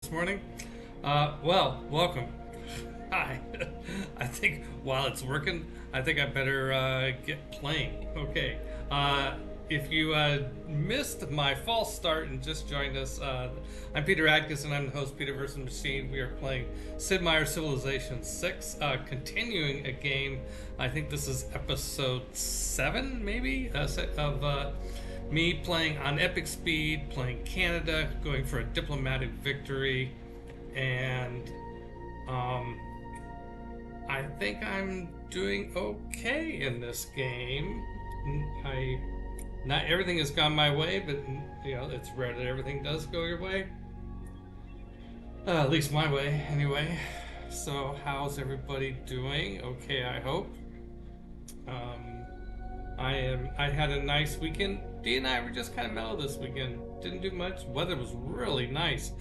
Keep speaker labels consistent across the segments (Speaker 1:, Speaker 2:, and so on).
Speaker 1: this morning. Well, welcome. Hi. I think while it's working, I think I better get playing. Okay. If you missed my false start and just joined us, I'm Peter Atkinson. I'm the host, Peter vs. Machine. We are playing Sid Meier's Civilization 6, continuing a game. I think this is episode 7, maybe, of me playing on epic speed, playing Canada, going for a diplomatic victory, and I think I'm doing okay in this game. I Not everything has gone my way, but it's rare that everything does go your way. At least my way, anyway. So, how's everybody doing? Okay, I hope. I had a nice weekend. Dee and I were just kind of mellow this weekend. Didn't do much. Weather was really nice.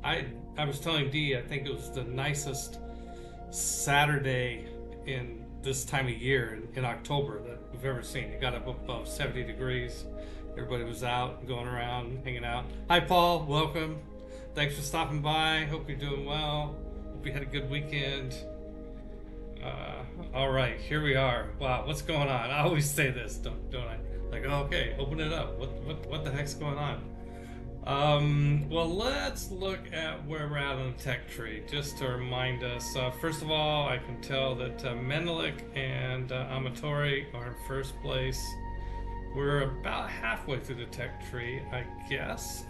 Speaker 1: I was telling Dee I think it was the nicest Saturday in this time of year in October that we've ever seen. It got up above 70 degrees. Everybody was out, going around, hanging out. Hi, Paul. Welcome. Thanks for stopping by. Hope you're doing well. Hope you had a good weekend. All right, here we are. Wow, what's going on? I always say this, don't I? Like, okay, open it up. What the heck's going on? Well, let's look at where we're at on the tech tree, just to remind us. First of all, I can tell that Menelik and Amatori are in first place. We're about halfway through the tech tree, I guess.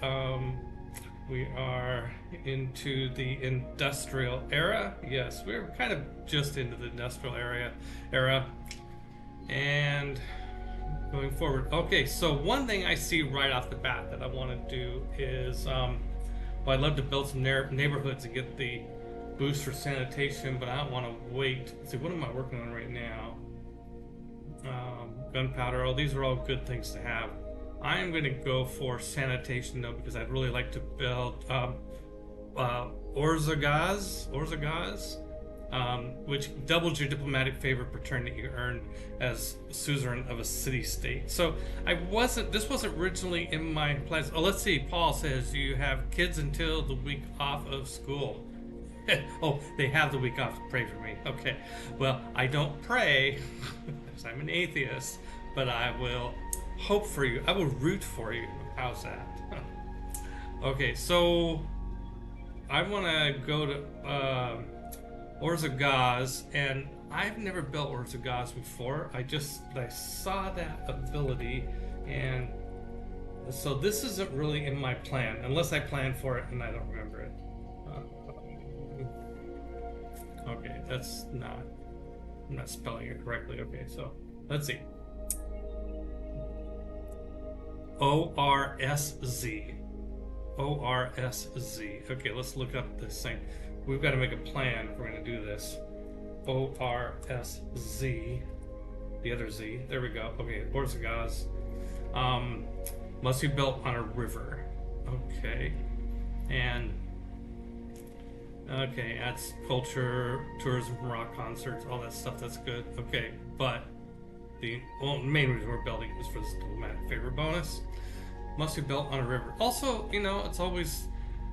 Speaker 1: We are into the industrial era. Yes, we're kind of just into the industrial era. And going forward. Okay, so one thing I see right off the bat that I want to do is, I'd love to build some neighborhoods and get the boost for sanitation, but I don't want to wait. Let's see, what am I working on right now? Gunpowder. Oh, these are all good things to have. I am going to go for sanitation though, because I'd really like to build Orzagaz, which doubles your diplomatic favor per turn that you earn as suzerain of a city-state. So this wasn't originally in my plans. Oh, let's see. Paul says you have kids until the week off of school. Oh, they have the week off. Pray for me. Okay. Well, I don't pray, because I'm an atheist, but I will hope for you. I will root for you. How's that? Okay, so I want to go to Orzagaz, and I've never built Orzagaz before. I saw that ability, and so this isn't really in my plan, unless I plan for it and I don't remember it. Okay, I'm not spelling it correctly. Okay, so let's see. ORSZ. ORSZ. Okay, let's look up this thing. We've got to make a plan if we're going to do this. ORSZ. The other Z. There we go. Okay, Orzagaz. Must be built on a river. Okay. And okay, that's culture, tourism, rock concerts, all that stuff. That's good. Okay, but the main reason we're building is for this diplomatic favor bonus. Must be built on a river. Also,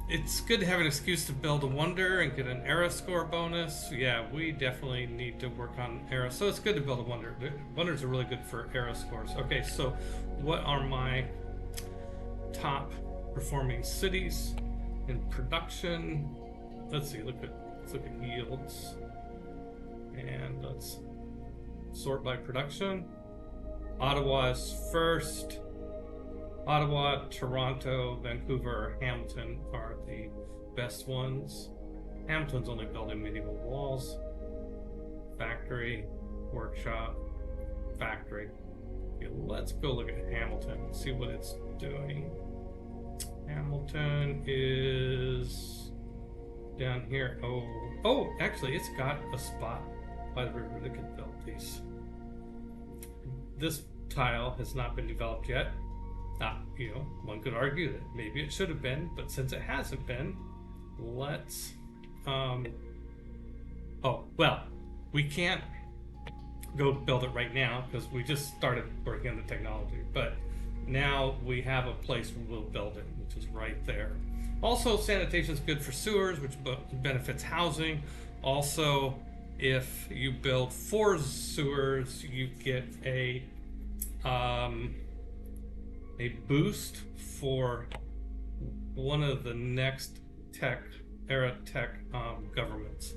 Speaker 1: it's good to have an excuse to build a wonder and get an era score bonus. Yeah, we definitely need to work on era. So it's good to build a wonder. Wonders are really good for era scores. Okay, so what are my top performing cities in production? Let's see. Let's look at yields, and let's sort by production. Ottawa is first. Ottawa, Toronto, Vancouver, Hamilton are the best ones. Hamilton's only building medieval walls. Factory, workshop, factory. Okay, let's go look at Hamilton and see what it's doing. Hamilton is down here. Oh, actually, it's got a spot by the river that can build these. This tile has not been developed yet. One could argue that maybe it should have been, but since it hasn't been, let's we can't go build it right now because we just started working on the technology, but now we have a place where we'll build it, which is right there. Also, sanitation is good for sewers, which benefits housing. Also, if you build 4 sewers, you get um, a boost for one of the next tech governments,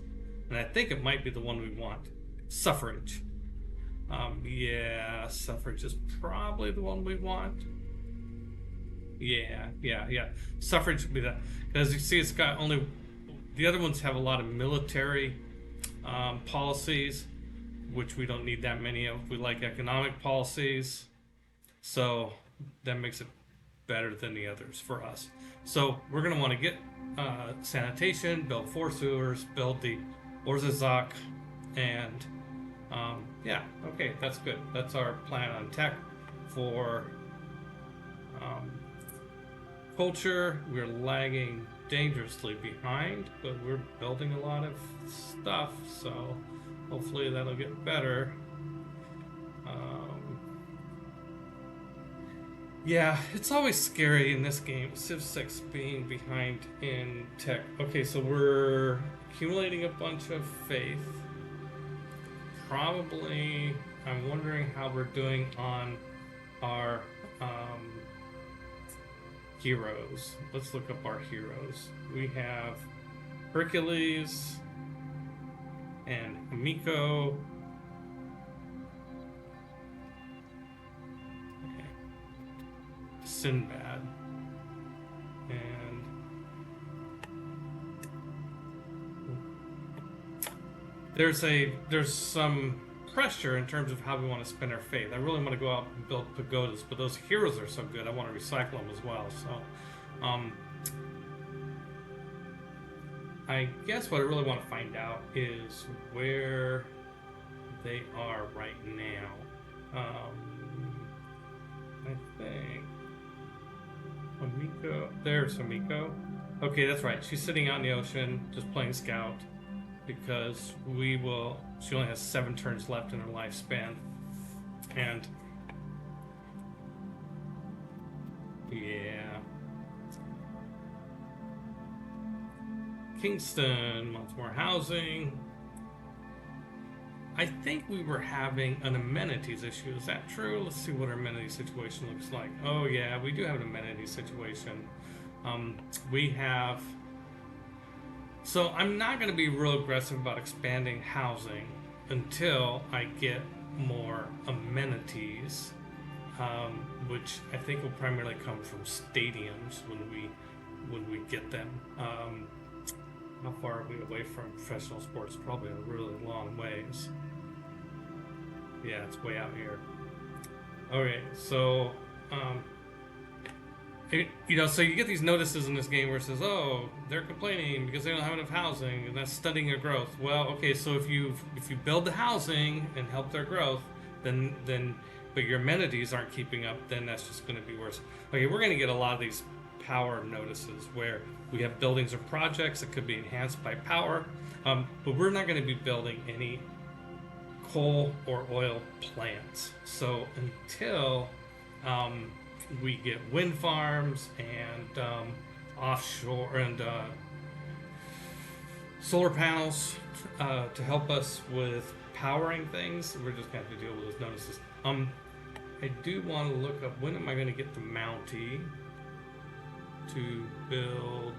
Speaker 1: and I think it might be the one we want. Suffrage. Yeah, suffrage is probably the one we want. Yeah. Suffrage would be that. As you see, it's got only... The other ones have a lot of military policies, which we don't need that many of. We like economic policies. So that makes it better than the others for us. So we're going to want to get sanitation, build 4 sewers, build the Orzazak, and yeah, okay, that's good. That's our plan on tech. For culture, we're lagging dangerously behind, but we're building a lot of stuff, so hopefully that'll get better. Yeah, it's always scary in this game, Civ 6 being behind in tech. Okay, so we're accumulating a bunch of faith. Probably, I'm wondering how we're doing on our heroes. Let's look up our heroes. We have Hercules and Miko. Okay. Sinbad. And there's some pressure in terms of how we want to spend our faith. I really want to go out and build pagodas, but those heroes are so good, I want to recycle them as well. So, I guess what I really want to find out is where they are right now. I think Amiko. There's Amiko. Okay, that's right. She's sitting out in the ocean, just playing scout, because she only has 7 turns left in her lifespan. And yeah. Kingston wants more housing. I think we were having an amenities issue. Is that true? Let's see what our amenity situation looks like. Oh yeah, we do have an amenity situation. We have... So I'm not going to be real aggressive about expanding housing until I get more amenities, which I think will primarily come from stadiums when we get them. How far are we away from professional sports? Probably a really long ways. Yeah, it's way out here. Okay, so so you get these notices in this game where it says, "Oh, they're complaining because they don't have enough housing, and that's stunting their growth." Well, okay, so if you build the housing and help their growth, then but your amenities aren't keeping up, then that's just going to be worse. Okay, we're going to get a lot of these power notices where we have buildings or projects that could be enhanced by power, but we're not going to be building any coal or oil plants. So until we get wind farms and offshore and solar panels to help us with powering things, we're just going to have to deal with those notices. I do want to look up, when am I going to get the Mountie to build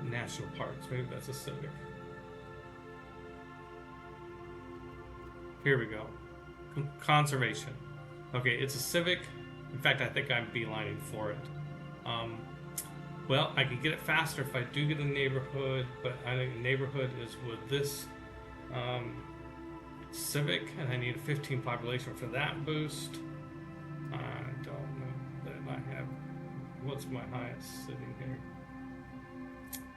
Speaker 1: national parks? Maybe that's a civic. Here we go. Conservation. Okay, it's a civic. In fact, I think I'm beelining for it. Well, I can get it faster if I do get a neighborhood, but I think a neighborhood is with this civic, and I need a 15 population for that boost. I don't know that I have. What's my highest sitting here?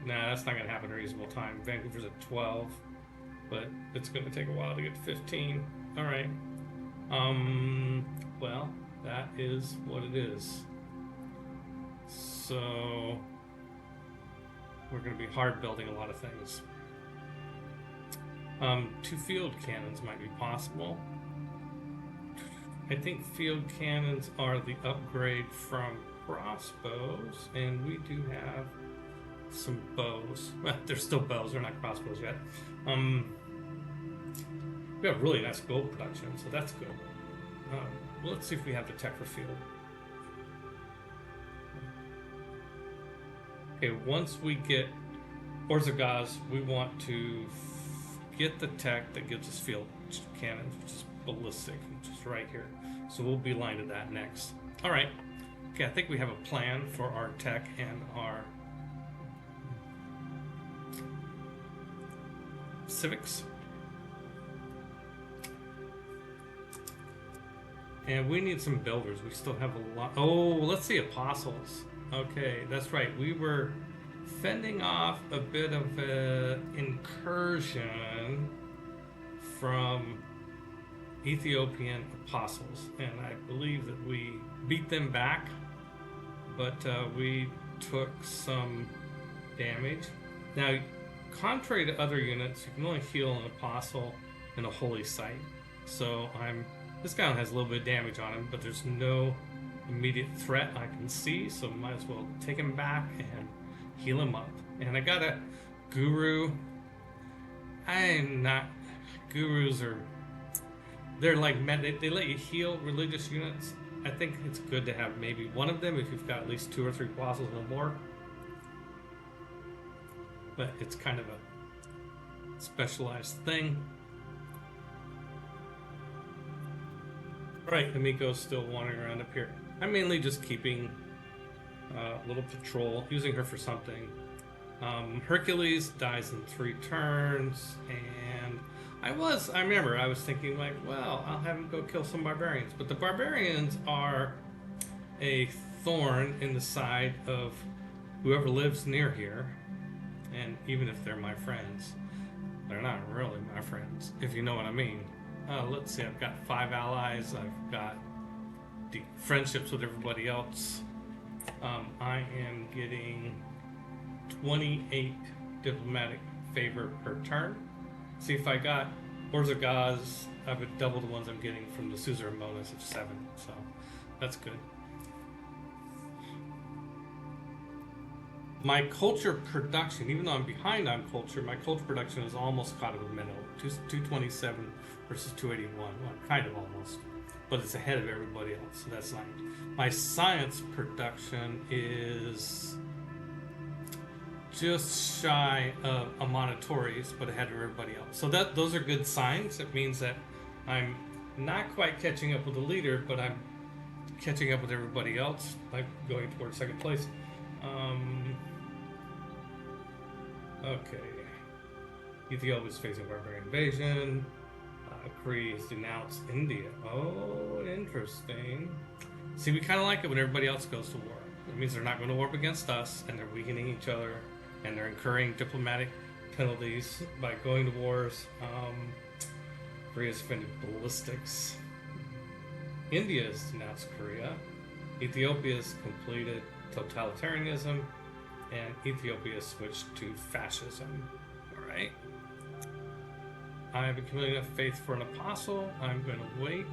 Speaker 1: Nah, that's not going to happen in a reasonable time. Vancouver's at 12, but it's going to take a while to get to 15. All right. Well, that is what it is. So we're going to be hard building a lot of things. 2 field cannons might be possible. I think field cannons are the upgrade from crossbows, and we do have some bows. Well, they're still bows, they're not crossbows yet. We have really nice gold production, so that's good. Let's see if we have the tech for field. Okay, once we get Orzagaz, we want to get the tech that gives us field cannons, which is ballistic, which is right here. So we'll be lined to that next. All right. Okay, I think we have a plan for our tech and our civics. And we need some builders. We still have a lot. Oh, let's see, apostles. Okay, that's right. We were fending off a bit of an incursion from Ethiopian apostles, and I believe that we beat them back, but we took some damage. Now, contrary to other units, you can only heal an apostle in a holy site. So this guy has a little bit of damage on him, but there's no immediate threat I can see, so might as well take him back and heal him up. And I got a guru. Gurus they're like, they let you heal religious units. I think it's good to have maybe one of them if you've got at least 2 or 3 apostles or more. But it's kind of a specialized thing. Alright, Amiko's still wandering around up here. I'm mainly just keeping a little patrol, using her for something. Hercules dies in 3 turns, and I remember I was thinking like, well, I'll have him go kill some barbarians, but the barbarians are a thorn in the side of whoever lives near here, and even if they're my friends, they're not really my friends, if you know what I mean. Let's see, I've got 5 allies, I've got deep friendships with everybody else. I am getting 28 diplomatic favor per turn. See, if I got Orzagaz, I would double the ones I'm getting from the suzerain bonus of 7, so that's good. My culture production, even though I'm behind on culture, my culture production is almost caught up with Minnow. 227 versus 281. Well, kind of almost. But it's ahead of everybody else, so that's nice. My science production is just shy of Amonitories, but ahead of everybody else. So those are good signs. It means that I'm not quite catching up with the leader, but I'm catching up with everybody else, like going towards second place. Okay. Ethiopia is facing barbarian invasion. Kree has denounced India. Oh, interesting. See, we kind of like it when everybody else goes to war. It means they're not going to war against us, and they're weakening each other, and they're incurring diplomatic penalties by going to wars. Korea's offended ballistics. India has denounced Korea. Ethiopia has completed totalitarianism, and Ethiopia switched to fascism. Alright. I have accumulated enough faith for an apostle. I'm going to wait.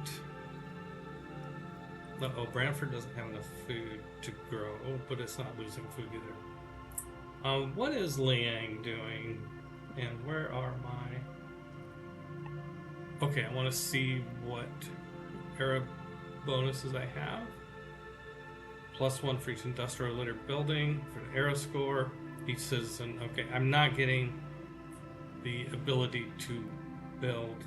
Speaker 1: Uh-oh, Brantford doesn't have enough food to grow, but it's not losing food either. What is Liang doing? And where are my... Okay, I want to see what Arab bonuses I have. +1 for each industrial litter building, for the Aero score, each citizen. Okay, I'm not getting the ability to build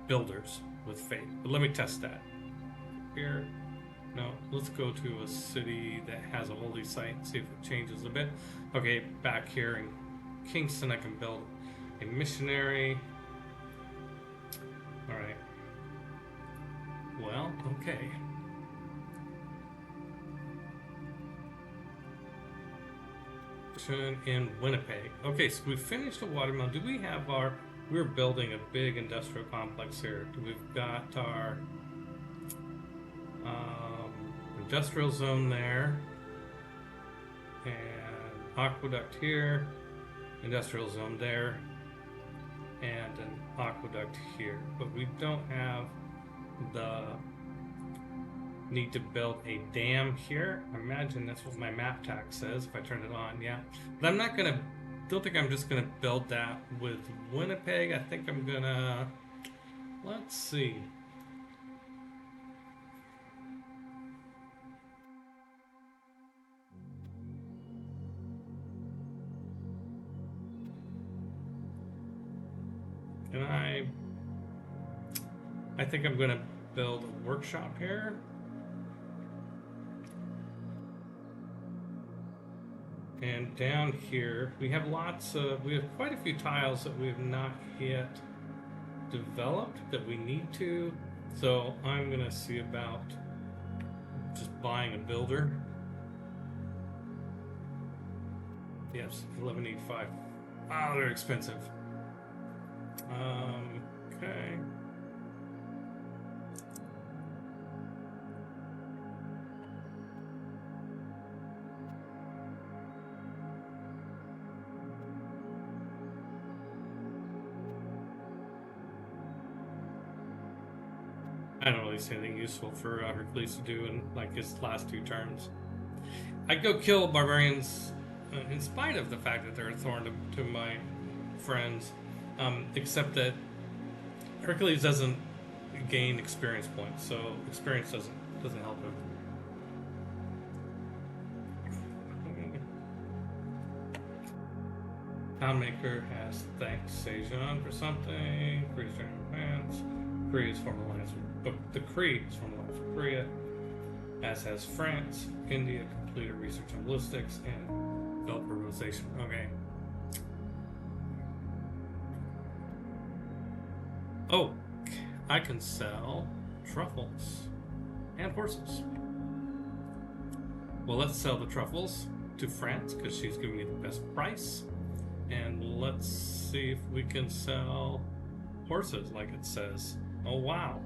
Speaker 1: builders with faith. But let me test that. Here, no, let's go to a city that has a holy site and see if it changes a bit. Okay, back here in Kingston, I can build a missionary. All right. Well, okay. In Winnipeg. Okay, so we finished the watermill. Do we have we're building a big industrial complex here. We've got our industrial zone there, and aqueduct here, industrial zone there, and an aqueduct here, but we don't have the need to build a dam here. I imagine that's what my map tax says if I turn it on, yeah. But I'm not gonna, don't think I'm just gonna build that with Winnipeg. I think I'm gonna, let's see. Can I think I'm gonna build a workshop here. And down here, we have we have quite a few tiles that we have not yet developed that we need to. So I'm gonna see about just buying a builder. Yes, 1185. Ah, they're expensive. Okay. I don't really see anything useful for Hercules to do in like his last 2 turns. I'd go kill barbarians, in spite of the fact that they're a thorn to my friends, except that Hercules doesn't gain experience points, so experience doesn't help him. Poundmaker has thanked Sejon for something. Korea's turning advance. Korea's former alliance with the Kree is former alliance with Korea, as has France. India completed research on ballistics and built urbanization. Okay. Oh, I can sell truffles and horses. Well, let's sell the truffles to France because she's giving me the best price. And let's see if we can sell horses like it says. Oh, wow.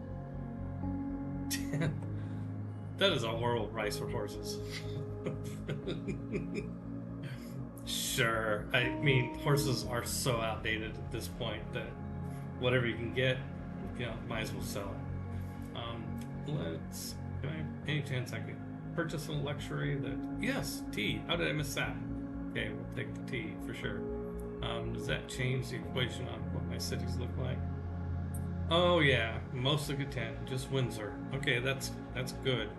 Speaker 1: That is a horrible price for horses. Sure. I mean, horses are so outdated at this point that whatever you can get, might as well sell it. Any chance I could purchase a luxury that, yes, tea. How did I miss that? Okay, we'll take the tea for sure. Does that change the equation on what my cities look like? Oh yeah, mostly Gatan, just Windsor. Okay, that's good.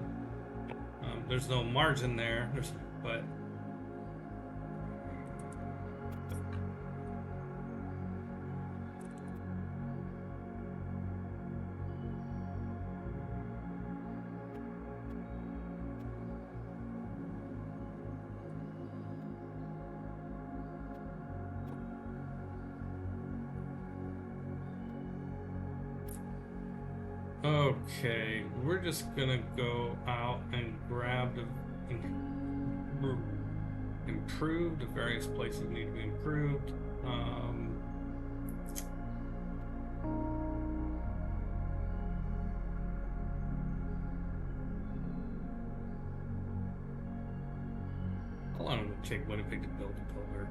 Speaker 1: There's no margin there, but okay, we're just gonna go out and grab the improved. The various places need to be improved. How long would it take Winnipeg to build a pillar?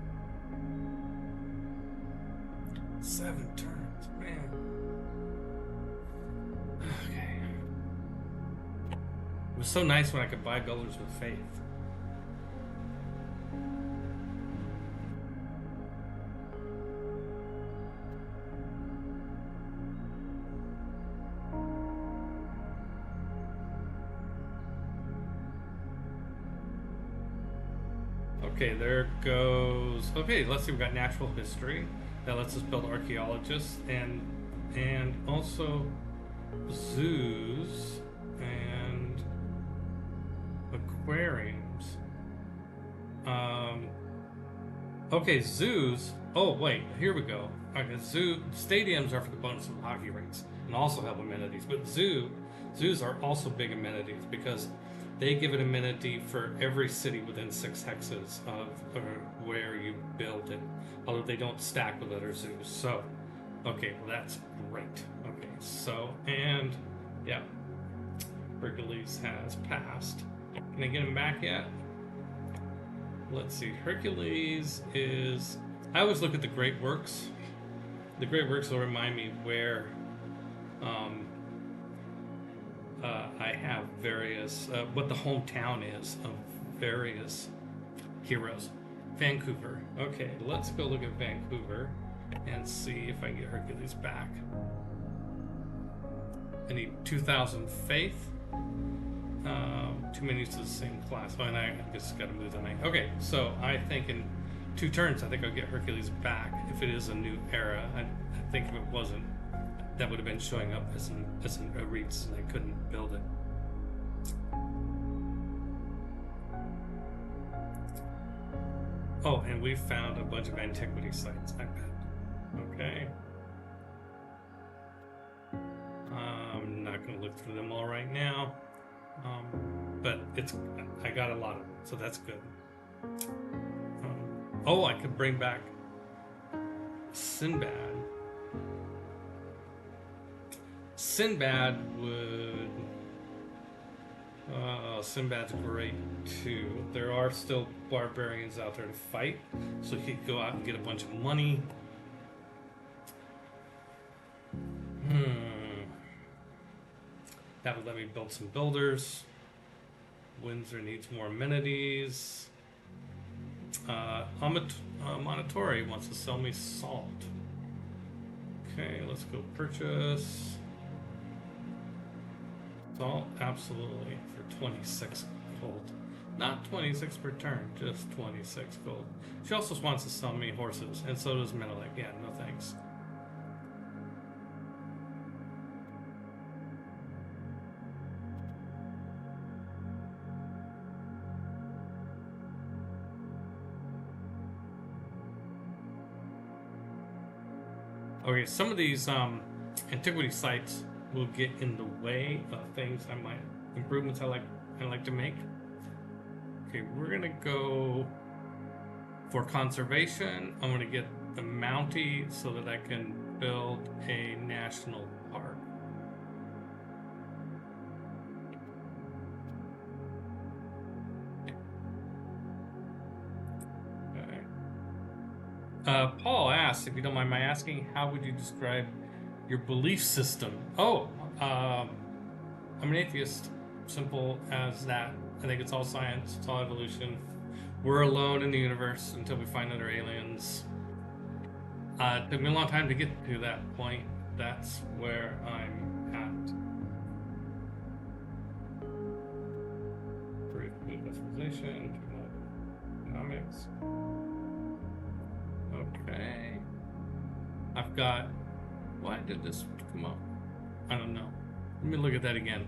Speaker 1: 7 turns, man. Okay. It was so nice when I could buy builders with faith. Okay, there goes. Okay, let's see. We've got natural history. That lets us build archaeologists and also zoos and aquariums. Okay, zoos. Oh wait, here we go. Okay, stadiums are for the bonus of hockey rinks and also have amenities, but zoos are also big amenities because they give an amenity for every city within 6 hexes of where you build it, although they don't stack with other zoos. So, okay, well that's great. Okay, so, and yeah, Hercules has passed. Can I get him back yet? Let's see. Hercules is. I always look at the great works The Great Works will remind me where I have various, what the hometown is of various heroes. Vancouver. Okay, let's go look at Vancouver and see if I can get Hercules back. I need 2,000 faith. Too many to the same class. Oh, and I just got to move the knight. Okay, so I think in 2 turns, I think I'll get Hercules back. If it is a new era, I think if it wasn't, that would have been showing up as a reach, and I couldn't build it. Oh, and we found a bunch of antiquity sites, I bet. Okay. I'm not going to look through them all right now. But I got a lot of them, so that's good. Oh, I could bring back Sinbad. Sinbad would... Sinbad's great too. There are still barbarians out there to fight, so he could go out and get a bunch of money. That would let me build some builders. Windsor needs more amenities. Montetori wants to sell me salt. Okay, let's go purchase salt. Absolutely, for 26 gold. Not 26 per turn, just 26 gold. She also wants to sell me horses, and so does Menelik. Yeah, no thanks. Okay, some of these antiquity sites will get in the way of things improvements I like to make. Okay, we're gonna go for conservation. I'm gonna get the Mountie so that I can build a national park. Paul asks, if you don't mind my asking, how would you describe your belief system? Oh, I'm an atheist. Simple as that. I think it's all science, it's all evolution. We're alone in the universe until we find other aliens. It took me a long time to get to that point. That's where I'm at. Industrialization, economics. Okay. I've got... Why did this come up? I don't know. Let me look at that again.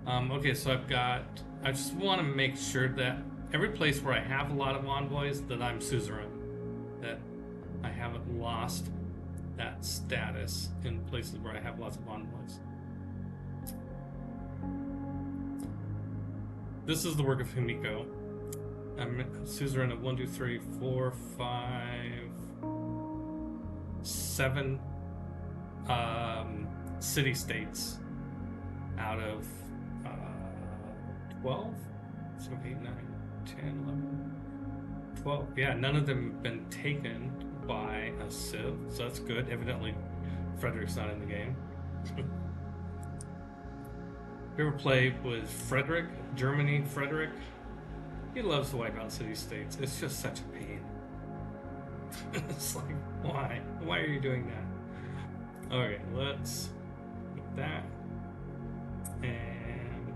Speaker 1: Okay, so I just want to make sure that every place where I have a lot of envoys, that I'm suzerain. That I haven't lost that status in places where I have lots of envoys. This is the work of Himiko. I'm suzerain of 1, 2, 3, 4, 5, 7 city-states out of 12? So 8, 9, 10, 11, 12. Yeah, none of them have been taken by a civ, so that's good. Evidently, Frederick's not in the game. You ever play with Frederick? Germany, Frederick? He loves to wipe out city-states. It's just such a pain. It's like, why? Why are you doing that? Okay, let's get that. And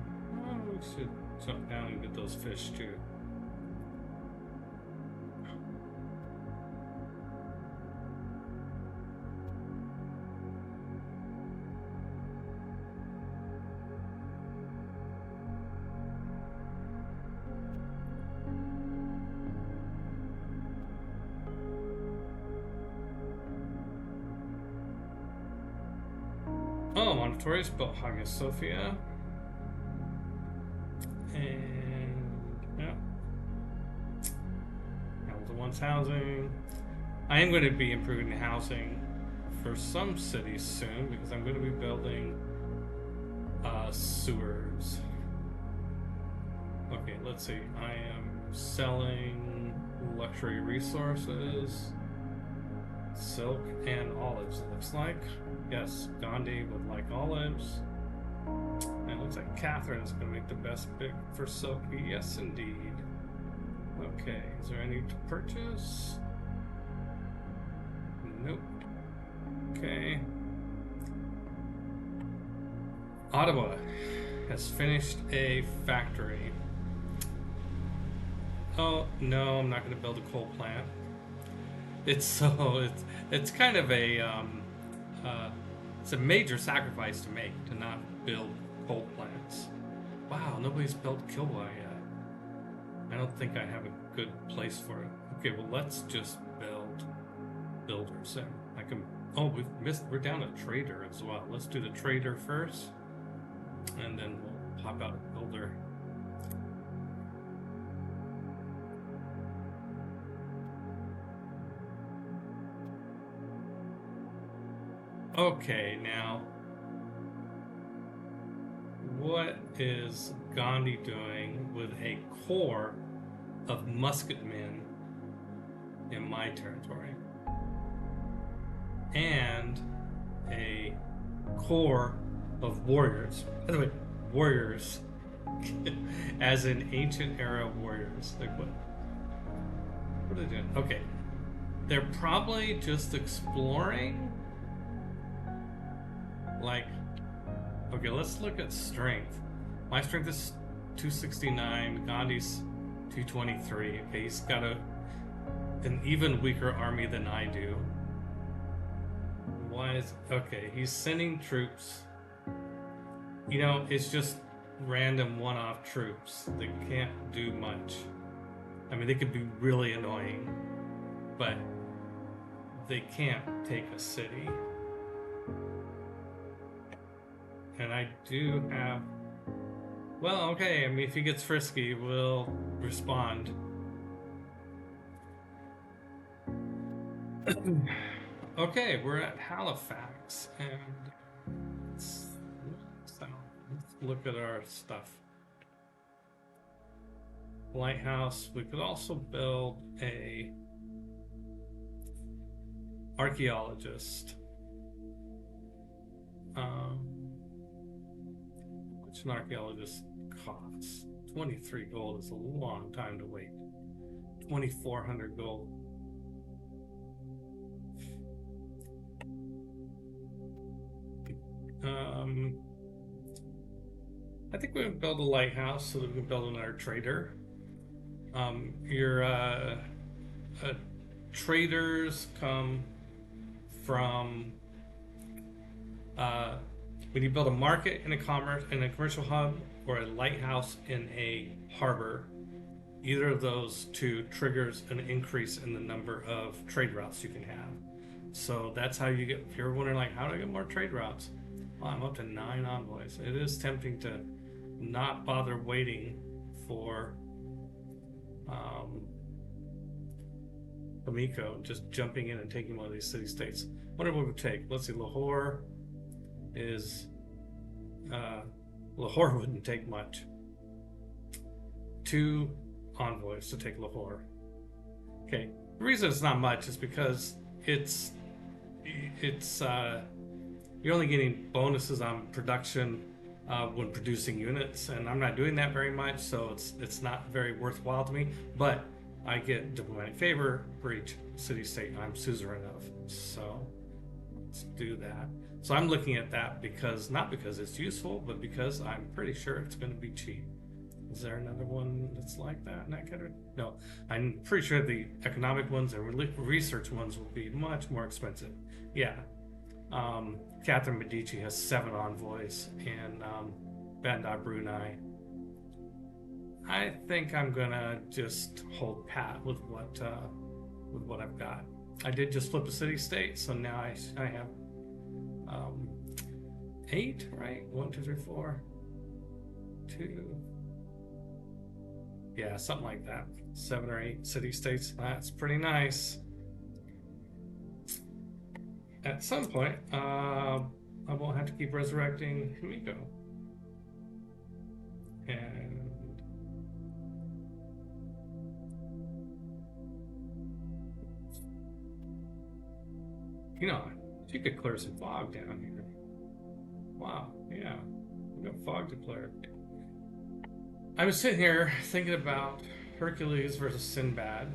Speaker 1: we should jump down and get those fish too. Oh, Montetori's built Hagia Sophia. And yeah. Hamilton wants housing. I am going to be improving the housing for some cities soon because I'm going to be building sewers. Okay, let's see. I am selling luxury resources. Silk and olives, it looks like. Yes, Gandhi would like olives. And it looks like Catherine is going to make the best pick for silk. Yes, indeed. Okay, is there any to purchase? Nope. Okay. Ottawa has finished a factory. Oh, no, I'm not going to build a coal plant. It's kind of it's a major sacrifice to make to not build coal plants. Wow, nobody's built Kilwa yet. I don't think I have a good place for it. Okay, well, let's just build builders. And I can. Oh, we're down a trader as well. Let's do the trader first, and then we'll pop out a builder. Okay, now what is Gandhi doing with a corps of musketmen in my territory and a corps of warriors? By the way, warriors as in ancient era warriors. Like what are they doing? Okay, they're probably just exploring. Like, okay, let's look at strength. My strength is 269. Gandhi's 223. Okay, he's got an even weaker army than I do. Why is okay? He's sending troops. You know, it's just random one-off troops. They can't do much. I mean, they could be really annoying, but they can't take a city. And I do have... Well, okay, I mean, if he gets frisky, we'll respond. Okay, we're at Halifax, and let's look at our stuff. Lighthouse. We could also build a archaeologist. Which an archaeologist costs 23 gold is a long time to wait. 2,400 gold. I think we can build a lighthouse so that we can build another trader. Your traders come from when you build a market in a commercial hub or a lighthouse in a harbor. Either of those two triggers an increase in the number of trade routes you can have. So that's how you get. If you're wondering, like, how do I get more trade routes? Well, I'm up to 9 envoys. It is tempting to not bother waiting for Bamiko, just jumping in and taking one of these city-states. Wonder what it would take. Let's see, Lahore is... Lahore wouldn't take much. 2 envoys to take Lahore. Okay, the reason it's not much is because it's you're only getting bonuses on production when producing units, and I'm not doing that very much, so it's not very worthwhile to me. But I get diplomatic favor for each city-state I'm suzerain of, so let's do that. So I'm looking at that because, not because it's useful, but because I'm pretty sure it's going to be cheap. Is there another one that's like that in that category? No, I'm pretty sure the economic ones and research ones will be much more expensive. Yeah. Catherine Medici has 7 envoys in Bandar Brunei. I think I'm gonna just hold pat with what I've got. I did just flip a city-state, so now I have 8, right? 1, 2, 3, 4, 2. Yeah, something like that. 7 or 8 city-states. That's pretty nice. At some point, I won't have to keep resurrecting Himiko. And You know, you could clear some fog down here. Wow, yeah. We got fog to clear. I was sitting here thinking about Hercules versus Sinbad,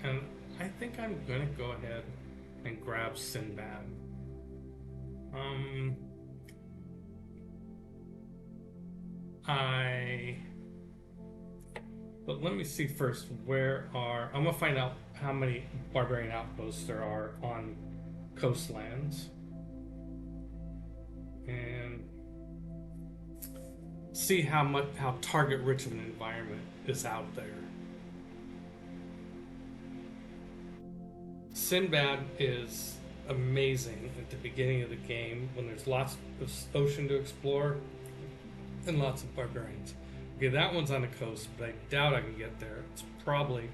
Speaker 1: and I think I'm gonna go ahead and grab Sinbad. But let me see first, I'm gonna find out how many barbarian outposts there are on coastlands. And see how target rich of an environment is out there. Sinbad is amazing at the beginning of the game when there's lots of ocean to explore and lots of barbarians. Okay, that one's on the coast, but I doubt I can get there. It's probably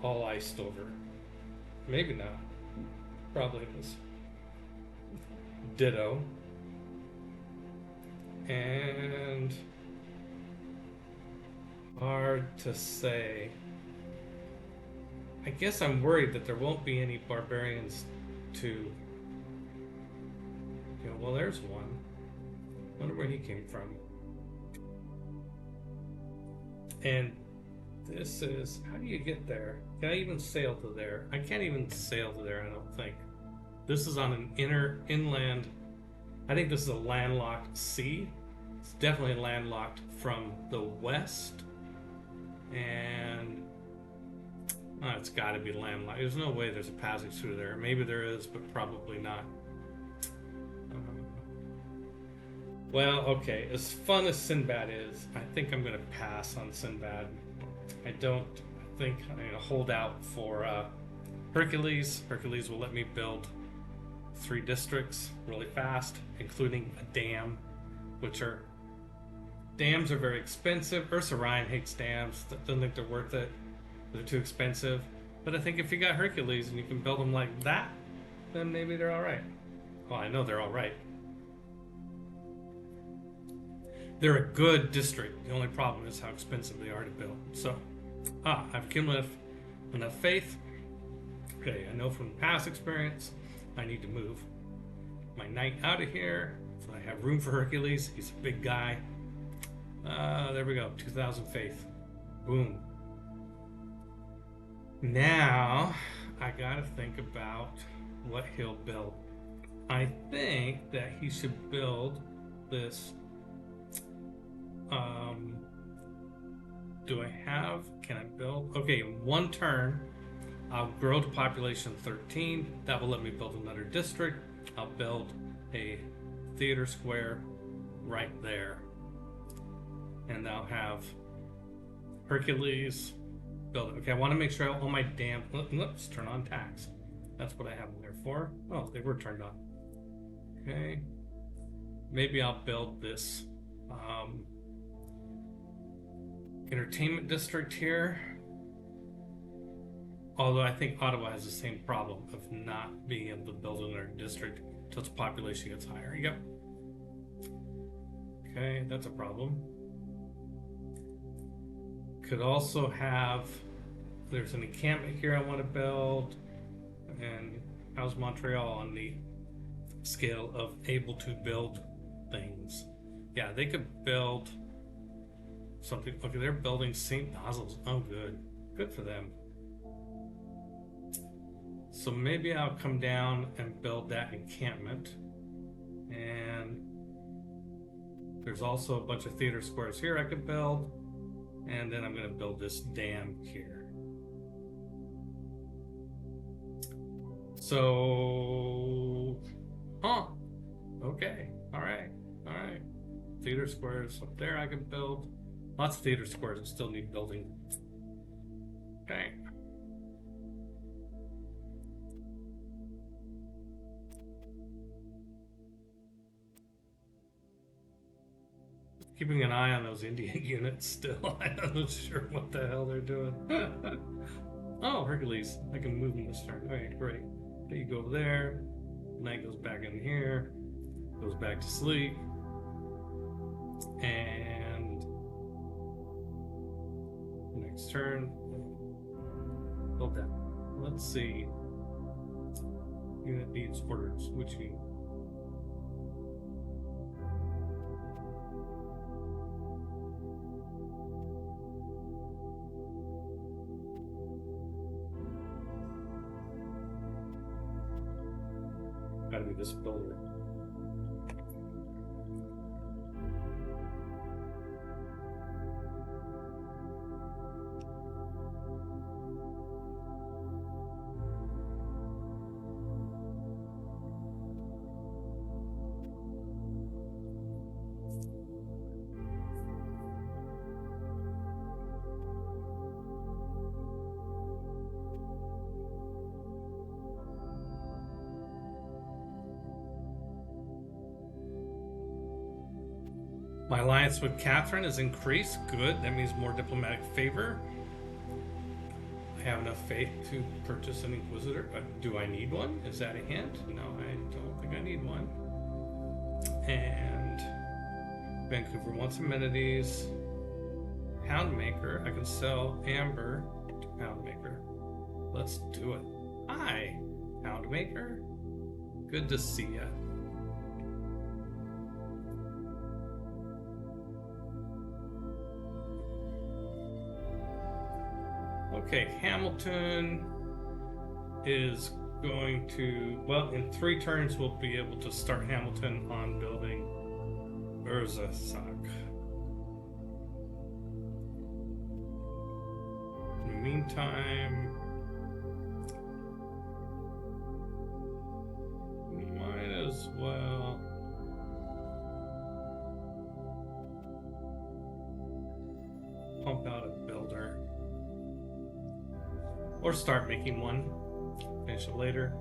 Speaker 1: all iced over. Maybe not. Probably is. Ditto. And hard to say. I guess I'm worried that there won't be any barbarians to... well, there's one. Wonder where he came from. And this is... how do you get there? Can I even sail to there? I can't even sail to there, I don't think. This is on an inland... I think this is a landlocked sea. It's definitely landlocked from the west. And... it's got to be landlocked. There's no way there's a passage through there. Maybe there is, but probably not. Well, okay. As fun as Sinbad is, I think I'm going to pass on Sinbad. I think I'm going to hold out for Hercules. Hercules will let me build 3 districts really fast, including a dam, dams are very expensive. Ursa Ryan hates dams. Doesn't think they're worth it. They're too expensive. But I think if you got Hercules and you can build them like that, then maybe they're all right. Well, I know they're all right. They're a good district. The only problem is how expensive they are to build. So, I've accumulated enough faith. Okay, I know from past experience, I need to move my knight out of here so I have room for Hercules. He's a big guy. There we go. 2,000 faith. Boom. Now, I gotta think about what he'll build. I think that he should build this. Can I build? Okay, in 1 turn, I'll grow to population 13. That will let me build another district. I'll build a theater square right there. And I'll have Hercules build it. Okay, I want to make sure all my dams... Let's turn on tax. That's what I have them there for. Oh, they were turned on. Okay. Maybe I'll build this entertainment district here. Although I think Ottawa has the same problem of not being able to build another district until its population gets higher. Yep. Okay, that's a problem. Could also have... there's an encampment here I want to build. And how's Montreal on the scale of able to build things? Yeah, they could build something. Okay, they're building St. Basil's. Oh, good. Good for them. So maybe I'll come down and build that encampment. And there's also a bunch of theater squares here I could build. And then I'm going to build this dam here. So, okay, all right. Theater squares up there I can build. Lots of theater squares that still need building. Okay. Keeping an eye on those Indian units still. I'm not sure what the hell they're doing. Oh, Hercules. I can move them this turn. Okay, great. There you go over there. Knight goes back in here. Goes back to sleep. And next turn. Build that. Let's see. Unit needs ordered switching. Gotta be this builder. My alliance with Catherine is increased. Good. That means more diplomatic favor. I have enough faith to purchase an Inquisitor. Do I need one? Is that a hint? No, I don't think I need one. And Vancouver wants amenities. Poundmaker. I can sell Amber to Poundmaker. Let's do it. Hi, Poundmaker. Good to see ya. Okay, Hamilton is going to, well, in 3 turns we'll be able to start Hamilton on building Urzazak. In the meantime, we might as well pump out a builder. Or start making one. Finish it later.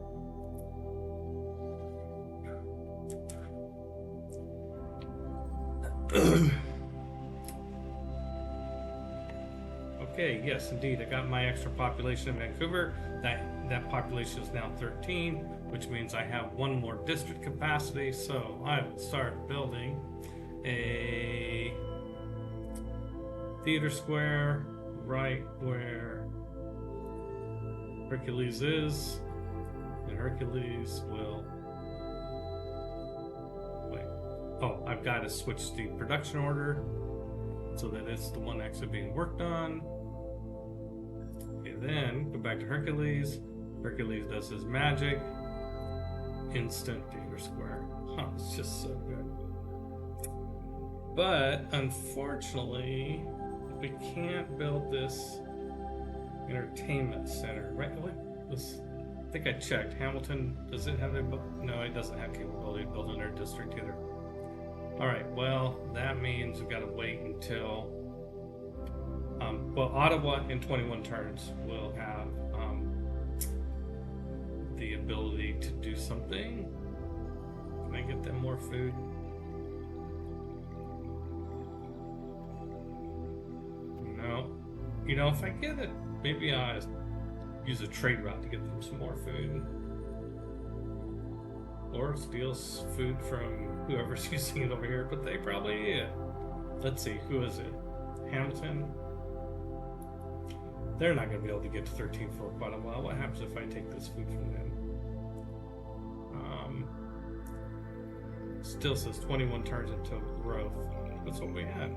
Speaker 1: Okay, yes, indeed. I got my extra population in Vancouver. That population is now 13, which means I have 1 more district capacity. So I will start building a theater square right where Hercules is, and Hercules will wait. Oh, I've got to switch the production order so that it's the one actually being worked on. Okay, then go back to Hercules. Hercules does his magic. Instant theater square. Huh, it's just so good. But unfortunately, we can't build this entertainment center, right? I think I checked. Hamilton, does it have a, no, it doesn't have capability of building their district either. All right, well, that means we've got to wait until, well, Ottawa in 21 turns will have the ability to do something. Can I get them more food? No. You know, if I get it, maybe I use a trade route to get them some more food. Or steal food from whoever's using it over here, but they probably, let's see, who is it? Hamilton? They're not going to be able to get to 13 for quite a while. What happens if I take this food from them? Still says 21 turns until growth. That's what we had.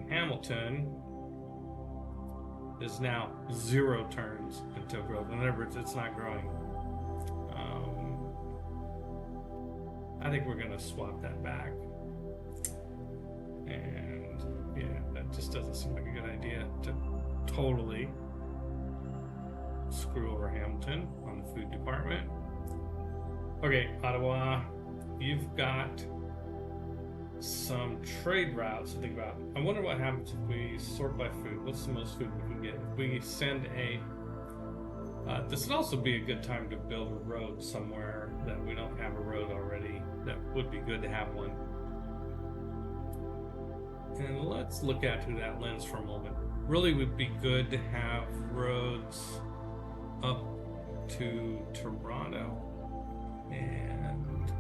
Speaker 1: Hamilton is now 0 turns until growth. In other words, it's not growing. I think we're going to swap that back. And yeah, that just doesn't seem like a good idea to totally screw over Hamilton on the food department. Okay, Ottawa, you've got some trade routes to think about. I wonder what happens if we sort by food. What's the most food we can get? If we send a this would also be a good time to build a road somewhere that we don't have a road already. That would be good to have one. And let's look at through that lens for a moment. Really would be good to have roads up to Toronto. And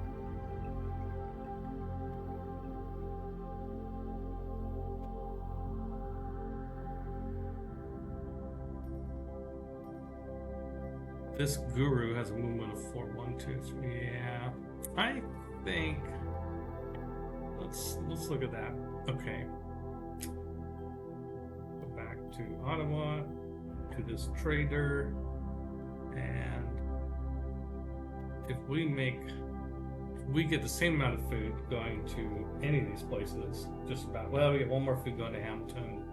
Speaker 1: This guru has a movement of 4, 1, 2, 3. Yeah, I think let's look at that. Okay, go back to Ottawa, to this trader, and if we get the same amount of food going to any of these places, just about. Well, we get one more food going to Hamilton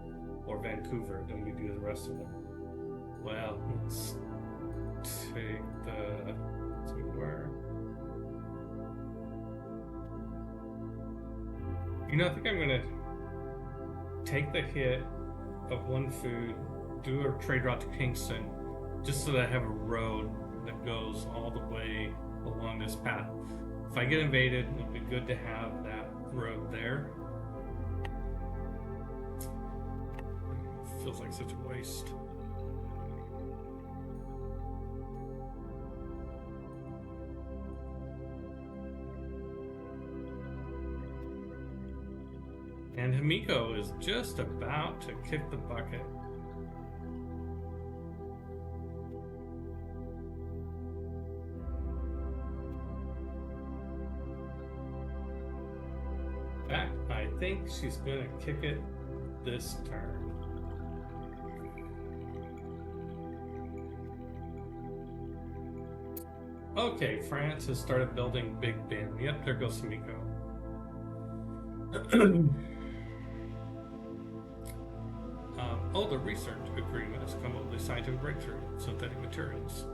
Speaker 1: or Vancouver than we do the rest of them. Well, let's take the to where. You know, I think I'm gonna take the hit of one food, do a trade route to Kingston, just so that I have a road that goes all the way along this path. If I get invaded, it'll be good to have that road there. Feels like such a waste. And Himiko is just about to kick the bucket. In fact, I think she's gonna kick it this turn. Okay, France has started building Big Ben. Yep, there goes Himiko. Oh, the research agreement has come up with a scientific breakthrough, synthetic materials.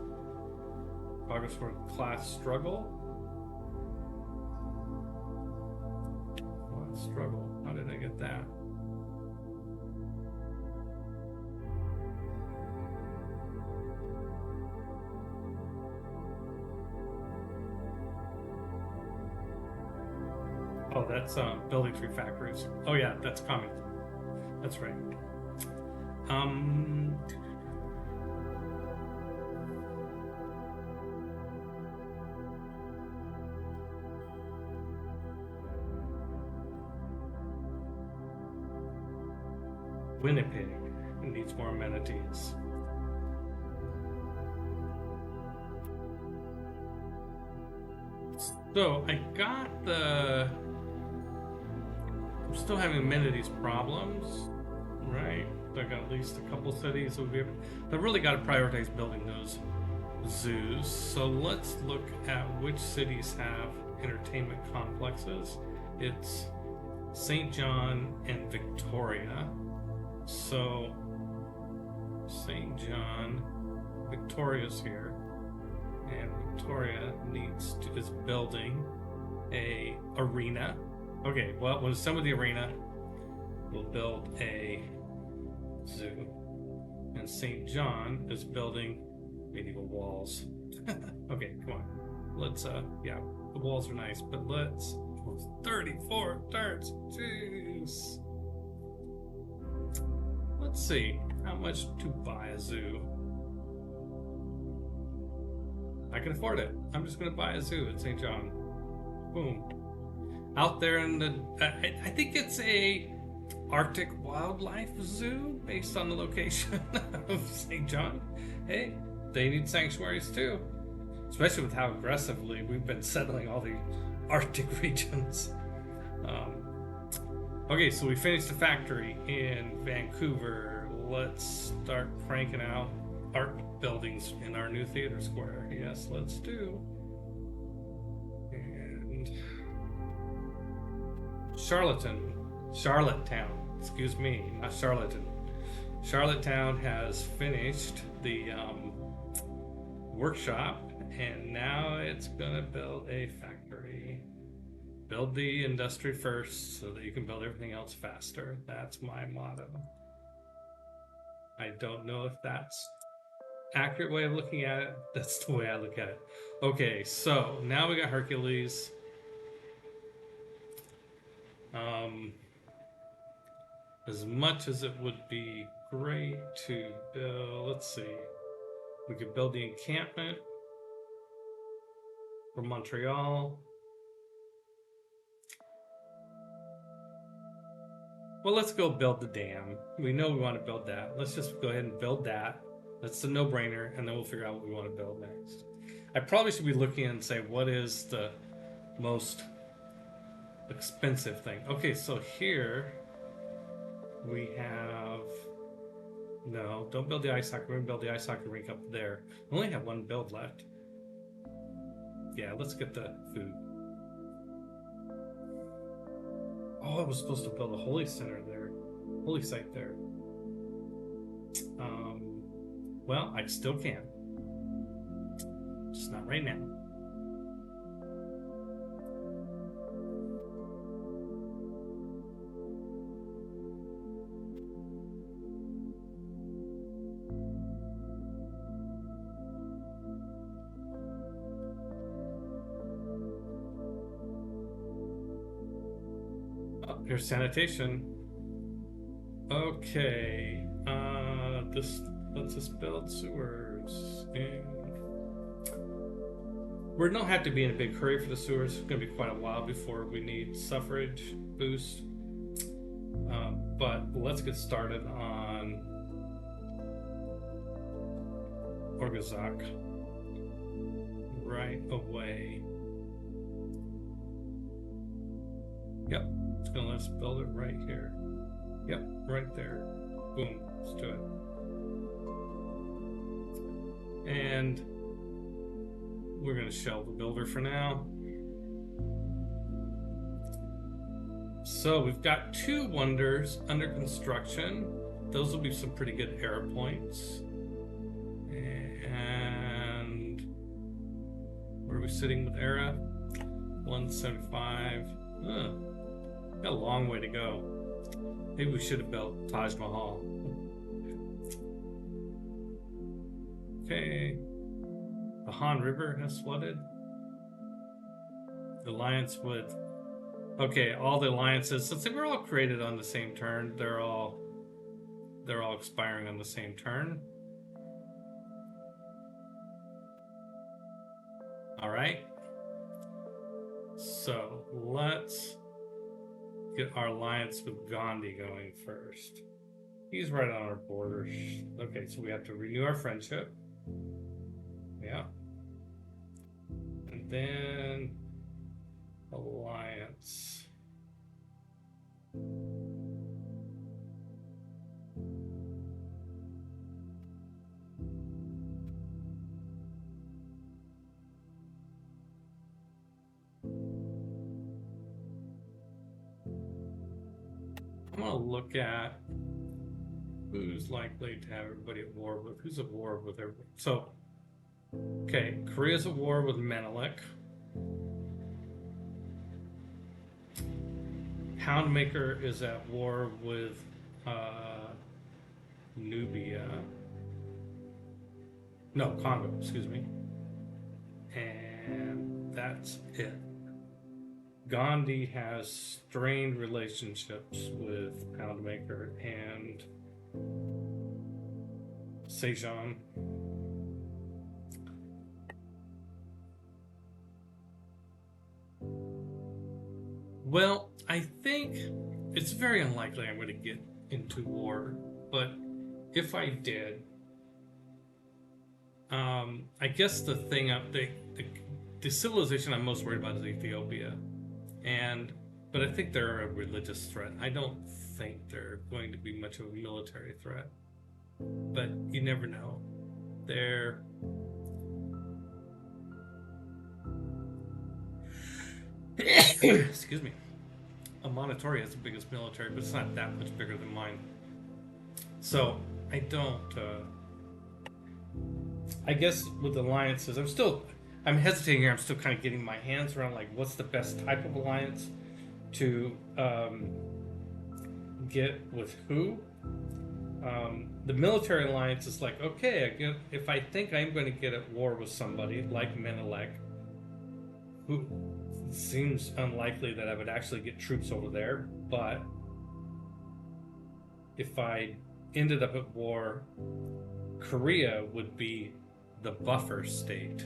Speaker 1: Progress for class struggle. What struggle? How did I get that? Oh, that's building 3 factories. Oh yeah, that's coming. That's right. Winnipeg needs more amenities. So I got the. I'm still having amenities problems, right? I got at least a couple cities. I've really got to prioritize building those zoos. So let's look at which cities have entertainment complexes. It's St. John and Victoria. So St. John, Victoria's here, and Victoria is building a arena. Okay, well, with some of the arena, we'll build a zoo, and St. John is building medieval walls. Okay, come on. Let's yeah, the walls are nice, but let's 34 turns. Jeez. Let's see how much to buy a zoo. I can afford it. I'm just gonna buy a zoo at St. John. Boom. Out there in the, I think it's a Arctic wildlife zoo based on the location of St. John. Hey, they need sanctuaries too, especially with how aggressively we've been settling all the Arctic regions. Okay, so we finished the factory in Vancouver. Let's start cranking out art buildings in our new theater square. Yes, let's do. And Charlottetown, excuse me, not Charlatan. Charlottetown has finished the workshop, and now it's gonna build a factory. Build the industry first so that you can build everything else faster. That's my motto. I don't know if that's accurate way of looking at it. That's the way I look at it. Okay, so now we got Hercules. As much as it would be great to build, let's see, we could build the encampment for Montreal. Well, let's go build the dam. We know we want to build that. Let's just go ahead and build that. That's the no-brainer, and then we'll figure out what we want to build next. I probably should be looking and say, what is the most expensive thing? Okay, so here we have... No, don't build the ice hockey rink. Build the ice hockey rink up there. We only have one build left. Yeah, let's get the food. Oh, I was supposed to build a holy center there. Holy site there. Well, I still can. Just not right now. Oh, here's sanitation. Okay. This lets us build sewers. And we don't have to be in a big hurry for the sewers. It's going to be quite a while before we need suffrage boost. But let's get started on Orgazak right away. Yep, it's going to let us build it right here. Yep, right there. Boom, let's do it. And we're going to shelve the builder for now. So we've got 2 wonders under construction. Those will be some pretty good error points. And where are we sitting with era? 175. Got a long way to go. Maybe we should have built Taj Mahal. Okay. The Han River has flooded. The alliance with... Okay, all the alliances, since they were all created on the same turn, they're all expiring on the same turn. All right. So let's get our alliance with Gandhi going first. He's right on our borders. Okay, so we have to renew our friendship. Yeah. And then alliance. I'm going to look at who's likely to have everybody at war with. Who's at war with everybody? So, okay, Korea's at war with Menelik. Poundmaker is at war with Nubia. No, Congo, excuse me. And that's it. Gandhi has strained relationships with Poundmaker and Sejong. Well, I think it's very unlikely I'm going to get into war, but if I did, I guess the thing the civilization I'm most worried about is Ethiopia, but I think they're a religious threat. I don't think they're going to be much of a military threat, but you never know. They're excuse me. Monitoria is the biggest military, but it's not that much bigger than mine. So I don't. I guess with alliances, I'm hesitating here. I'm still kind of getting my hands around like what's the best type of alliance to get with who. The military alliance is like, okay, if I think I'm going to get at war with somebody like Menelik, who seems unlikely that I would actually get troops over there, but if I ended up at war, Korea would be the buffer state.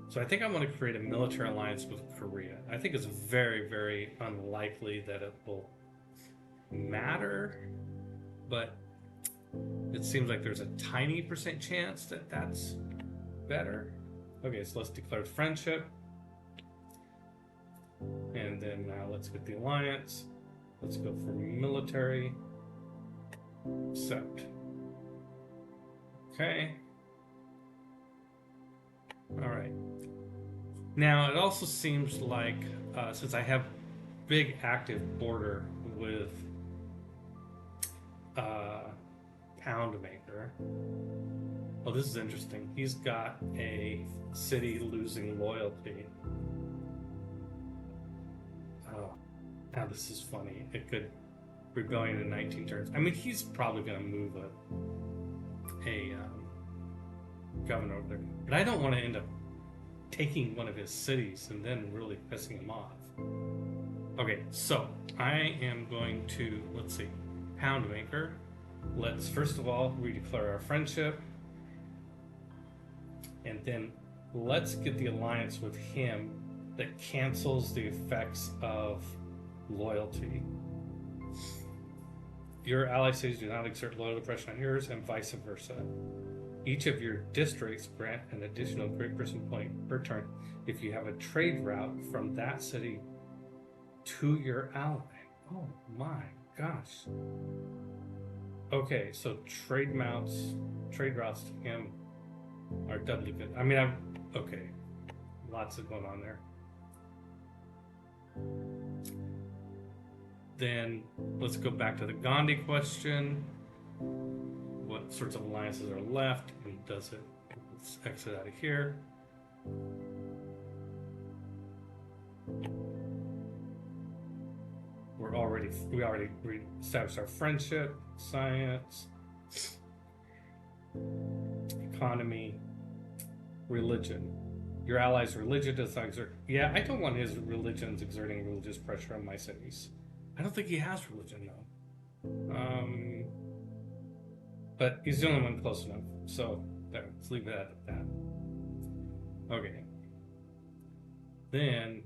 Speaker 1: So I think I want to create a military alliance with Korea. I think it's very, very unlikely that it will matter, but It seems like there's a tiny % chance that that's better. Okay, so let's declare friendship. And then now let's get the alliance. Let's go for military. Accept. Okay. All right. Now it also seems like since I have big active border with Poundmaker. Oh, this is interesting. He's got a city losing loyalty. Oh, now this is funny. It could rebellion in 19 turns. I mean, he's probably going to move a governor over there, but I don't want to end up taking one of his cities and then really pissing him off. Okay, so I am going to, let's see, Poundmaker. Let's first of all redeclare our friendship, and then let's get the alliance with him that cancels the effects of loyalty. Your ally cities do not exert loyalty pressure on yours, and vice versa. Each of your districts grant an additional Great Person point per turn if you have a trade route from that city to your ally. Oh my gosh. Okay, so trade routes to him are doubly good. I mean, okay, lots of going on there. Then let's go back to the Gandhi question. What sorts of alliances are left, and does it? Let's exit out of here. We already established our friendship, science, economy, religion. Your ally's religion does not exert. Yeah, I don't want his religions exerting religious pressure on my cities. I don't think he has religion though. But he's the only one close enough. So there, let's leave it at that. Okay. Then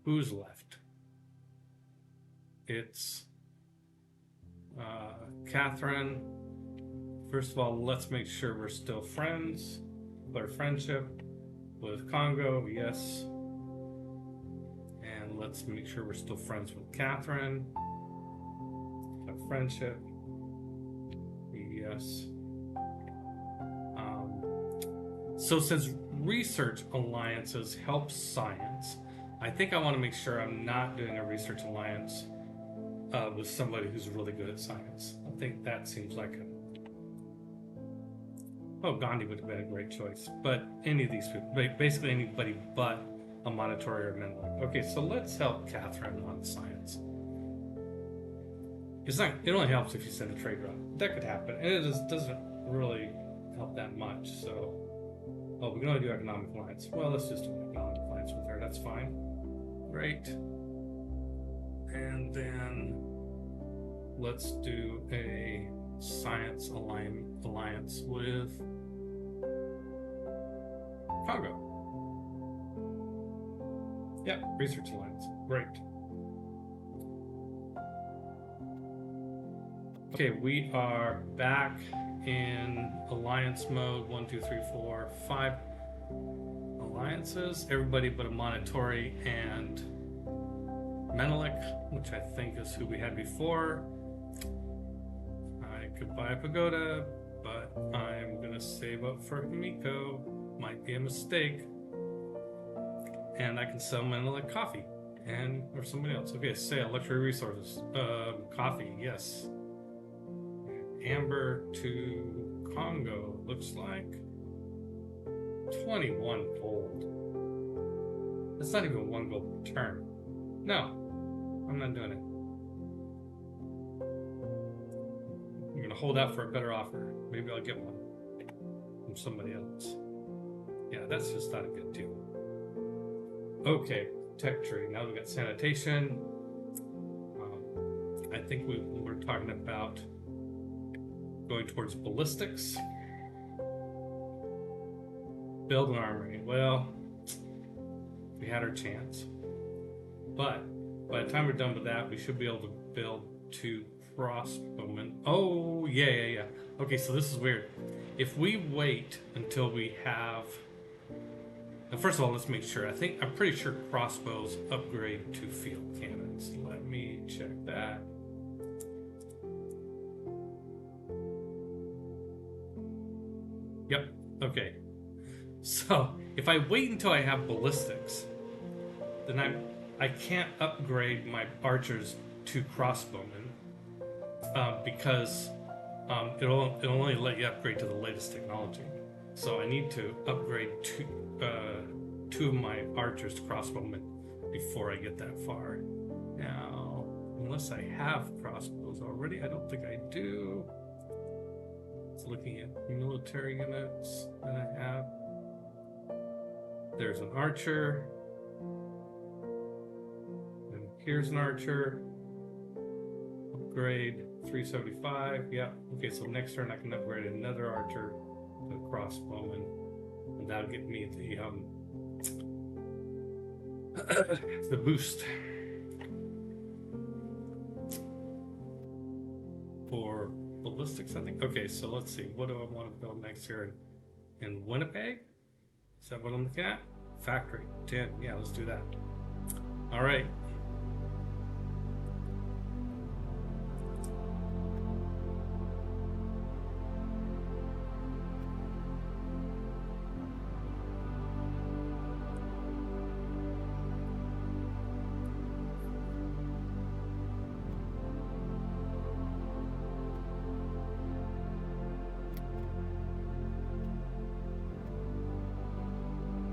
Speaker 1: who's left? It's Catherine. First of all, let's make sure we're still friends. Our friendship with Congo, yes. And let's make sure we're still friends with Catherine. Friendship, yes. So since research alliances help science, I think I want to make sure I'm not doing a research alliance with somebody who's really good at science. I think that seems like Gandhi would have been a great choice, but any of these people, basically anybody but a Montetori or Menelik. Okay, so let's help Catherine on science. It only helps if you send a trade route. That could happen, and it doesn't really help that much. So, we can only do economic alliance. Well, let's just do an economic alliance with her. That's fine. Great. And then let's do a science alliance with Congo. Yep, research alliance. Great. Okay, we are back in alliance mode. 1, 2, 3, 4, 5 alliances. Everybody but a Montetori and Menelik, which I think is who we had before. I could buy a pagoda, but I'm gonna save up for Himiko. Might be a mistake. And I can sell Menelik coffee or somebody else. Okay, sale, luxury resources. Coffee, yes. Amber to Congo, looks like 21 gold. That's not even 1 gold per turn. No, I'm not doing it. I'm gonna hold out for a better offer. Maybe I'll get one from somebody else. Yeah, that's just not a good deal. Okay, tech tree. Now we've got sanitation. I think we're talking about going towards ballistics. Build an armory. Well, we had our chance. But by the time we're done with that, we should be able to build 2 crossbowmen. Oh, yeah. Okay, so this is weird. If we wait until we have... Now, first of all, let's make sure. I'm pretty sure crossbows upgrade to field cannons. Let me check that. Yep, okay. So, if I wait until I have ballistics, then I can't upgrade my archers to crossbowmen because it'll only let you upgrade to the latest technology. So I need to upgrade two of my archers to crossbowmen before I get that far. Now, unless I have crossbows already, I don't think I do. Looking at military units that I have. There's an archer. And here's an archer. Upgrade 375. Yeah. Okay, so next turn I can upgrade another archer to a crossbowman. And that'll get me the boost. For ballistics, I think. Okay, so let's see. What do I want to build next here in Winnipeg? Is that what I'm looking at? Factory 10. Yeah, let's do that. All right.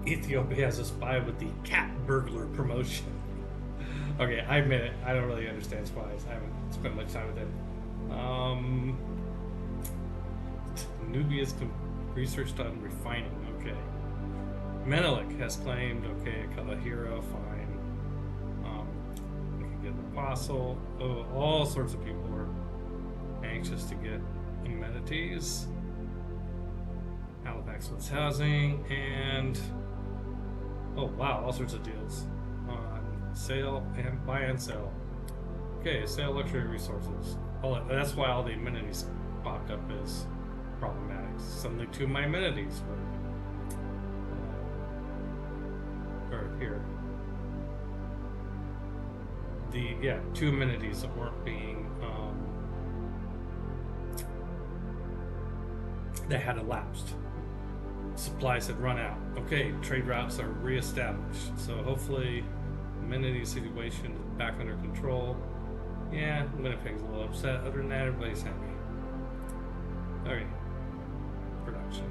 Speaker 1: Ethiopia has a spy with the cat burglar promotion. Okay, I admit it. I don't really understand spies. I haven't spent much time with it. Nubia's researched on refining. Okay. Menelik has claimed. Okay, Kalahira, fine. We can get an apostle. Oh, all sorts of people are anxious to get amenities. Halifax wants housing and. Oh wow, all sorts of deals on sale and buy and sell. Okay, sale luxury resources. That's why all the amenities popped up as problematic. Suddenly two of my amenities were here. Two amenities that weren't being that had elapsed. Supplies had run out. Okay, trade routes are reestablished. So hopefully, amenity situation is back under control. Yeah, Winnipeg's a little upset. Other than that, everybody's happy. Okay, production.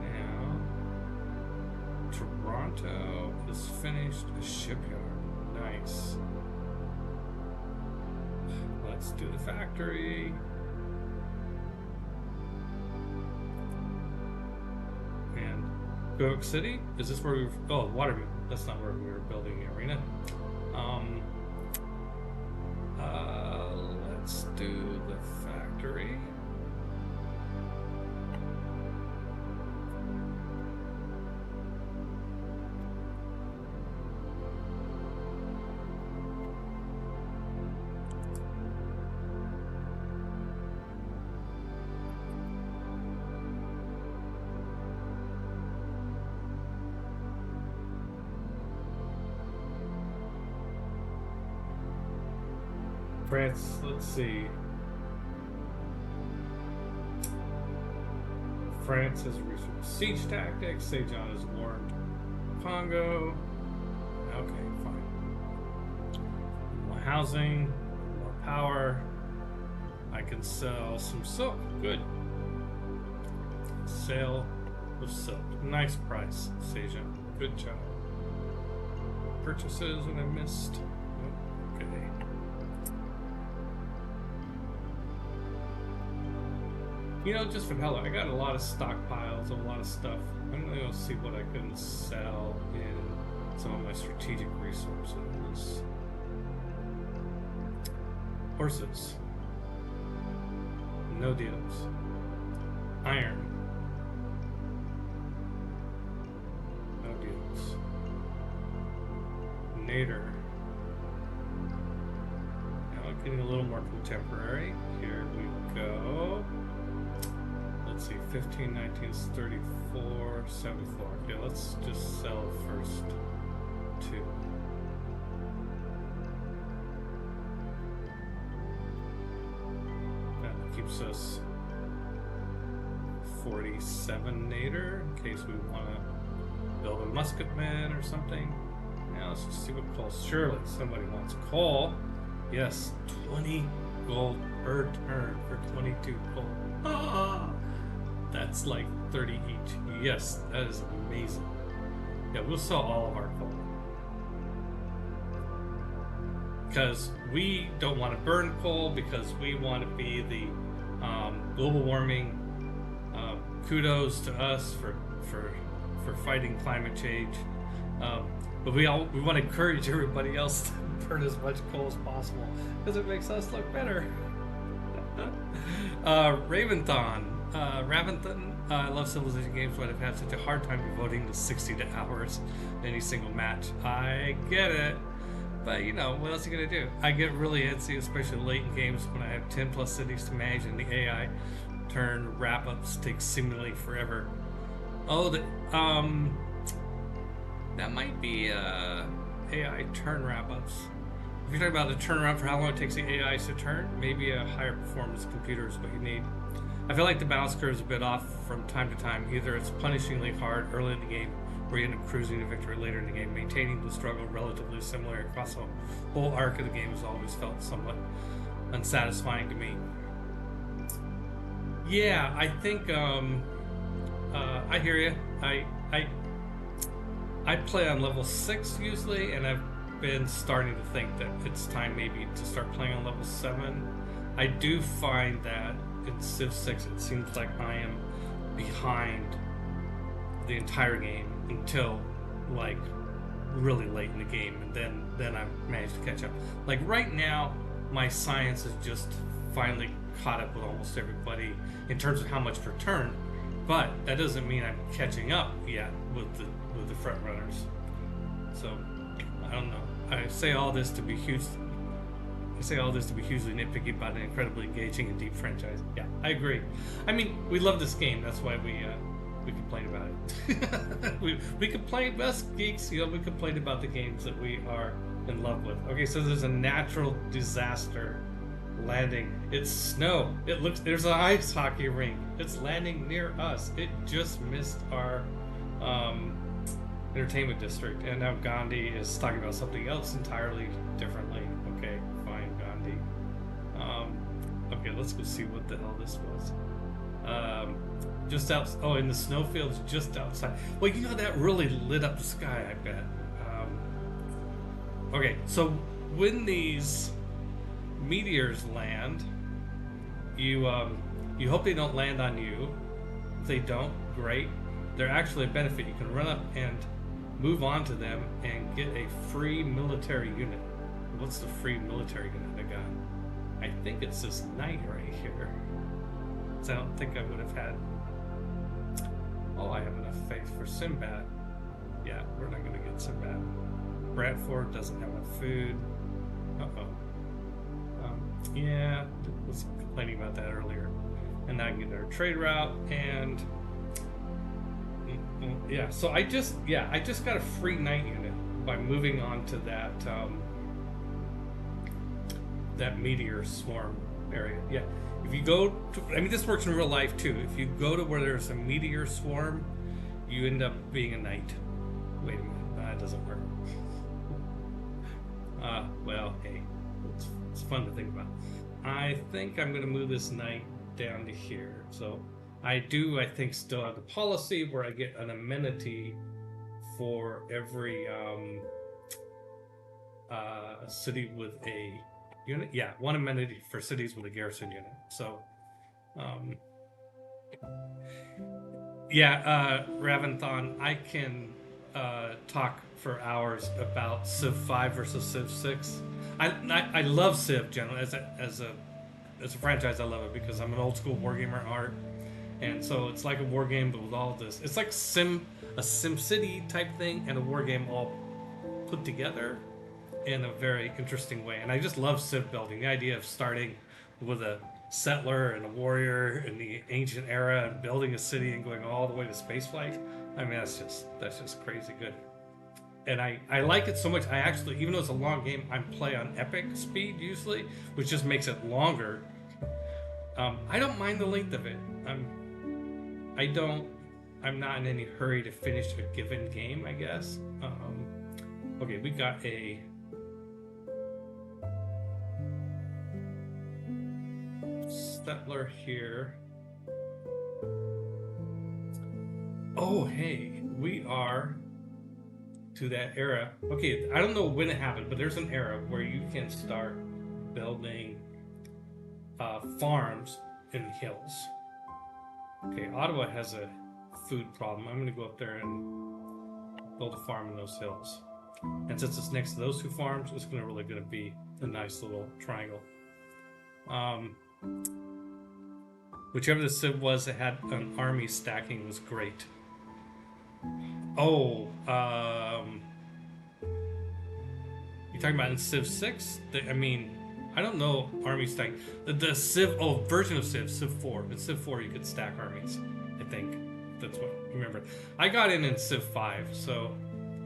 Speaker 1: Now, Toronto is finished. A shipyard. Nice. Let's do the factory. Quebec City? Is this where we were? Oh, Waterman. That's not where we were building the arena. Let's do the factory. France, let's see. France has researched siege tactics. Sejan has warned Congo. Okay, fine. More housing, more power. I can sell some silk. Good. Sale of silk. Nice price, Sejan. Good job. Purchases that I missed. Okay. You know, just for hell, I got a lot of stockpiles, a lot of stuff. I'm gonna go see what I can sell in some of my strategic resources. Horses. No deals. Iron. No deals. Nader. getting a little more contemporary. Here we go. Let's see, 15, 19, 34, 74. Okay, let's just sell first two. That keeps us 47 nader in case we want to build a musketman or something. Now let's just see what coal. Surely somebody wants coal. Yes, 20 gold per turn for 22 coal. Ah, that's like 30 each. Yes, that is amazing. Yeah, we'll sell all of our coal. Because we don't want to burn coal, because we want to be the global warming. Kudos to us for fighting climate change. But we want to encourage everybody else to burn as much coal as possible because it makes us look better. Raventhon. I love Civilization games, but I've had such a hard time devoting to 60 hours in any single match. I get it, but you know, what else are you gonna do? I get really antsy, especially late in games when I have 10 plus cities to manage and the AI turn wrap-ups take seemingly forever. Oh, that might be AI turn wrap-ups. If you're talking about the turnaround for how long it takes the AIs to turn, maybe a higher performance computer is what you need. I feel like the balance curve is a bit off from time to time. Either it's punishingly hard early in the game, or you end up cruising to victory later in the game. Maintaining the struggle relatively similar across the whole arc of the game has always felt somewhat unsatisfying to me. Yeah, I think I hear you. I play on level 6 usually, and I've been starting to think that it's time maybe to start playing on level 7. I do find that in Civ 6 it seems like I am behind the entire game until like really late in the game, and then I managed to catch up. Like right now, my science is just finally caught up with almost everybody in terms of how much per turn, but that doesn't mean I'm catching up yet with the front runners. So I don't know. I say all this to be hugely nitpicky about an incredibly engaging and deep franchise. Yeah, I agree. I mean, we love this game. That's why we complain about it. we complain, us geeks, you know, we complain about the games that we are in love with. Okay, so there's a natural disaster landing. It's snow. There's an ice hockey rink. It's landing near us. It just missed our entertainment district, and now Gandhi is talking about something else entirely differently. Okay, fine, Gandhi. Okay, let's go see what the hell this was. Just out. Oh, in the snowfields just outside. Well, you know, that really lit up the sky, I bet. Okay, so when these meteors land, you hope they don't land on you. If they don't, great. They're actually a benefit. You can run up and move on to them and get a free military unit. What's the free military unit I got? I think it's this knight right here. So I don't think I would have had. Oh, I have enough faith for Sinbad. Yeah, we're not going to get Sinbad. Bradford doesn't have enough food. Uh-oh. Yeah, I was complaining about that earlier. And now I can get our trade route, and yeah, so I just got a free knight unit by moving on to that that meteor swarm area. Yeah, if you go to, I mean, this works in real life too. If you go to where there's a meteor swarm, you end up being a knight. Wait a minute, that doesn't work. Well, hey, it's fun to think about. I think I'm going to move this knight down to here. So I think still have the policy where I get an amenity for every city with a unit. Yeah, one amenity for cities with a garrison unit. So Raventhon, I can talk for hours about Civ 5 versus Civ 6. I love Civ generally as a franchise. I love it because I'm an old school wargamer at heart, and so it's like a war game but with all this. It's like a SimCity type thing and a war game all put together. in a very interesting way. And I just love Civ building. The idea of starting with a settler and a warrior in the ancient era and building a city and going all the way to spaceflight. I mean, that's just crazy good. And I like it so much. I actually, even though it's a long game, I play on epic speed usually, which just makes it longer. I don't mind the length of it. I'm not in any hurry to finish a given game, I guess. Okay, we got a settler here. Oh, hey, we are to that era. Okay, I don't know when it happened, but there's an era where you can start building farms in the hills. Okay, Ottawa has a food problem. I'm gonna go up there and build a farm in those hills. And since it's next to those two farms, it's really gonna be a nice little triangle. Whichever the Civ was that had an army stacking was great. Oh, you're talking about in Civ 6? I mean, I don't know army stack. The Civ, version of Civ 4. In Civ 4 you could stack armies, I think. That's what I remember. I got in Civ 5, so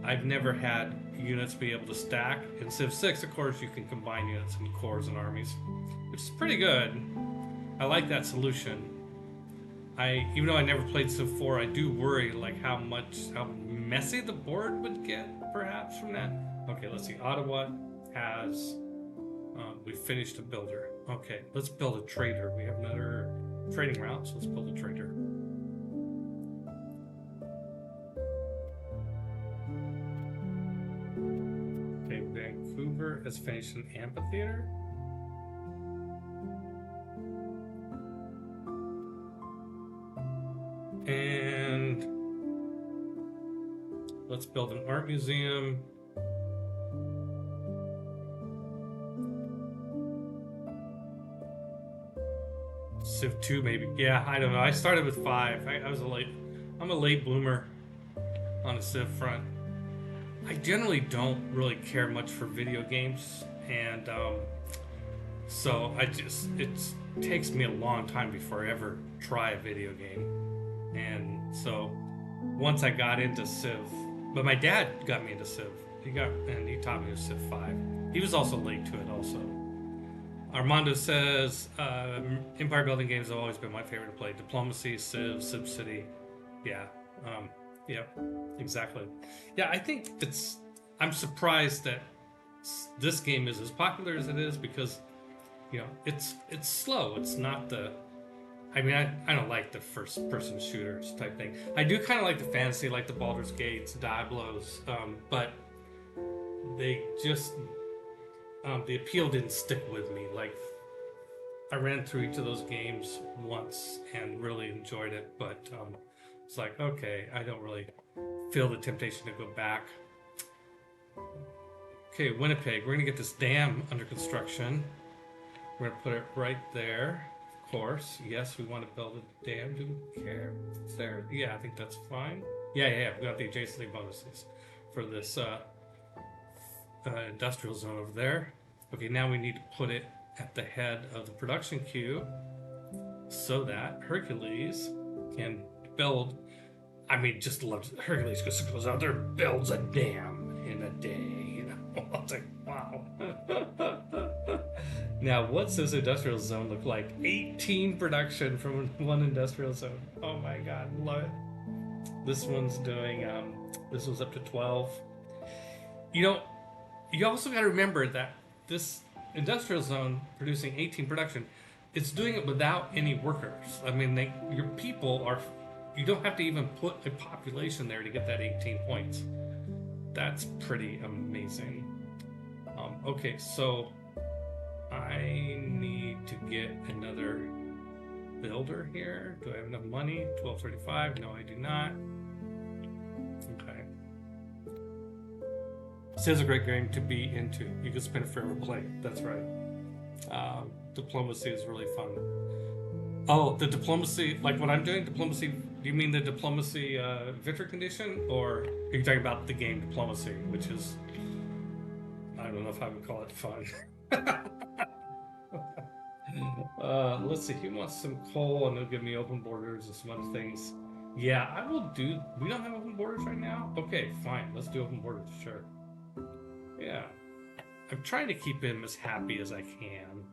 Speaker 1: I've never had units be able to stack. In Civ 6, of course, you can combine units and corps and armies, which is pretty good. I like that solution. Even though I never played Civ 4, I do worry like how messy the board would get, perhaps, from that. Okay, let's see. Ottawa has... we finished a builder. Okay, let's build a trader. We have another trading route, so let's build a trader. Okay, Vancouver has finished an amphitheater. And let's build an art museum. Civ 2 maybe. Yeah, I don't know. I started with 5. I'm a late bloomer on the Civ front. I generally don't really care much for video games, and so it takes me a long time before I ever try a video game. And so once I got into Civ, but my dad got me into Civ. He taught me to Civ 5. He was also late to it also. Armando says, empire building games have always been my favorite to play. Diplomacy, Civ, City. Yeah. Yep, exactly. Yeah, I think I'm surprised that this game is as popular as it is because, it's slow. It's not I don't like the first person shooters type thing. I do kind of like the fantasy, like the Baldur's Gates, Diablos, but they just... the appeal didn't stick with me. Like, I ran through each of those games once and really enjoyed it, but it's like, okay, I don't really feel the temptation to go back. Okay, Winnipeg, we're gonna get this dam under construction. We're gonna put it right there, of course. Yes, we want to build a dam. Do we care? It's there. Yeah, I think that's fine. Yeah, we got the adjacency bonuses for this industrial zone over there. Okay, now we need to put it at the head of the production queue so that Hercules can build. Just loves Hercules just goes out there, builds a dam in a day. It's like, wow. Now, what's this industrial zone look like? 18 production from one industrial zone. Oh my god, love it. This one's doing. This one's up to 12. You also got to remember that this industrial zone producing 18 production, it's doing it without any workers. Your people are... You don't have to even put a population there to get that 18 points. That's pretty amazing. Okay, so I need to get another builder here. Do I have enough money? 1235. No, I do not. Okay. This is a great game to be into. You can spend it forever playing. That's right. Diplomacy is really fun. Oh, the diplomacy, like what I'm doing, diplomacy, do you mean the diplomacy victory condition? Or are you talking about the game diplomacy, which is, don't know if I would call it fun. Let's see. He wants some coal, and he'll give me open borders and some other things. Yeah, I will do. We don't have open borders right now. Okay, fine. Let's do open borders. Sure. Yeah, I'm trying to keep him as happy as I can,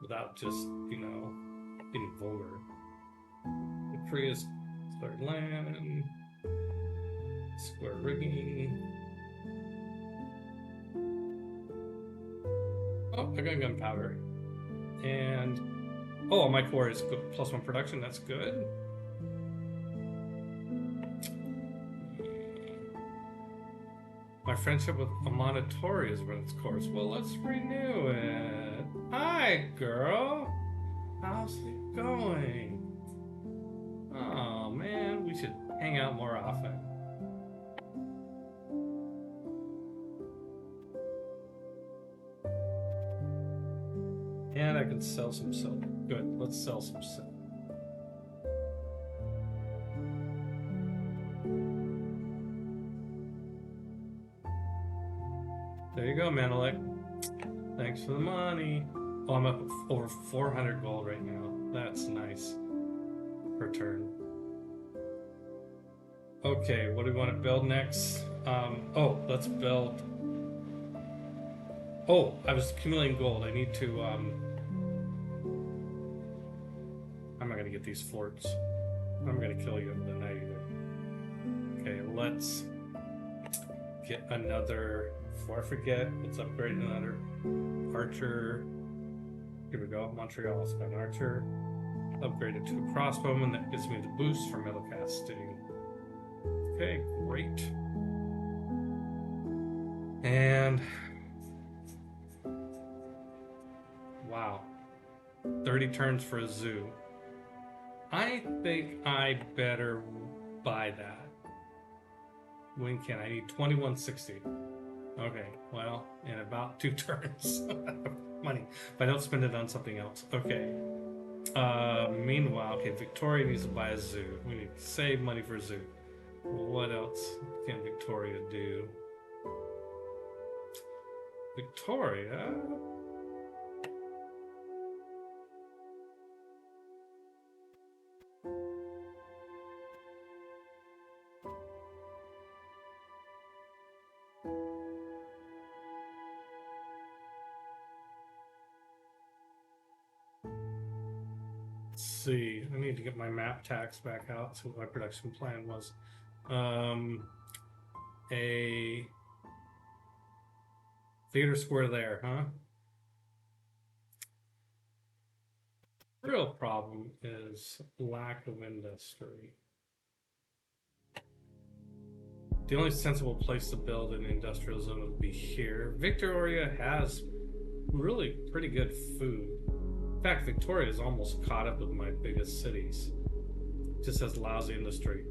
Speaker 1: without just being vulgar. The Korea's third land. Square rigging. Oh, I got gunpowder. And oh, my core is +1 production. That's good. My friendship with Amanatori has run its course. Well, let's renew it. Hi, girl. How's it going? Oh man, we should hang out more often. And I can sell some silk. Good, let's sell some silk. There you go, Manelik. Thanks for the money. Oh, I'm up over 400 gold right now. That's nice. Per turn. Okay, what do we want to build next? Oh, let's build... Oh, I was accumulating gold. I need to, I'm not gonna get these forts. I'm gonna kill you in the night either. Okay, let's get another... Before I forget, let's upgrade another archer. Here we go, Montreal's got an archer. Upgrade it to a crossbowman. That gives me the boost for metal casting. Okay, great. And... Wow. 30 turns for a zoo. I think I better buy that. When can I need 2160? Okay, well, in about 2 turns. Money. If I don't spend it on something else. Okay. Meanwhile, okay, Victoria needs to buy a zoo. We need to save money for a zoo. What else can Victoria do? Victoria... see, I need to get my map tax back out, see what my production plan was. A theater square there, huh? Real problem is lack of industry. The only sensible place to build an industrial zone would be here. Victoria has really pretty good food. In fact, Victoria is almost caught up with my biggest cities. Just has lousy industry.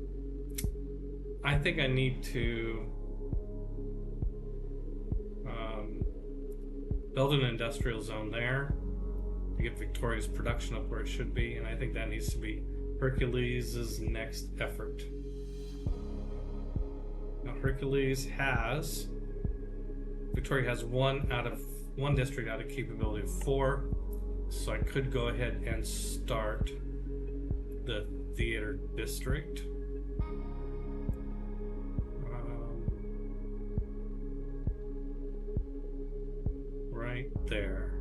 Speaker 1: I think I need to build an industrial zone there to get Victoria's production up where it should be, and I think that needs to be Hercules' next effort. Now Hercules has... Victoria has one district out of capability of 4. So I could go ahead and start the theater district. Right there.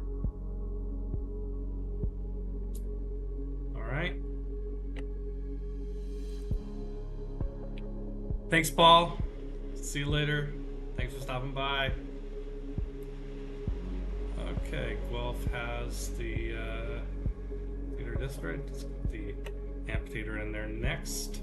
Speaker 1: All right. Thanks, Paul. See you later. Thanks for stopping by. Okay, Guelph has the theater district. Let's put the amphitheater in there next.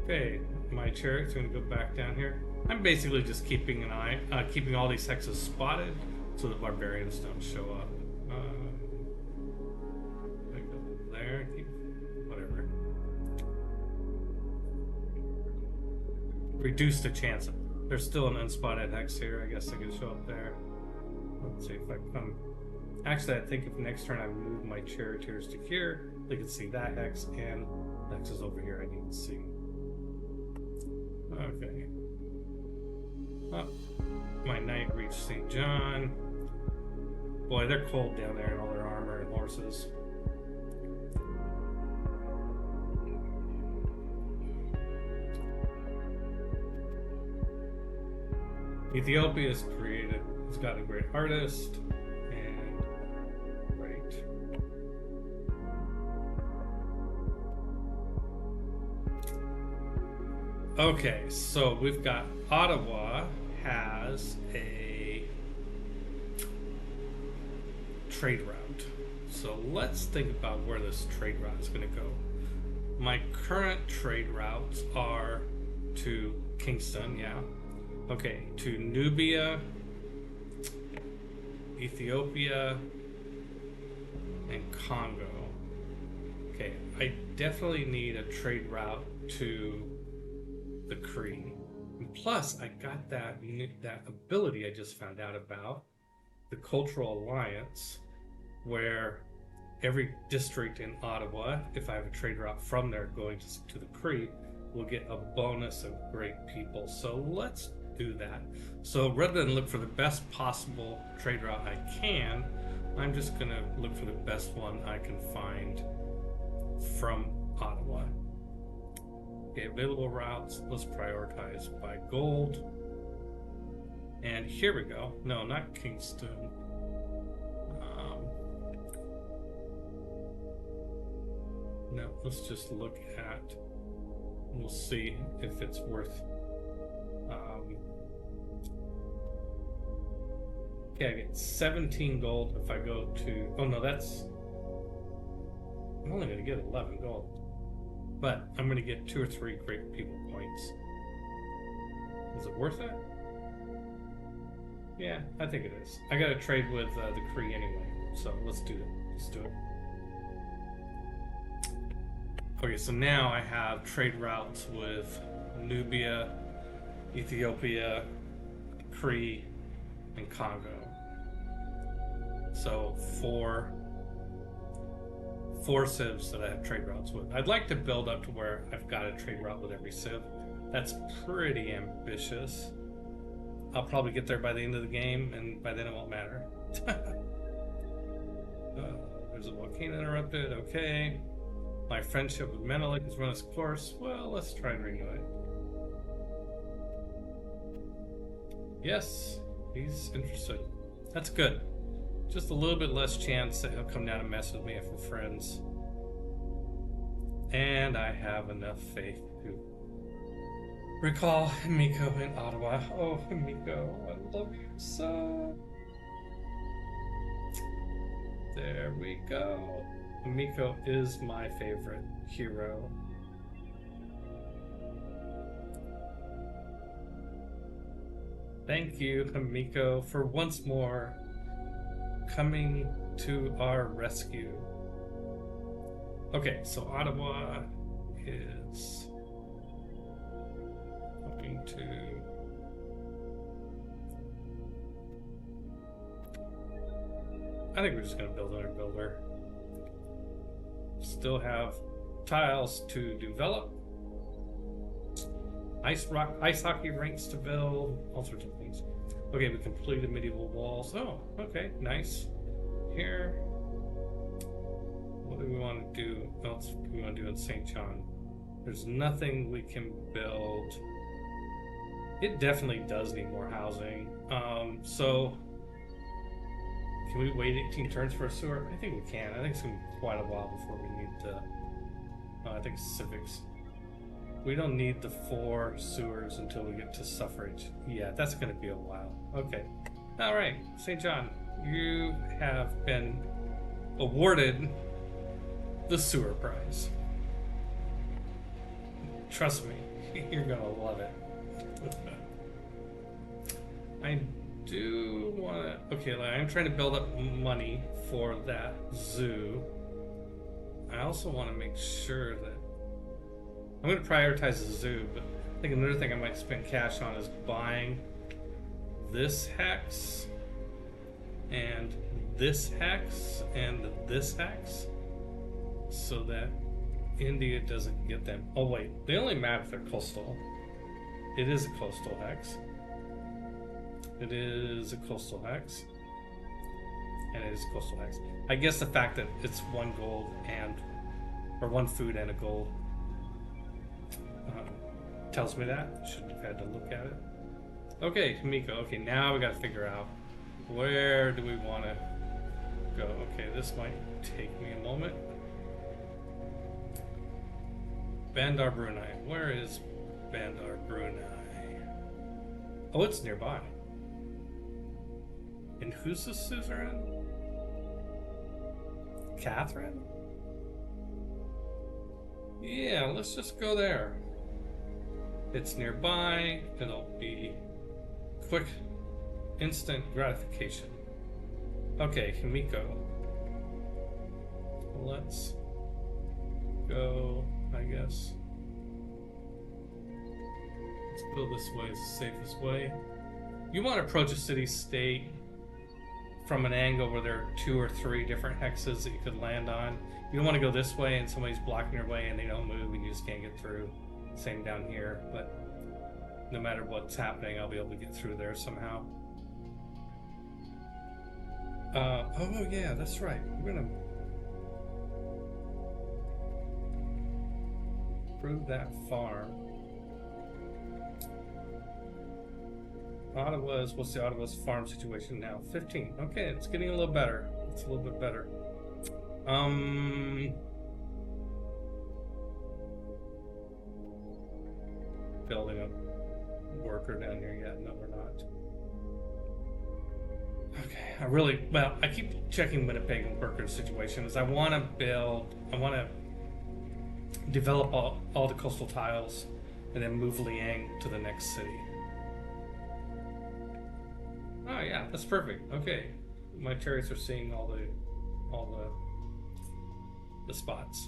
Speaker 1: Okay, my chariot's going to go back down here. I'm basically just keeping an eye, keeping all these hexes spotted so that barbarians don't show up. There, whatever. Reduce the chance of. There's still an unspotted hex here. I guess I can show up there. Let's see if I come. Actually, I think if next turn I move my charioteers to here, They can see that hex, and hex is over here I need to see. Okay. Oh, my knight reached St. John. Boy, they're cold down there in all their armor and horses. Ethiopia is created. It's got a great artist and great. Okay, so we've got Ottawa has a trade route. So let's think about where this trade route is going to go. My current trade routes are to Kingston, yeah. Okay, to Nubia, Ethiopia, and Congo. Okay, I definitely need a trade route to the Cree. And plus, I got that ability I just found out about, the Cultural Alliance, where every district in Ottawa, if I have a trade route from there going to the Cree, will get a bonus of great people. So let's do that. So rather than look for the best possible trade route I can, I'm just gonna look for the best one I can find from Ottawa. Okay, available routes, let's prioritize by gold. And here we go. No, not Kingston. No, let's just look at, we'll see if it's worth. Okay, I get 17 gold if I go to, oh no, that's, I'm only going to get 11 gold. But I'm going to get 2 or 3 great people points. Is it worth it? Yeah, I think it is. I got to trade with the Cree anyway, so let's do it. Let's do it. Okay, so now I have trade routes with Nubia, Ethiopia, Cree, and Congo. So four civs that I have trade routes with. I'd like to build up to where I've got a trade route with every civ. That's pretty ambitious. I'll probably get there by the end of the game, and by then it won't matter. There's a volcano interrupted. Okay. My friendship with Menelik has run its course. Well, let's try and renew it. Yes, he's interested. That's good. Just a little bit less chance that he'll come down and mess with me if we're friends. And I have enough faith to recall Himiko in Ottawa. Oh, Himiko, I love you so. There we go. Himiko is my favorite hero. Thank you, Himiko, for once more coming to our rescue. Okay, so Ottawa is going to... I think we're just going to build another builder. Still have tiles to develop. Ice hockey rinks to build, all sorts of things. Okay, we completed medieval walls. Oh, okay, nice. Here, what do we want to do? What else do we want to do in St. John? There's nothing we can build. It definitely does need more housing. So can we wait 18 turns for a sewer? I think we can. I think it's going to be quite a while before we need to... I think civics. We don't need the 4 sewers until we get to suffrage. Yeah, that's going to be a while. Okay. All right, St. John, you have been awarded the sewer prize. Trust me, you're going to love it. I do want to... Okay, I'm trying to build up money for that zoo. I also want to make sure that... I'm going to prioritize the zoo, but I think another thing I might spend cash on is buying this hex, and this hex, and this hex. so that India doesn't get them. Oh wait, they only map if they're coastal. It is a coastal hex. It is a coastal hex. And it is a coastal hex. I guess the fact that it's 1 gold and, or 1 food and a gold, tells me that. Shouldn't have had to look at it. Okay, Himiko. Okay, now we got to figure out where do we want to go. Okay, this might take me a moment. Bandar Brunei. Where is Bandar Brunei? Oh, it's nearby. And who's the suzerain? Catherine? Yeah, let's just go there. It's nearby. It'll be quick, instant gratification. Okay, Himiko. Let's go, I guess. Let's go this way, it's the safest way. You want to approach a city-state from an angle where there are 2 or 3 different hexes that you could land on. You don't want to go this way and somebody's blocking your way and they don't move and you just can't get through. Same down here, but no matter what's happening, I'll be able to get through there somehow. Oh yeah, that's right. We're gonna improve that farm. Ottawa's, what's the Ottawa's farm situation now? 15. Okay, it's getting a little better. It's a little bit better. Building a worker down here yet? No, we're not. Okay, I keep checking Winnipeg and worker situations. I want to develop all the coastal tiles and then move Liang to the next city. Oh yeah, that's perfect. Okay, my chariots are seeing all the spots.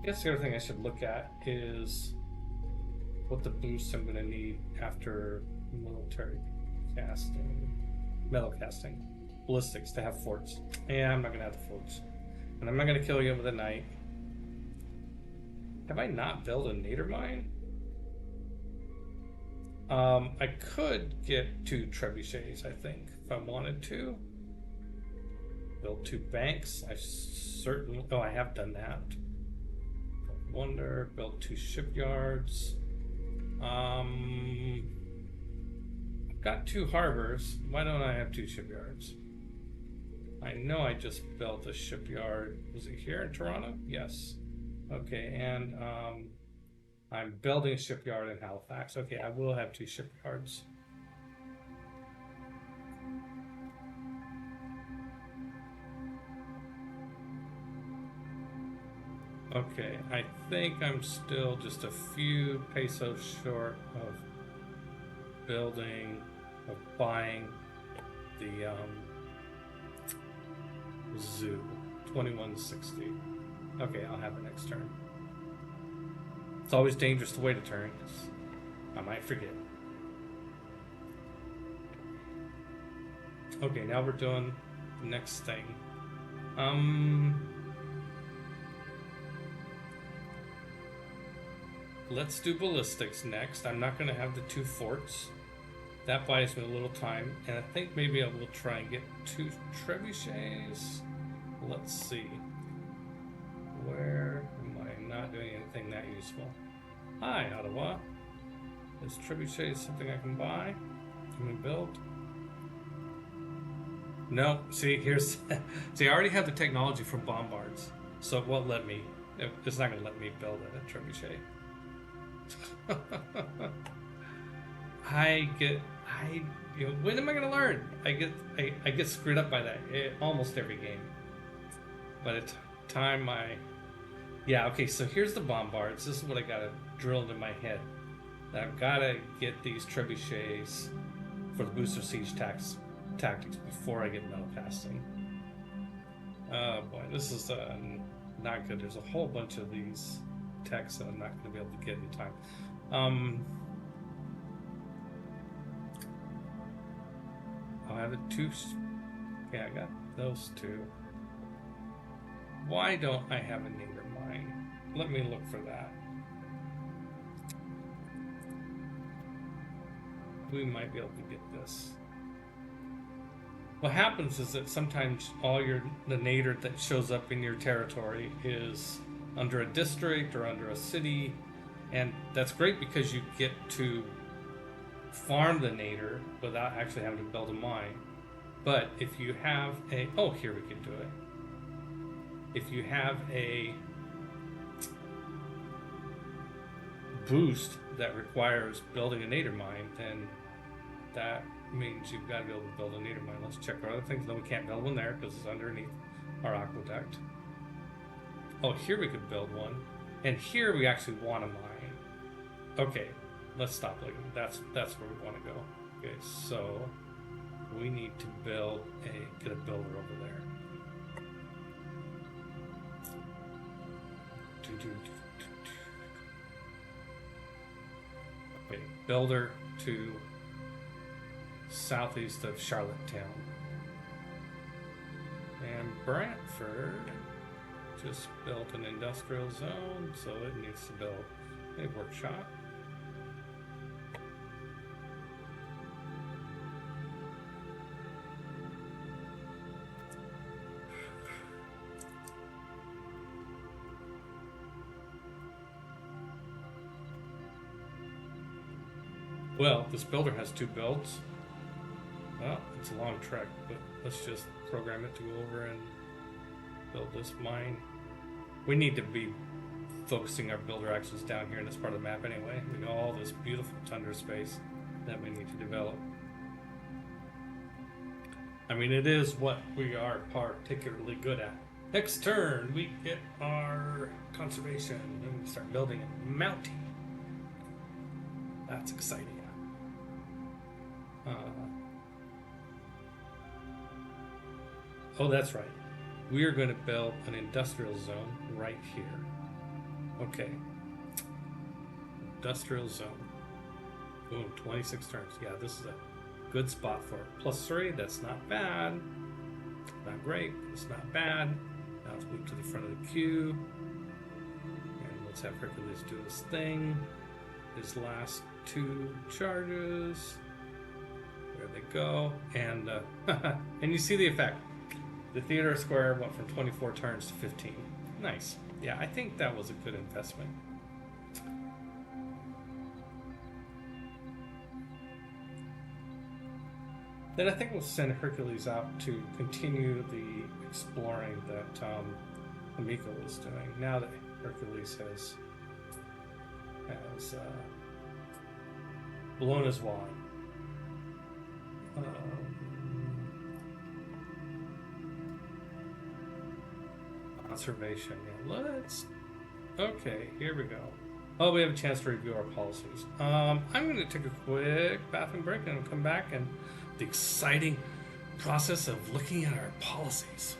Speaker 1: I guess the other thing I should look at is what the boosts I'm going to need after military casting, metal casting, ballistics to have forts. Yeah, I'm not going to have the forts, and I'm not going to kill you with a knight. Have I not built a nader mine? I could get 2 trebuchets, I think, if I wanted to. Build 2 banks. I have done that. Wonder, build 2 shipyards. I've got 2 harbors. Why don't I have 2 shipyards? I know I just built a shipyard. Was it here in Toronto? Yes. Okay, and I'm building a shipyard in Halifax. Okay, I will have 2 shipyards. Okay, I think I'm still just a few pesos short of buying the zoo. 2160. Okay, I'll have it next turn. It's always dangerous to wait a turn, because I might forget. Okay, now we're doing the next thing. Let's do ballistics next. I'm not going to have the 2 forts. That buys me a little time, and I think maybe I will try and get 2 trebuchets. Let's see. Where am I not doing anything that useful? Hi, Ottawa. Is trebuchet something I can buy? Can we build? No. See, here's... See, I already have the technology for bombards, so it won't let me... It's not going to let me build a trebuchet. When am I going to learn? I get screwed up by that almost every game. By the time yeah, okay, so here's the bombards. This is what I gotta drill into my head. I've gotta get these trebuchets for the booster siege tactics before I get metal casting. Oh boy, this is not good. There's a whole bunch of these techs that I'm not gonna be able to get in time. have the two. Yeah, I got those two. Why don't I have a neighbor mine? Let me look for that. We might be able to get this. What happens is that sometimes the nadir that shows up in your territory is under a district or under a city, and that's great because you get to farm the nadir without actually having to build a mine. But if you have a here we can do it. If you have a boost that requires building a nadir mine, then that means you've got to be able to build a nadir mine. Let's check our other things. No, we can't build one there because it's underneath our aqueduct. Oh, here we could build one, and here we actually want a mine. Okay, let's stop looking. That's where we want to go. Okay, so we need to get a builder over there. Okay, builder to southeast of Charlottetown. And Brantford just built an industrial zone, so it needs to build a workshop. Well, this builder has two builds. Well, it's a long trek, but let's just program it to go over and build this mine. We need to be focusing our builder actions down here in this part of the map anyway. We know all this beautiful tundra space that we need to develop. I mean, it is what we are particularly good at. Next turn, we get our conservation, and we start building a mountain. That's exciting. Oh, that's right. We are going to build an industrial zone right here. Okay. Industrial zone. Boom, 26 turns. Yeah, this is a good spot for it. +3, that's not bad. Not great, it's not bad. Now let's move to the front of the queue. And let's have Hercules do his thing. His last 2 charges. There they go. And and you see the effect. The theater square went from 24 turns to 15. Nice. Yeah, I think that was a good investment. Then I think we'll send Hercules out to continue the exploring that Hamiko was doing. Now that Hercules has blown his wad. Conservation. Yeah, okay, here we go. Oh, we have a chance to review our policies. I'm going to take a quick bathroom break and come back and the exciting process of looking at our policies.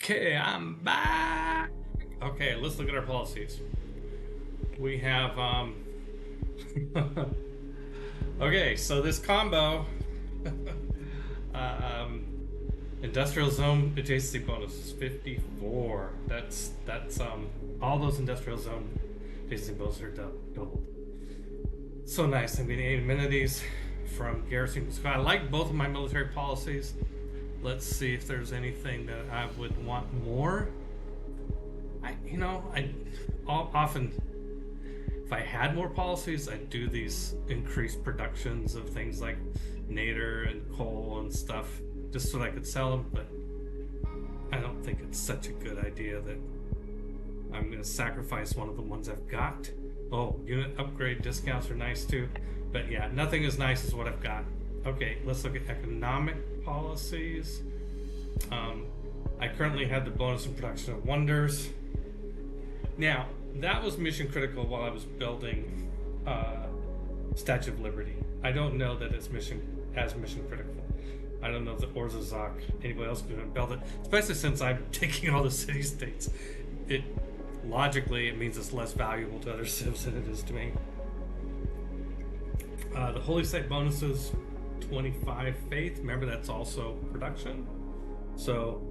Speaker 1: Okay, I'm back. Okay, let's look at our policies. We have okay, so this combo um industrial zone adjacency bonus is 54. That's all those industrial zone adjacency bonuses are doubled. So nice. I'm getting 8 amenities from Garrison. So I like both of my military policies. Let's see if there's anything that I would want more. I often, if I had more policies, I'd do these increased productions of things like nader and coal and stuff, just so that I could sell them. But I don't think it's such a good idea that I'm going to sacrifice one of the ones I've got. Oh, unit upgrade discounts are nice too. But yeah, nothing as nice as what I've got. Okay, let's look at economic policies. I currently have the bonus in production of wonders. Now, that was mission critical while I was building Statue of Liberty. I don't know that it's mission critical. I don't know if the Orzazok, anybody else could have built it, especially since I'm taking all the city-states. Logically, it means it's less valuable to other civs than it is to me. The Holy Site bonuses, 25 faith. Remember, that's also production. So,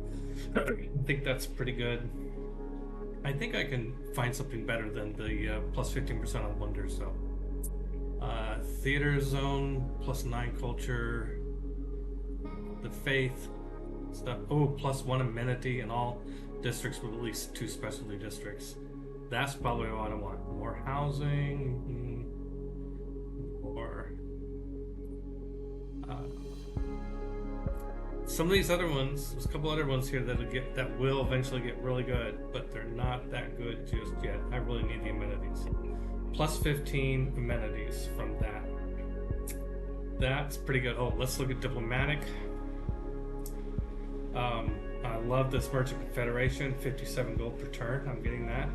Speaker 1: I think that's pretty good. I think I can find something better than the plus 15% on wonders, so. Theater zone, plus 9 culture. The faith stuff. Oh, plus 1 amenity in all districts with at least 2 specialty districts. That's probably what I want. More housing. Or some of these other ones, there's a couple other ones here that will eventually get really good, but they're not that good just yet. I really need the amenities. Plus 15 amenities from that. That's pretty good. Oh, let's look at diplomatic. I love this Merchant Confederation, 57 gold per turn. I'm getting that.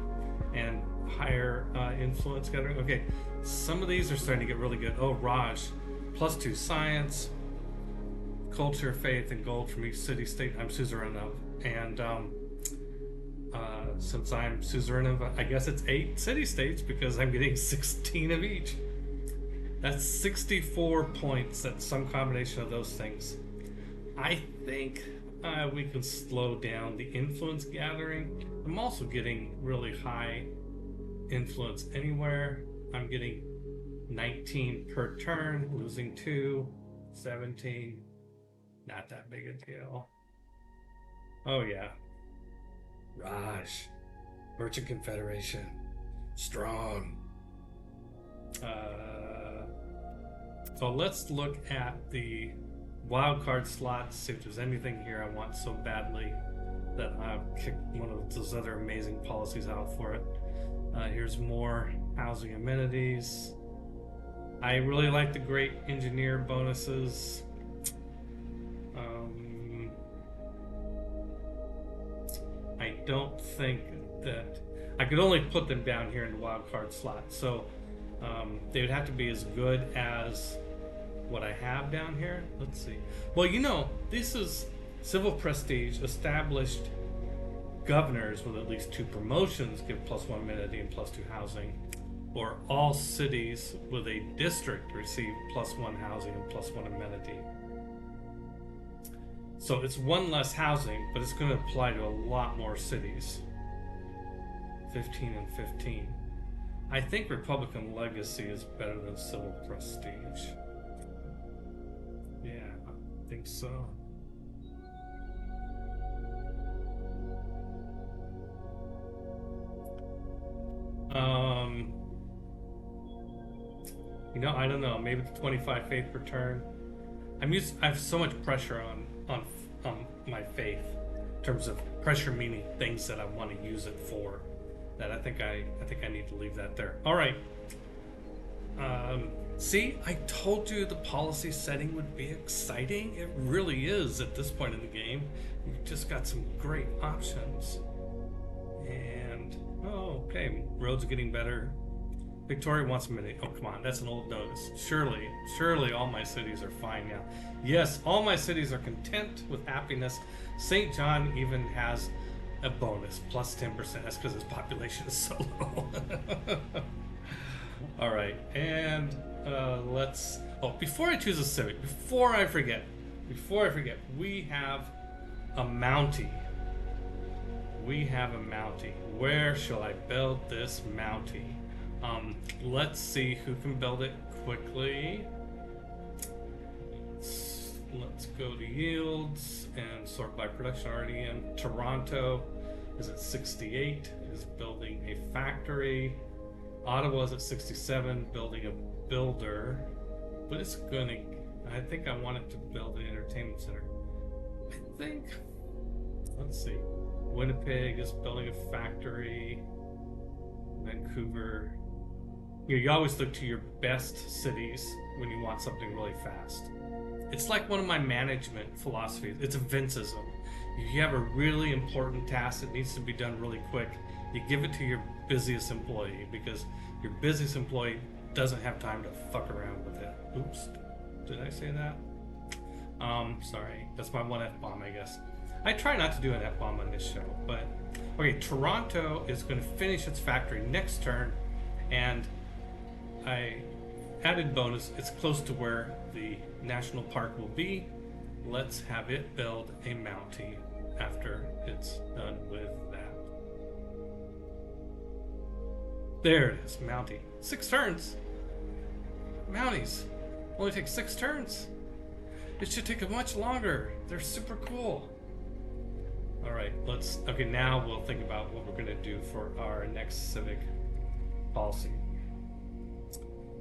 Speaker 1: And higher influence gathering. Okay, some of these are starting to get really good. Oh, Raj, plus 2 science, culture, faith, and gold from each city-state I'm suzerain of. And since I'm suzerain of, I guess it's 8 city-states because I'm getting 16 of each. That's 64 points. That's some combination of those things. I think we can slow down the influence gathering. I'm also getting really high influence anywhere. I'm getting 19 per turn, losing 2, 17. Not that big a deal. Oh yeah. Raj. Merchant Confederation. Strong. So let's look at the wildcard slots, see if there's anything here I want so badly that I've kicked one of those other amazing policies out for it. Here's more housing amenities. I really like the great engineer bonuses. I don't think that I could only put them down here in the wildcard slot, so they would have to be as good as what I have down here. Let's see. Well, this is civil prestige. Established governors with at least 2 promotions give plus 1 amenity and plus 2 housing, or all cities with a district receive plus 1 housing and plus 1 amenity. So it's 1 less housing, but it's going to apply to a lot more cities. 15 and 15. I think Republican legacy is better than civil prestige. Yeah, I think so. I don't know. Maybe the 25 faith per turn. I have so much pressure on my faith in terms of pressure, meaning things that I want to use it for, that I think I need to leave that there. All right. See, I told you the policy setting would be exciting. It really is at this point in the game. You've just got some great options. And okay, roads are getting better. Victoria wants a minute. Oh, come on. That's an old notice. Surely all my cities are fine now. Yes, all my cities are content with happiness. St. John even has a bonus, plus 10%. That's because its population is so low. All right, and let's... Oh, before I choose a civic, before I forget, we have a Mountie. Where shall I build this Mountie? Let's see who can build it quickly. Let's go to yields and sort by production RDM. Toronto is at 68, is building a factory. Ottawa's at 67, building a builder. But it's gonna, I think I want it to build an entertainment center. I think, let's see. Winnipeg is building a factory. Vancouver. You always look to your best cities when you want something really fast. It's like one of my management philosophies. It's a Vinceism. If you have a really important task that needs to be done really quick, you give it to your busiest employee, because your busiest employee doesn't have time to fuck around with it. Oops, did I say that? Sorry, that's my one F-bomb, I guess. I try not to do an F-bomb on this show, but okay, Toronto is going to finish its factory next turn, and I added bonus, it's close to where the national park will be. Let's have it build a Mountie after it's done with that. There it is, Mountie. 6 turns. Mounties only take 6 turns. It should take much longer. They're super cool. All right, okay, now we'll think about what we're gonna do for our next civic policy.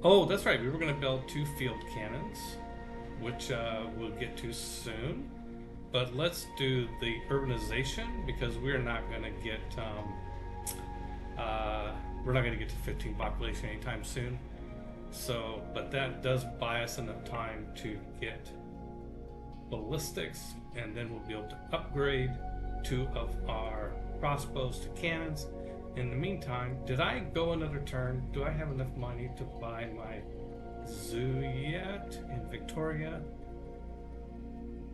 Speaker 1: Oh, that's right, we were gonna build 2 field cannons, which we'll get to soon. But let's do the urbanization, because we're not gonna get to 15 population anytime soon. So, but that does buy us enough time to get ballistics, and then we'll be able to upgrade 2 of our crossbows to cannons. In the meantime, did I go another turn? Do I have enough money to buy my zoo yet in Victoria?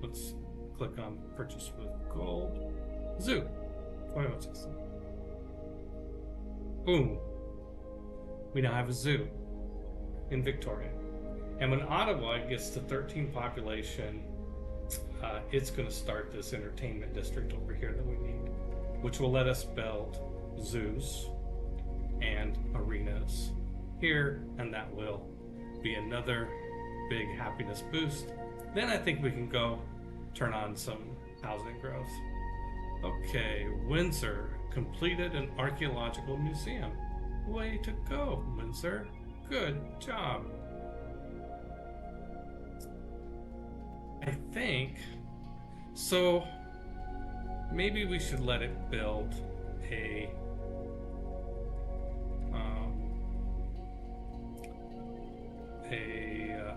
Speaker 1: Let's click on purchase with gold. Zoo. Boom. We now have a zoo in Victoria. And when Ottawa gets to 13 population, it's going to start this entertainment district over here that we need, which will let us build zoos and arenas here, and that will be another big happiness boost. Then I think we can go turn on some housing growth. Okay, Windsor completed an archaeological museum. Way to go, Windsor. Good job. I think so. Maybe we should let it build a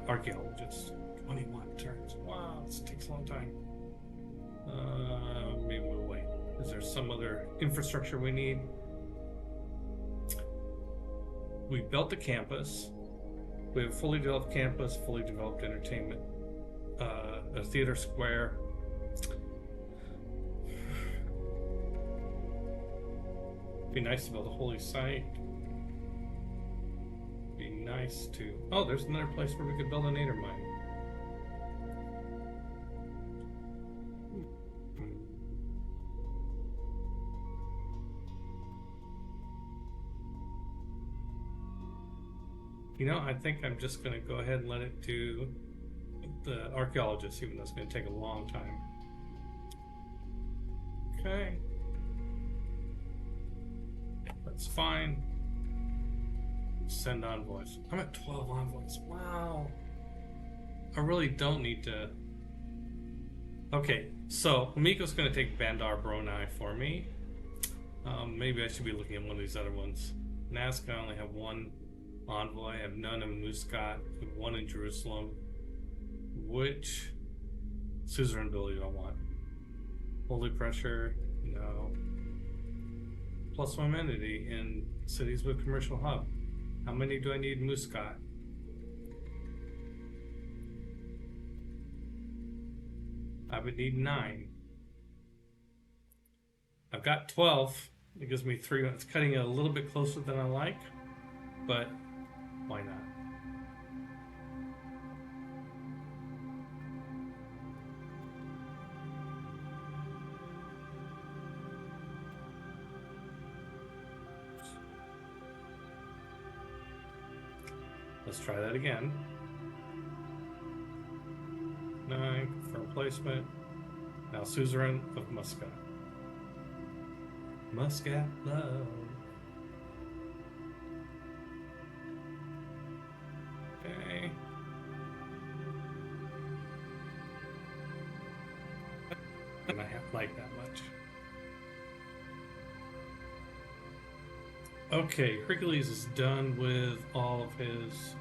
Speaker 1: archaeologist. 21 turns. Wow, this takes a long time. Maybe we'll wait. Is there some other infrastructure we need? We built the campus. We have a fully developed campus, fully developed entertainment, a theater square. Be nice to build a holy site. Be nice to... Oh, there's another place where we could build a nader mine. You know, I think I'm just going to go ahead and let it do the archaeologist, even though it's going to take a long time. Okay. That's fine. Send envoys. I'm at 12 envoys. Wow. I really don't need to... Okay, so Hamiko's going to take Bandar Brunei for me. Maybe I should be looking at one of these other ones. Nazca, I only have 1 envoy. I have none in Muscat. I have 1 in Jerusalem. Which suzerain ability do I want? Holy pressure? No. Plus 1 entity in cities with commercial hub. How many do I need in Muscat? I would need 9. I've got 12. It gives me 3. It's cutting it a little bit closer than I like, but why not? Let's try that again. 9, confirm placement. Now suzerain of Muscat. Muscat love. Okay. And I have like that much. Okay, Hercules is done with all of his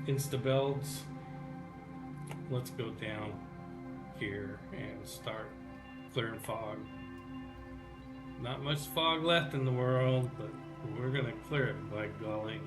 Speaker 1: insta builds. Let's go down here and start clearing fog. Not much fog left in the world, but we're gonna clear it by golly.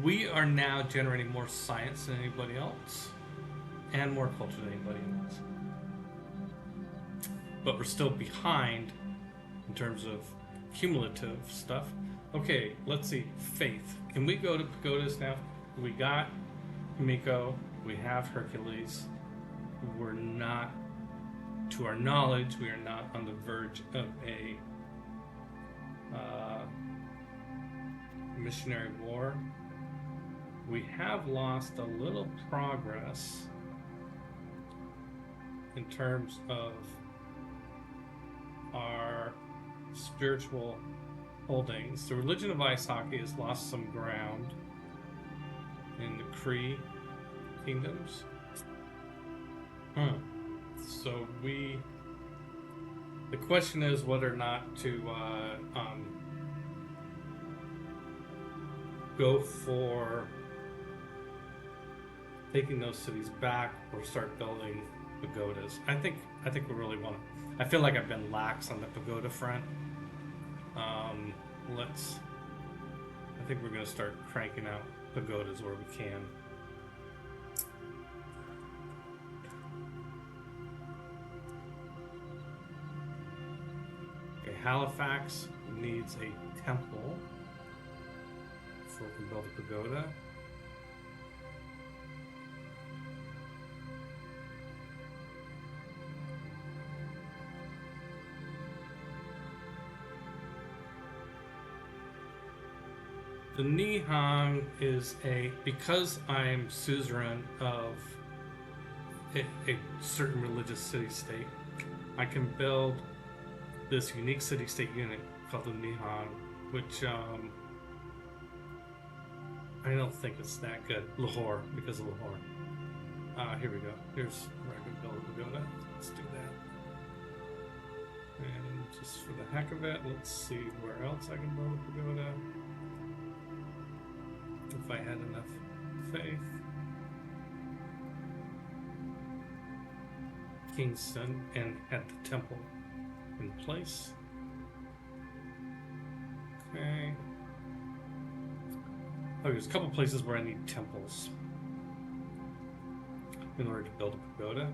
Speaker 1: We are now generating more science than anybody else, and more culture than anybody else. But we're still behind in terms of cumulative stuff. Okay, let's see. Faith. Can we go to pagodas now? We got Miko. We have Hercules. We're not, to our knowledge, we are not on the verge of a missionary war. We have lost a little progress in terms of our spiritual holdings. The religion of ice hockey has lost some ground in the Cree kingdoms. So the question is whether or not to go for taking those cities back or start building pagodas. I think we really want to. I feel like I've been lax on the pagoda front. I think we're going to start cranking out pagodas where we can. Okay, Halifax needs a temple before we can build a pagoda. The Nihang is because I'm suzerain of a certain religious city-state, I can build this unique city-state unit called the Nihang, which I don't think it's that good. Lahore, because of Lahore. Here we go. Here's where I can build a pagoda. Let's do that. And just for the heck of it, let's see where else I can build a pagoda. If I had enough faith. Kingston, and had the temple in place. Okay. Oh, there's a couple places where I need temples in order to build a pagoda.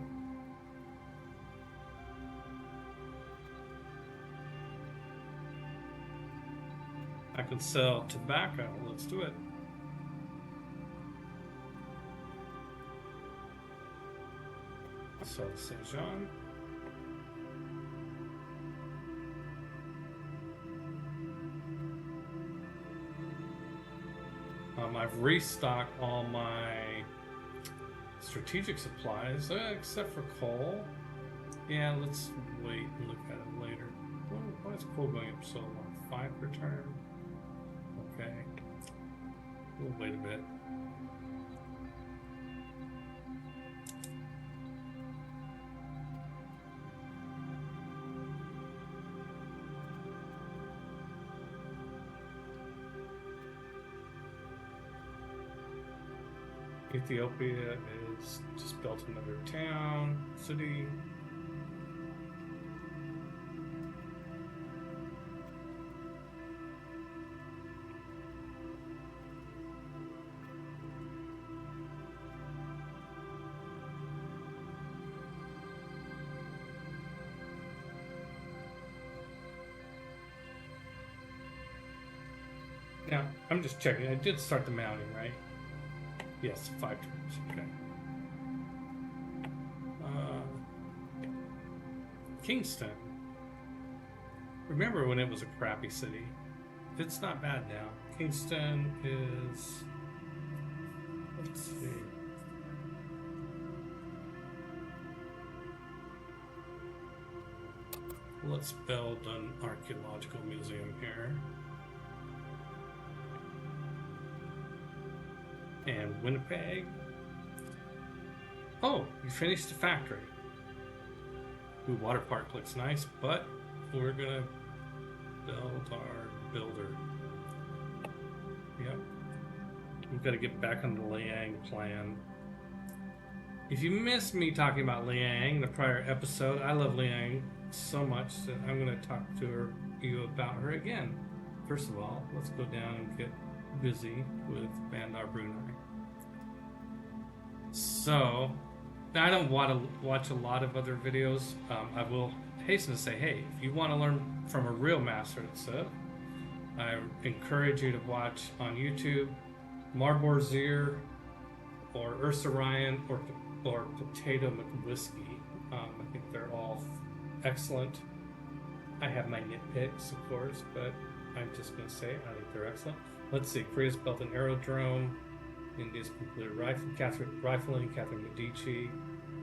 Speaker 1: I can sell tobacco. Let's do it. So Saint Jean. I've restocked all my strategic supplies, except for coal. Yeah, let's wait and look at it later. Why is coal going up so low? 5 per turn? Okay. We'll wait a bit. Ethiopia is just built another town, city. Now, I'm just checking. I did start the mounting, right? Yes, 5 turns. Okay. Kingston. Remember when it was a crappy city? It's not bad now. Kingston is. Let's see. Let's build an archaeological museum here. And Winnipeg. Oh, you finished the factory. Ooh, water park looks nice, but we're gonna build our builder. Yep. We've got to get back on the Liang plan. If you missed me talking about Liang in the prior episode, I love Liang so much that I'm going to talk to you about her again. First of all, let's go down and get busy with Bandar Brunei. So, I don't want to watch a lot of other videos. I will hasten to say, hey, if you want to learn from a real master at Civ, I encourage you to watch on YouTube Marbor Zier or Ursa Ryan or Potato McWhiskey. I think they're all excellent. I have my nitpicks, of course, but I'm just going to say I think they're excellent. Let's see, Korea's built an aerodrome. India's completed rifling, Catherine Medici.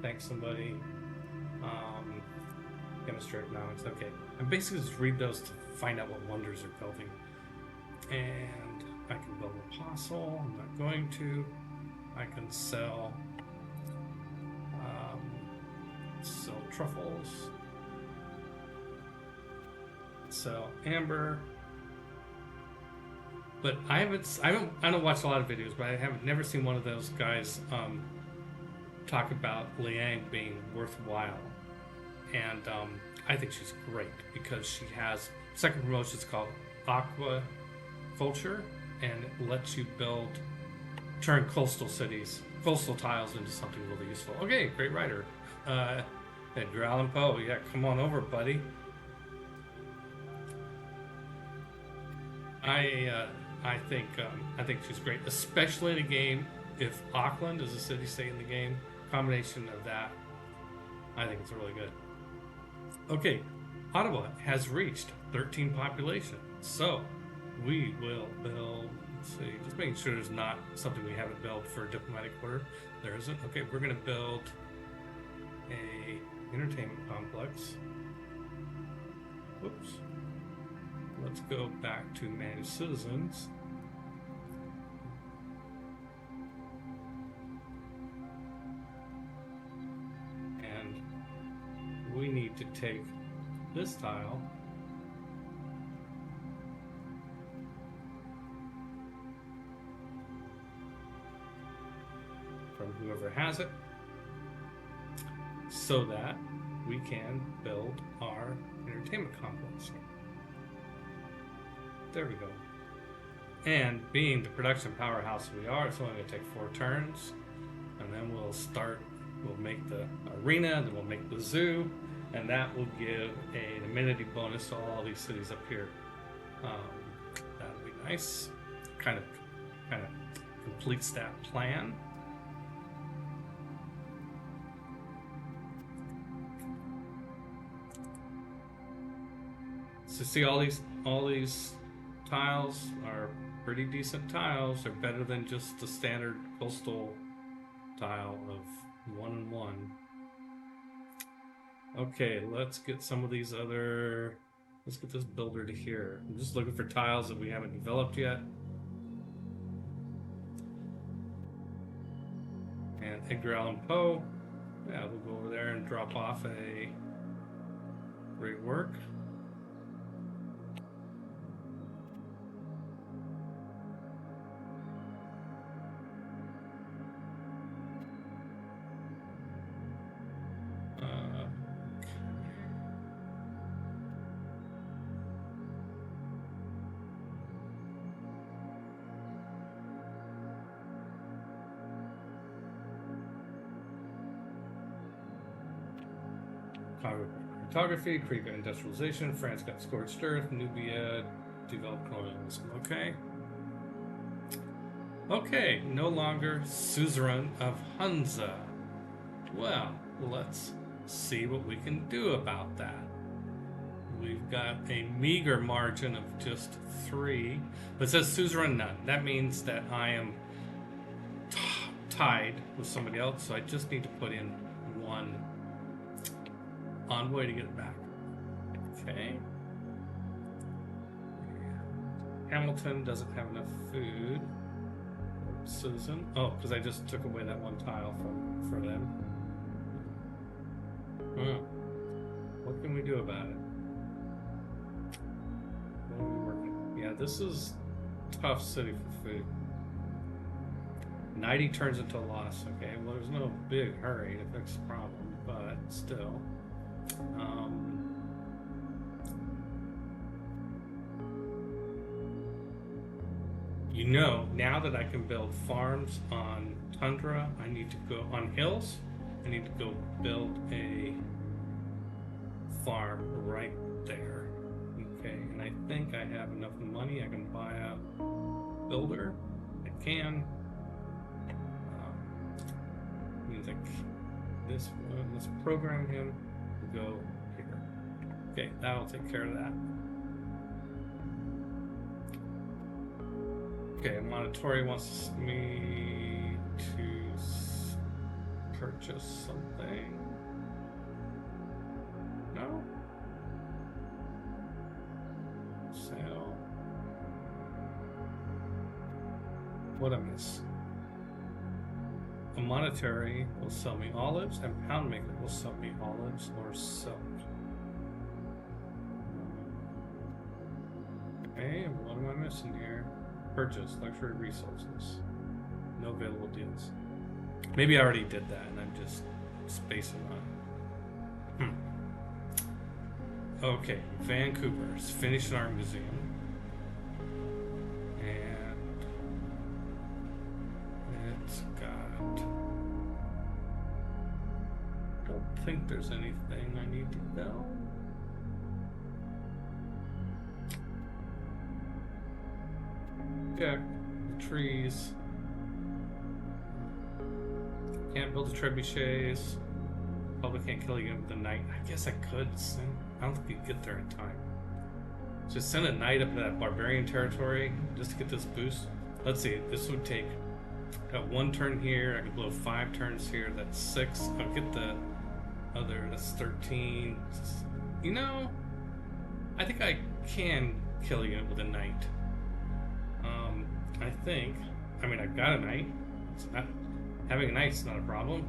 Speaker 1: Thanks, somebody. Chemistry, economics. Okay, I'm basically just read those to find out what wonders are building. And I can build an apostle. I'm not going to. I can sell truffles. Sell amber. But I don't watch a lot of videos, but I have never seen one of those guys talk about Liang being worthwhile. And I think she's great because she has second promotion is called Aqua Culture, and it lets you turn coastal tiles into something really useful. Okay, great writer. Edgar Allan Poe, yeah, come on over, buddy. I think she's great, especially in a game. If Auckland is a city-state in the game, combination of that, I think it's really good. Okay, Ottawa has reached 13 population, so we will build. Let's see, just making sure there's not something we haven't built for diplomatic order. There isn't. Okay, we're going to build a entertainment complex. Whoops. Let's go back to manage citizens. And we need to take this tile from whoever has it so that we can build our entertainment complex. There we go. And being the production powerhouse we are, it's only going to take 4 turns. And then we'll make the arena, then we'll make the zoo, and that will give an amenity bonus to all these cities up here. That'll be nice. Kind of completes that plan. So see all these tiles are pretty decent tiles. They're better than just the standard coastal tile of 1 and 1. Okay, let's get some of these other. Let's get this builder to here. I'm just looking for tiles that we haven't developed yet. And Edgar Allan Poe. Yeah, we'll go over there and drop off a great work. cartography, Crete got industrialization, France got scorched earth, Nubia developed colonialism. Okay. Okay, no longer suzerain of Hunza. Well, let's see what we can do about that. We've got a meager margin of just 3. But it says suzerain none. That means that I am tied with somebody else, so I just need to put in 1 envoy to get it back. Okay. Hamilton doesn't have enough food. Susan. Oh, because I just took away that 1 tile for them. What can we do about it? What are we working? Yeah, this is tough city for food. 90 turns into a loss. Okay, well, there's no big hurry to fix the problem, but still. You know, now that I can build farms on tundra, I need to go on hills. I need to go build a farm right there. Okay, and I think I have enough money. I can buy a builder. I can. Means like this one. Let's program him to go here. Okay, that'll take care of that. Okay, Montetori wants me to purchase something. No? Sale. What I miss? A monetary will sell me olives, and Poundmaker will sell me olives or silk. Okay, what am I missing here? Purchase luxury resources. No available deals. Maybe I already did that and I'm just spacing on it. Okay, Vancouver's finishing our museum. And it's got... Don't think there's anything I need to build. Check the trees. Can't build the trebuchets. Probably can't kill you with the knight. I guess I could send. I don't think we get there in time. Just send a knight up to that barbarian territory just to get this boost. Let's see. This would take. Got 1 turn here. I could blow 5 turns here. That's 6. I'll get the other. That's 13. You know, I think I can kill you with a knight. I think. I mean, I've got a knight. Having a knight's not a problem.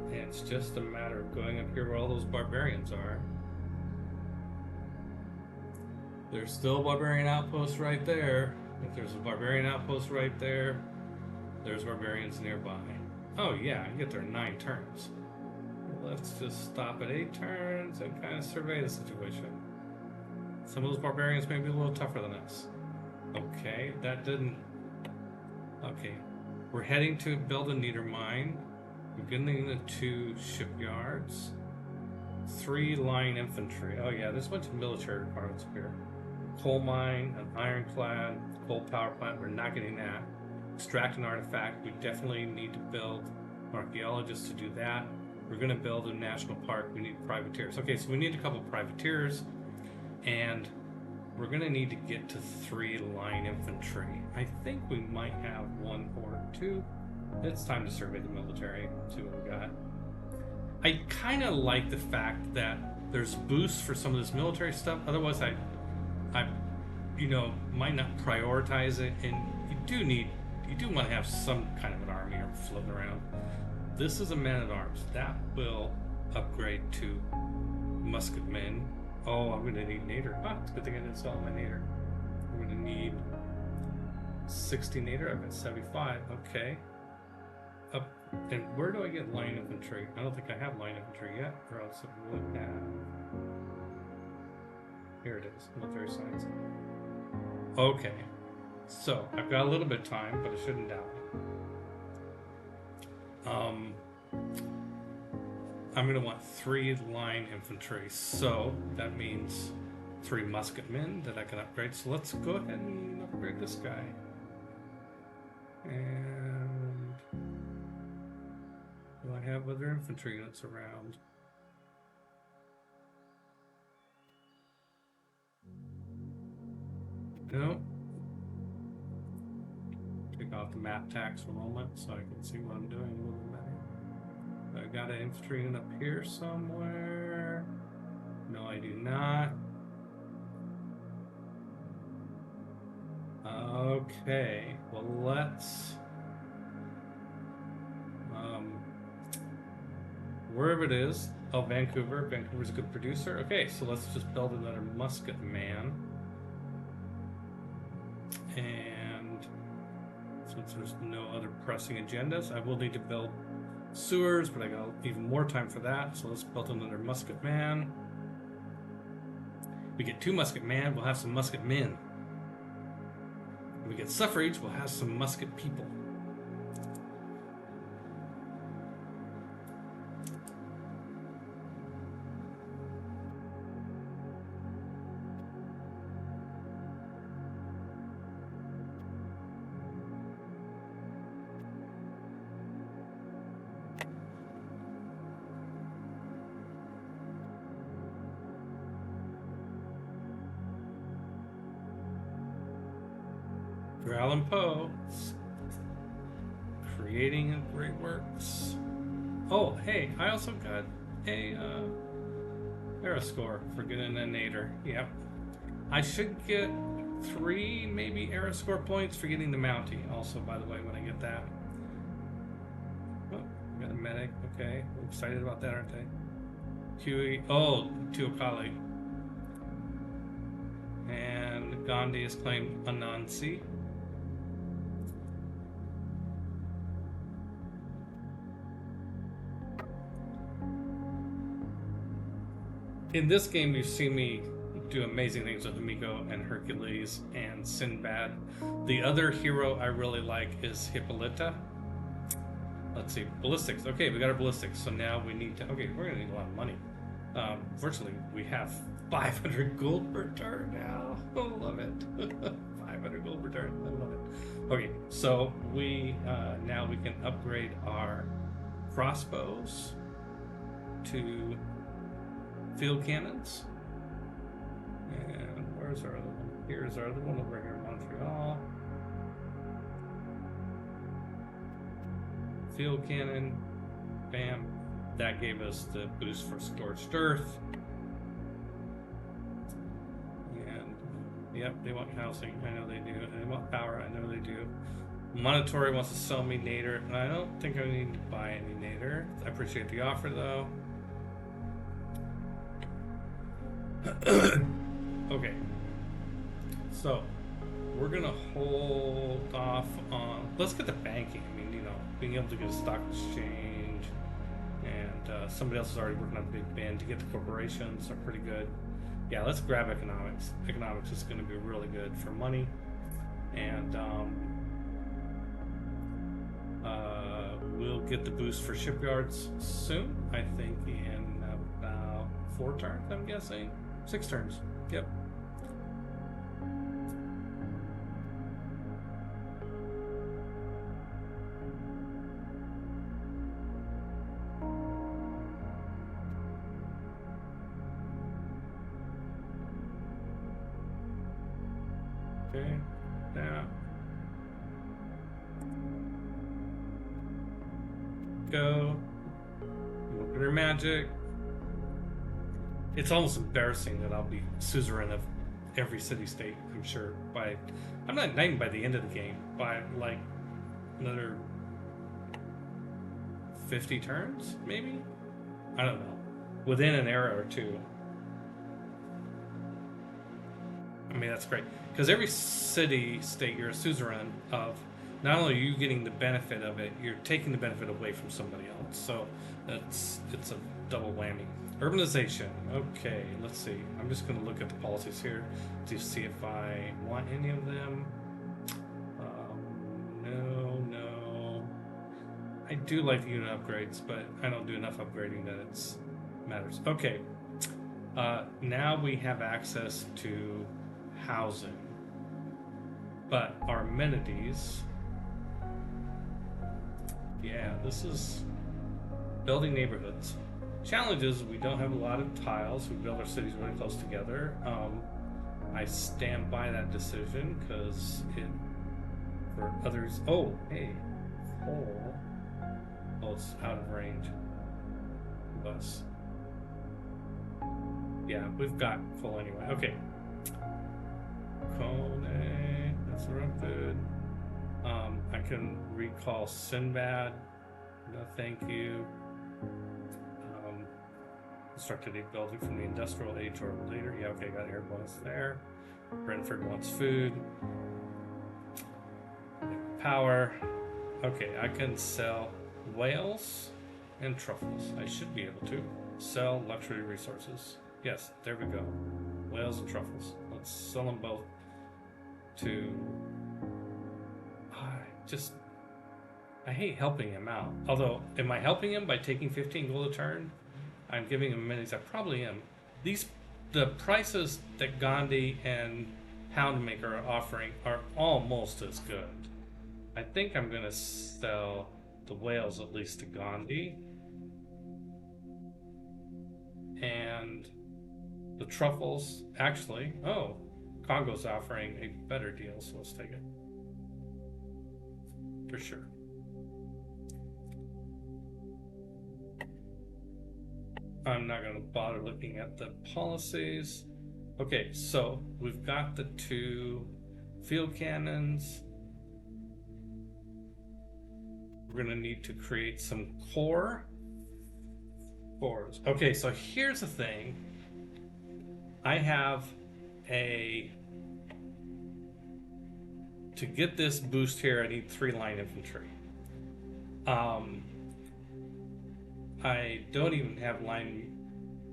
Speaker 1: It's just a matter of going up here where all those barbarians are. There's still a barbarian outpost right there. If there's a barbarian outpost right there, there's barbarians nearby. Oh yeah, I get there in 9 turns. Let's just stop at 8 turns and kind of survey the situation. Some of those barbarians may be a little tougher than us. Okay, that didn't... Okay, we're heading to build a Nieder mine. We're getting the 2 shipyards. 3 line infantry. Oh yeah, there's a bunch of military requirements up here. Coal mine, an ironclad, coal power plant, we're not getting that. Extract an artifact, we definitely need to build archaeologists to do that. We're gonna build a national park, we need privateers. Okay, so we need a couple privateers, and we're gonna need to get to 3 line infantry. I think we might have 1 or 2. It's time to survey the military, see what we got. I kind of like the fact that there's boosts for some of this military stuff. Otherwise, I you know, might not prioritize it. And you do want to have some kind of an army floating around. This is a man-at-arms. That will upgrade to musketmen. Oh, I'm going to need Nader. Ah, it's a good thing I didn't sell my Nader. I'm going to need 60 Nader. I've got 75. Okay. Up. And where do I get line infantry? I don't think I have line infantry yet, or else it would have. Here it is, military science. Okay, so I've got a little bit of time, but I shouldn't doubt it. I'm going to want 3 line infantry. So that means 3 musketmen that I can upgrade. So let's go ahead and upgrade this guy. And do I have other infantry units around? No. Take off the map tax for a moment so I can see what I'm doing a little better. I got an infantry unit up here somewhere. No, I do not. Okay, well let's wherever it is. Oh, Vancouver. Vancouver's a good producer. Okay, so let's just build another musket man. And since there's no other pressing agendas, I will need to build sewers, but I got even more time for that. So let's build another musket man. We get 2 musket man, we'll have some musket men. If we get suffrage, we'll have some musket people. Allan Poe, creating great works. Oh, hey, I also got a era score for getting a nader. Yep, I should get 3 maybe era score points for getting the Mountie. Also, by the way, when I get that. Oh, got a medic. Okay, I'm excited about that, aren't I? Huey. Oh, Tuakali. And Gandhi has claimed Anansi. In this game, you've seen me do amazing things with Amico and Hercules and Sinbad. The other hero I really like is Hippolyta. Let's see, ballistics. Okay, we got our ballistics. So now we need to. Okay, we're gonna need a lot of money. Fortunately, we have 500 gold per turn now. I love it. 500 gold per turn. I love it. Okay, so we now we can upgrade our crossbows to field cannons. And where's our other one? Here's our other one over here in Montreal. Field cannon. Bam. That gave us the boost for scorched earth. And yep, they want housing. I know they do. And they want power. I know they do. Monetary wants to sell me Nader. And I don't think I need to buy any Nader. I appreciate the offer though. Okay, so we're gonna hold off on. Let's get the banking. I mean, you know, being able to get a stock exchange, and somebody else is already working on Big Ben to get the corporations are pretty good. Yeah, let's grab economics. Economics is going to be really good for money, and we'll get the boost for shipyards soon. I think in about 4 turns. I'm guessing. 6 turns. Yep. Okay. Now. Go. Look at her magic. It's almost embarrassing that I'll be suzerain of every city-state, I'm sure, I'm not even by the end of the game, by like another 50 turns, maybe? I don't know. Within an era or 2. I mean, that's great. Because every city-state you're a suzerain of, not only are you getting the benefit of it, you're taking the benefit away from somebody else. So it's a double whammy. Urbanization. Okay, let's see. I'm just going to look at the policies here to see if I want any of them. No. I I do like the unit upgrades, but I don't do enough upgrading that it matters. Okay. Now we have access to housing, but our amenities. Yeah, this is building neighborhoods. Challenge is we don't have a lot of tiles. We build our cities really close together. I stand by that decision because it for others. Oh, hey, coal. Oh, it's out of range. Bus. Yeah, we've got coal anyway. Okay. Kone, that's erupted. I can recall Sinbad. No, thank you. Constructed a building from the industrial age or later. Yeah, okay, got air bonus there. Brentford wants food. Power. Okay, I can sell whales and truffles. I should be able to sell luxury resources. Yes, there we go. Whales and truffles. Let's sell them both to... I hate helping him out. Although, am I helping him by taking 15 gold a turn? I'm giving him amenities. I probably am. The prices that Gandhi and Houndmaker are offering are almost as good. I think I'm gonna sell the whales at least to Gandhi. And the truffles, actually, oh, Congo's offering a better deal, so let's take it. For sure. I'm not going to bother looking at the policies. Okay, so we've got the 2 field cannons. We're going to need to create some cores. Okay, so here's the thing. I have to get this boost here, I need 3 line infantry. I don't even have line.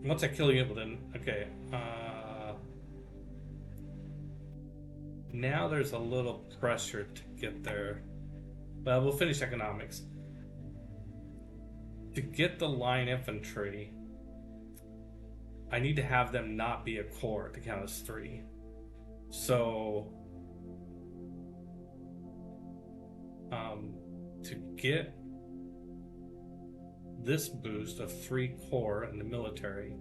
Speaker 1: Once I kill you, then okay. Now there's a little pressure to get there. Well, we'll finish economics. To get the line infantry, I need to have them not be a core to count as 3. So, to get this boost of 3 core in the military,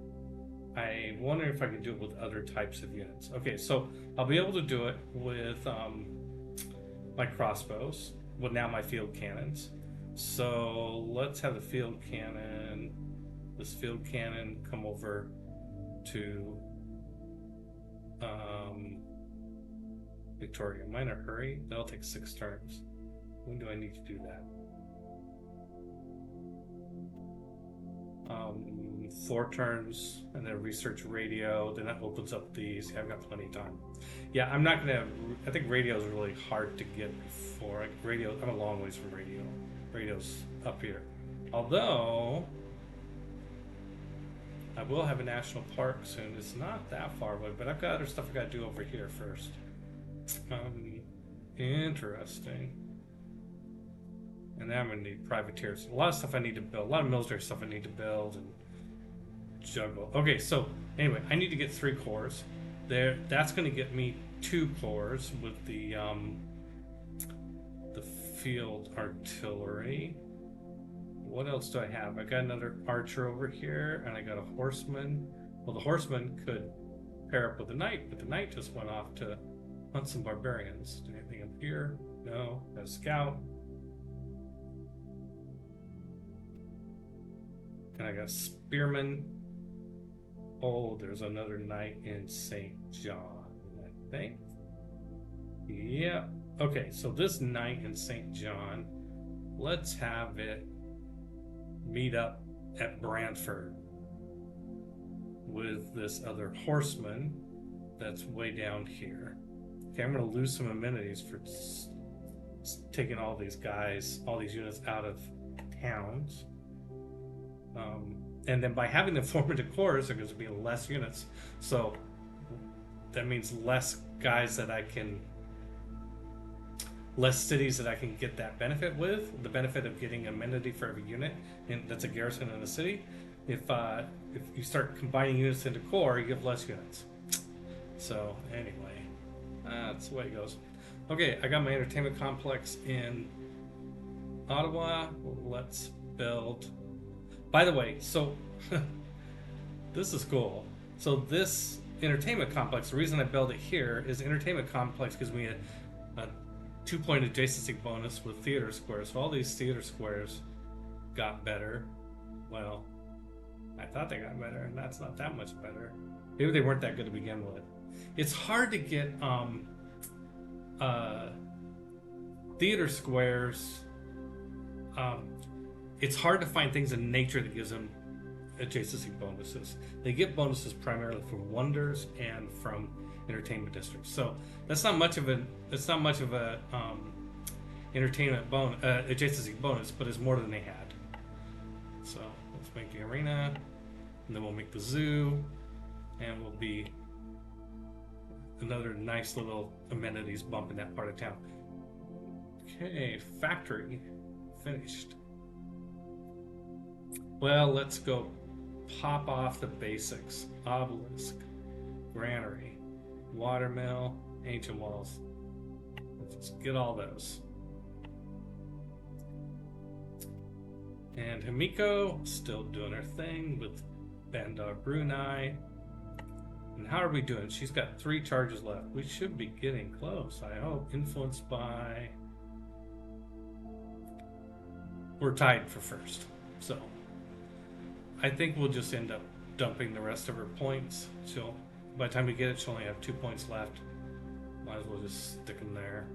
Speaker 1: I wonder if I can do it with other types of units. Okay, so I'll be able to do it with my crossbows, with now my field cannons. So let's have the field cannon, this field cannon come over to Victoria. Am I in a hurry? That'll take 6 turns. When do I need to do that? 4 turns, and then research radio. Then that opens up these. Yeah, I've got plenty of time. Yeah, I'm not gonna have. I think radio is really hard to get before. Radio, I'm a long ways from radio. Radio's up here. Although I will have a national park soon. It's not that far away, but I've got other stuff I got to do over here first. Interesting. And then I'm gonna need privateers. A lot of stuff I need to build. A lot of military stuff I need to build and juggle. Okay, so anyway, I need to get 3 cores. There, that's gonna get me 2 cores with the field artillery. What else do I have? I got another archer over here, and I got a horseman. Well, the horseman could pair up with the knight, but the knight just went off to hunt some barbarians. Anything up here? No. Got a scout. And I got a spearman. Oh, there's another knight in St. John, I think. Yeah. Okay, so this knight in St. John, let's have it meet up at Brantford with this other horseman that's way down here. Okay, I'm going to lose some amenities for taking all these guys, all these units out of towns. And then by having them form into cores, there's going to be less units. So that means less guys that I can... less cities that I can get that benefit with. The benefit of getting amenity for every unit, and that's a garrison in a city. If you start combining units into core, you get less units. So anyway, that's the way it goes. Okay, I got my entertainment complex in Ottawa. Let's build. By the way, so this is cool. So this entertainment complex, the reason I built it here is entertainment complex gives me a 2-point adjacency bonus with theater squares. So all these theater squares got better. Well, I thought they got better, and that's not that much better. Maybe they weren't that good to begin with. It's hard to get theater squares. It's hard to find things in nature that gives them adjacency bonuses. They get bonuses primarily from wonders and from entertainment districts. So that's not much of a entertainment bonus, adjacency bonus, but it's more than they had. So let's make the arena, and then we'll make the zoo, and we'll be another nice little amenities bump in that part of town. Okay, factory finished. Well, let's go pop off the basics. Obelisk, granary, watermill, ancient walls. Let's just get all those. And Himiko still doing her thing with Bandar Brunei. And how are we doing? She's got 3 charges left. We should be getting close, I hope. Influenced by... We're tied for first. So I think we'll just end up dumping the rest of her points. By the time we get it, she'll only have 2 points left. Might as well just stick them there.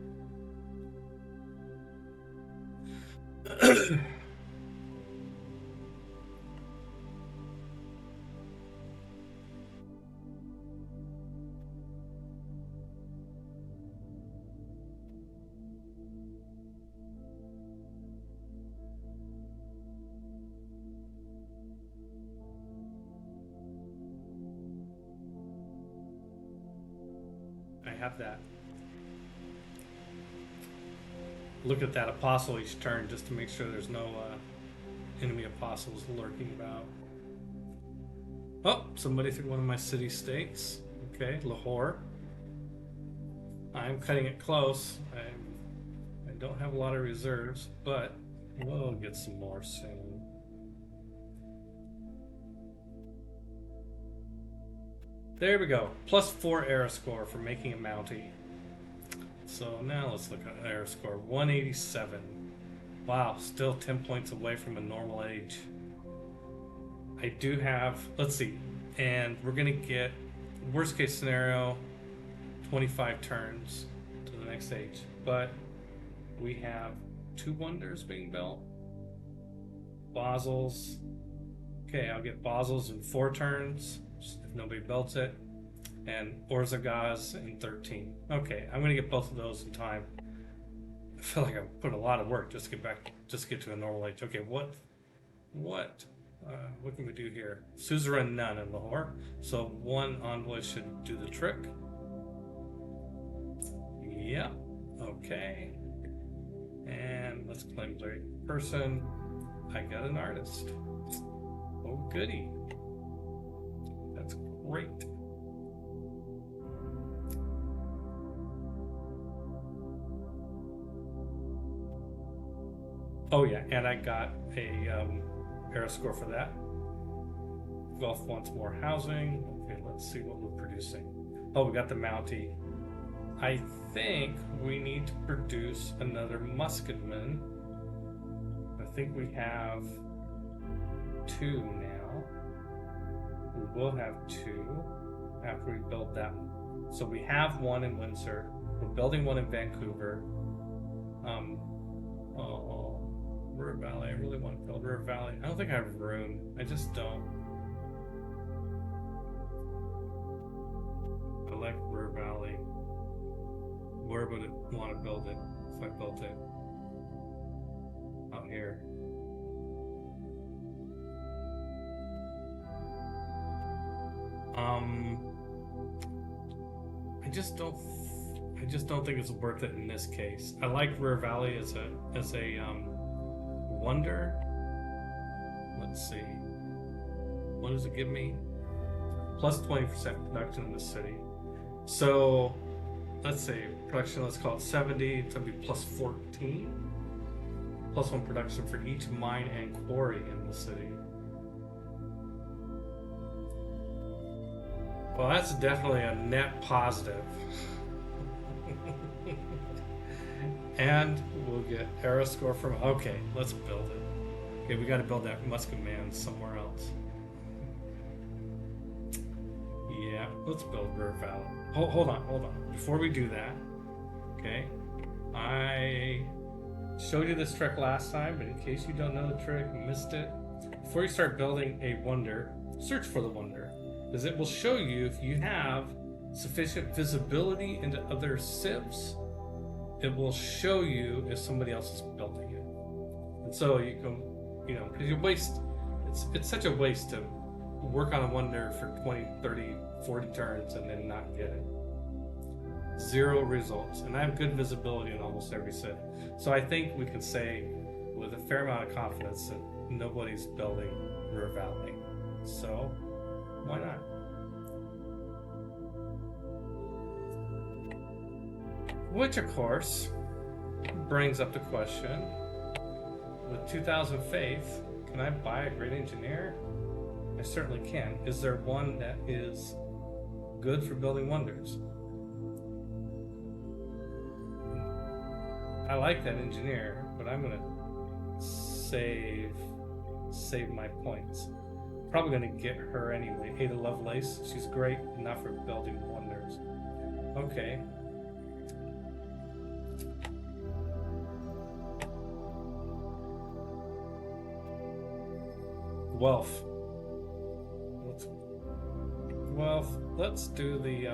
Speaker 1: Have that. Look at that apostle each turn just to make sure there's no enemy apostles lurking about. Oh, somebody took one of my city states. Okay, Lahore. I'm cutting it close. I don't have a lot of reserves, but we'll get some more soon. There we go. +4 era score for making a Mountie. So now let's look at era score. 187. Wow, still 10 points away from a normal age. I do have, let's see, and we're gonna get, worst case scenario, 25 turns to the next age. But we have 2 wonders being built. Basels. Okay, I'll get Basels in 4 turns. If nobody builds it, and Orzagaz in 13. Okay, I'm gonna get both of those in time. I feel like I'm putting a lot of work just to get to a normal age. Okay, what can we do here? Suzerain none in Lahore, so 1 envoy should do the trick. Yeah, okay. And let's claim the right person. I got an artist. Oh goody. That's great. Oh yeah, and I got a era score for that. Gulf wants more housing. Okay, let's see what we're producing. Oh, we got the Mountie. I think we need to produce another musketman. I think we have 2 now. We will have 2 after we build that one. So we have 1 in Windsor. We're building 1 in Vancouver. River Valley. I really want to build River Valley. I don't think I have room. I just don't. I like River Valley. Where would it want to build it if I built it out here? I just don't I just don't think it's worth it in this case. I like River Valley as a wonder. Let's see. What does it give me? Plus 20% production in the city. So let's say production, let's call it 70. It's gonna be plus 14. Plus 1 production for each mine and quarry in the city. Well, that's definitely a net positive. And we'll get era score from. Okay, let's build it. Okay, we got to build that Musket Man somewhere else. Yeah, let's build River Valley. Hold on. Before we do that, okay, I showed you this trick last time, but in case you don't know the trick, you missed it. Before you start building a wonder, search for the wonder, because it will show you if you have sufficient visibility into other civs. It will show you if somebody else is building it. And so you can, because you waste, it's such a waste to work on a wonder for 20, 30, 40 turns and then not get it. 0 results. And I have good visibility in almost every civ. So I think we can say with a fair amount of confidence that nobody's building River Valley. So why not? Which, of course, brings up the question, with 2,000 faith, can I buy a great engineer? I certainly can. Is there one that is good for building wonders? I like that engineer, but I'm going to save my points. Probably going to get her anyway. Ada Lovelace, she's great, not for building wonders. Okay. Wealth. Let's do the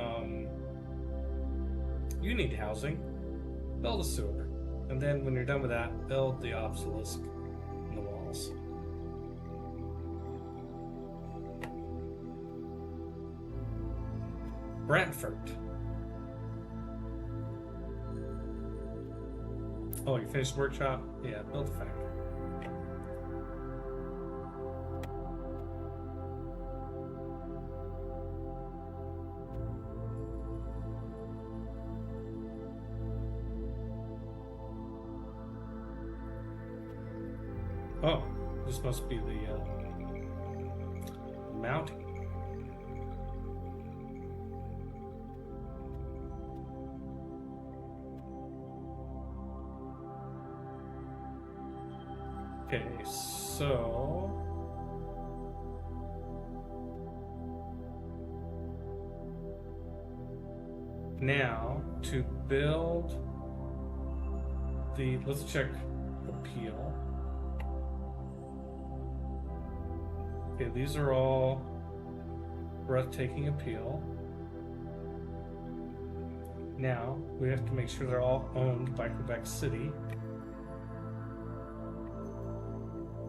Speaker 1: you need housing. Build a sewer. And then when you're done with that, build the obelisk in the walls. Brantford. Oh, you finished workshop? Yeah, build a factory. Oh, this must be the mounting. Okay, so now to build the, let's check appeal. Okay, these are all breathtaking appeal. Now we have to make sure they're all owned by Quebec City.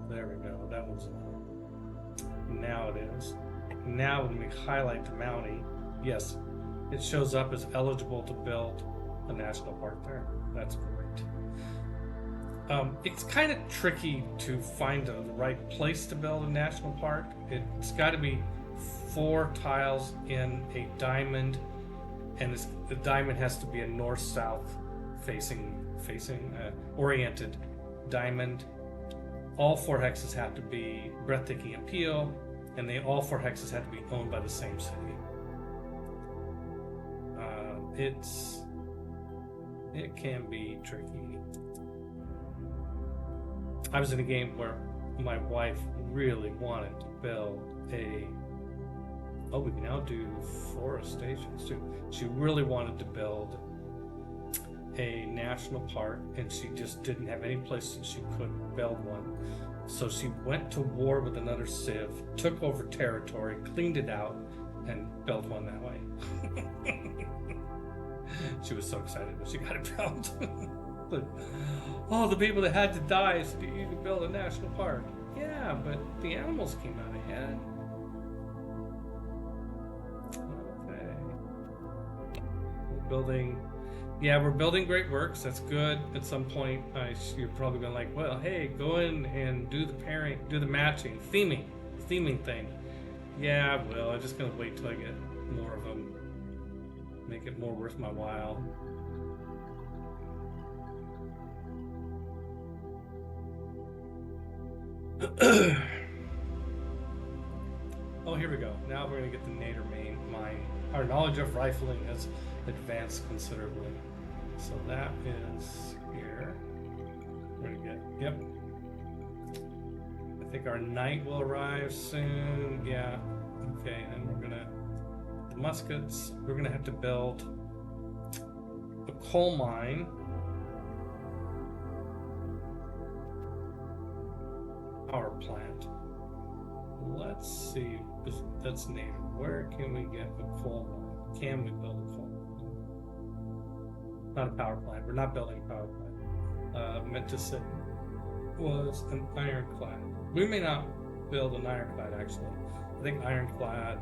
Speaker 1: There we go, that one's owned. Now it is. Now when we highlight the Mountie, yes, it shows up as eligible to build a national park there. That's great. It's kind of tricky to find the right place to build a national park. It's got to be 4 tiles in a diamond, and the diamond has to be a north-south facing oriented diamond. All 4 hexes have to be breathtaking appeal, and all 4 hexes have to be owned by the same city. It can be tricky. I was in a game where my wife really wanted to build we can now do forest stations too. She really wanted to build a national park, and she just didn't have any place that she could build one. So she went to war with another civ, took over territory, cleaned it out, and built one that way. She was so excited when she got it built. But all the people that had to die so you could build a national park. Yeah, but the animals came out ahead. Okay. We're building Yeah, we're building Great Works. That's good. At some point, you're probably going like, well, hey, go in and do the pairing, do the matching, theming thing. Yeah, I will. I'm just gonna wait till I get more of them. Make it more worth my while. Oh, here we go. Now we're gonna get the Nader main mine. Our knowledge of rifling has advanced considerably. So that is here. We're gonna get, yep. I think our knight will arrive soon. Yeah. Okay, and we're gonna, the muskets, we're gonna have to build a coal mine. Power plant. Let's see. That's named. Where can we get a coal mine? Can we build a coal mine? Not a power plant. We're not building a power plant. Meant to say was an ironclad. We may not build an ironclad actually. I think ironclad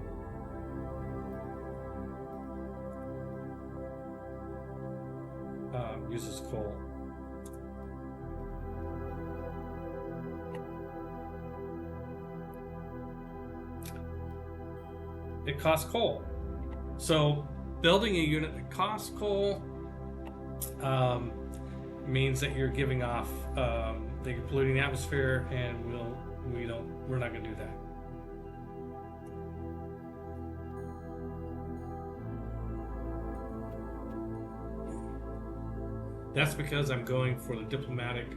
Speaker 1: uses coal. It costs coal. So building a unit that costs coal means that you're giving off that you're polluting the atmosphere, and we're not going to do that. That's because I'm going for the diplomatic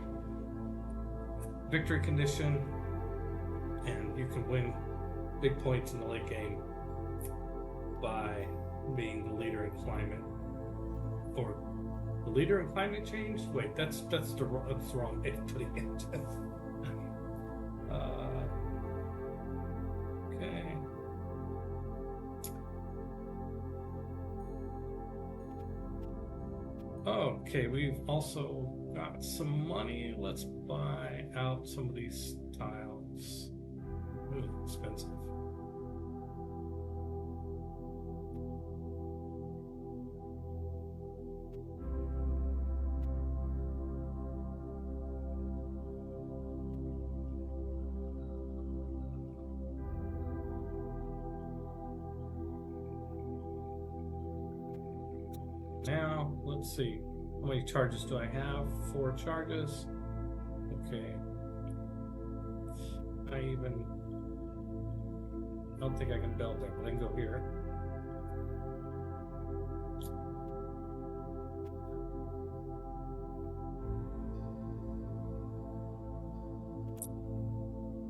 Speaker 1: victory condition, and you can win big points in the late game by being the leader in climate, or the leader in climate change. Wait, that's the wrong way of putting it. Okay. Okay, we've also got some money. Let's buy out some of these tiles. Ooh, expensive. Now, let's see. How many charges do I have? 4 charges. Okay. I don't think I can build that, but I can go here.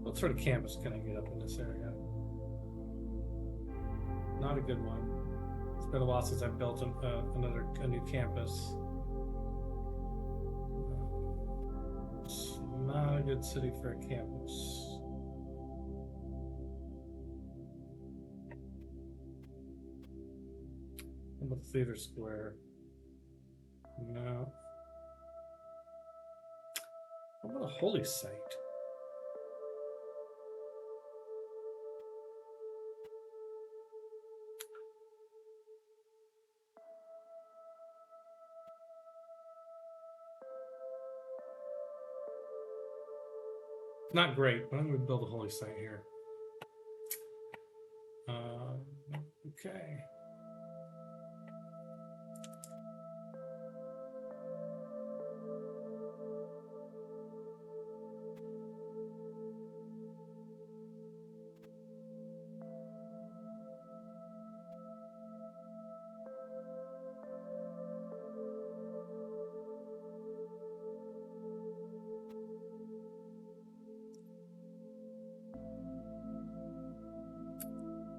Speaker 1: What sort of campus can I get up in this area? Not a good one. It's been a while since I've built a new campus. It's not a good city for a campus. How about Theater Square? No. How about a holy site? Not great, but I'm going to build a holy site here. Okay.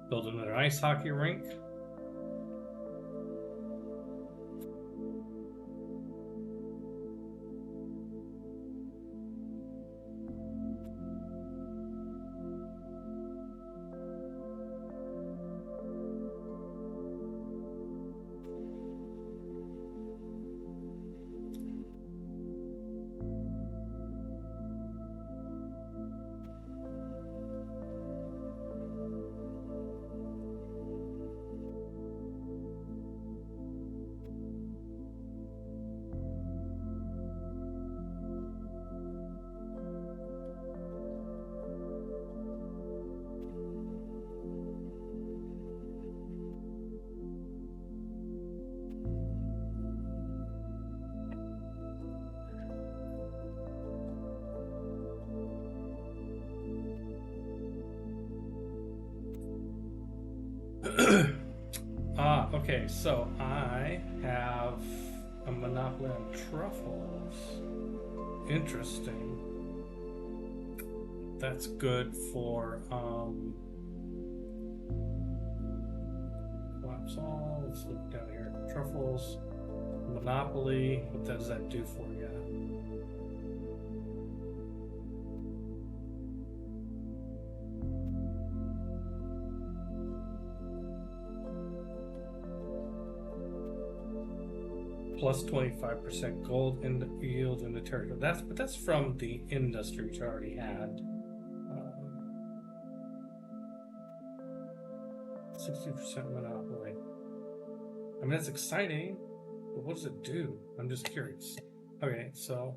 Speaker 1: Build another ice hockey rink. Okay, so I have a monopoly on truffles. Interesting. That's good for collapse all. Let's look down here. Truffles, monopoly. What does that do for you? Plus 25% gold in the yield in the territory. That's from the industry which I already had. 60% monopoly. I mean, that's exciting, but what does it do? I'm just curious. Okay, so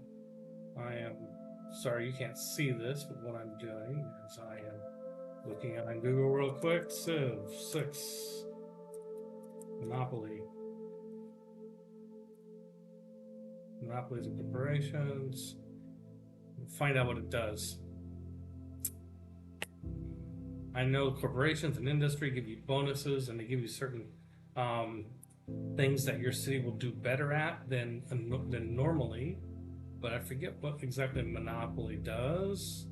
Speaker 1: I am sorry you can't see this, but what I'm doing is I am looking on Google real quick. Civ 6 Monopoly. Monopolies and corporations. Find out what it does. I know corporations and industry give you bonuses, and they give you certain things that your city will do better at than normally. But I forget what exactly Monopoly does.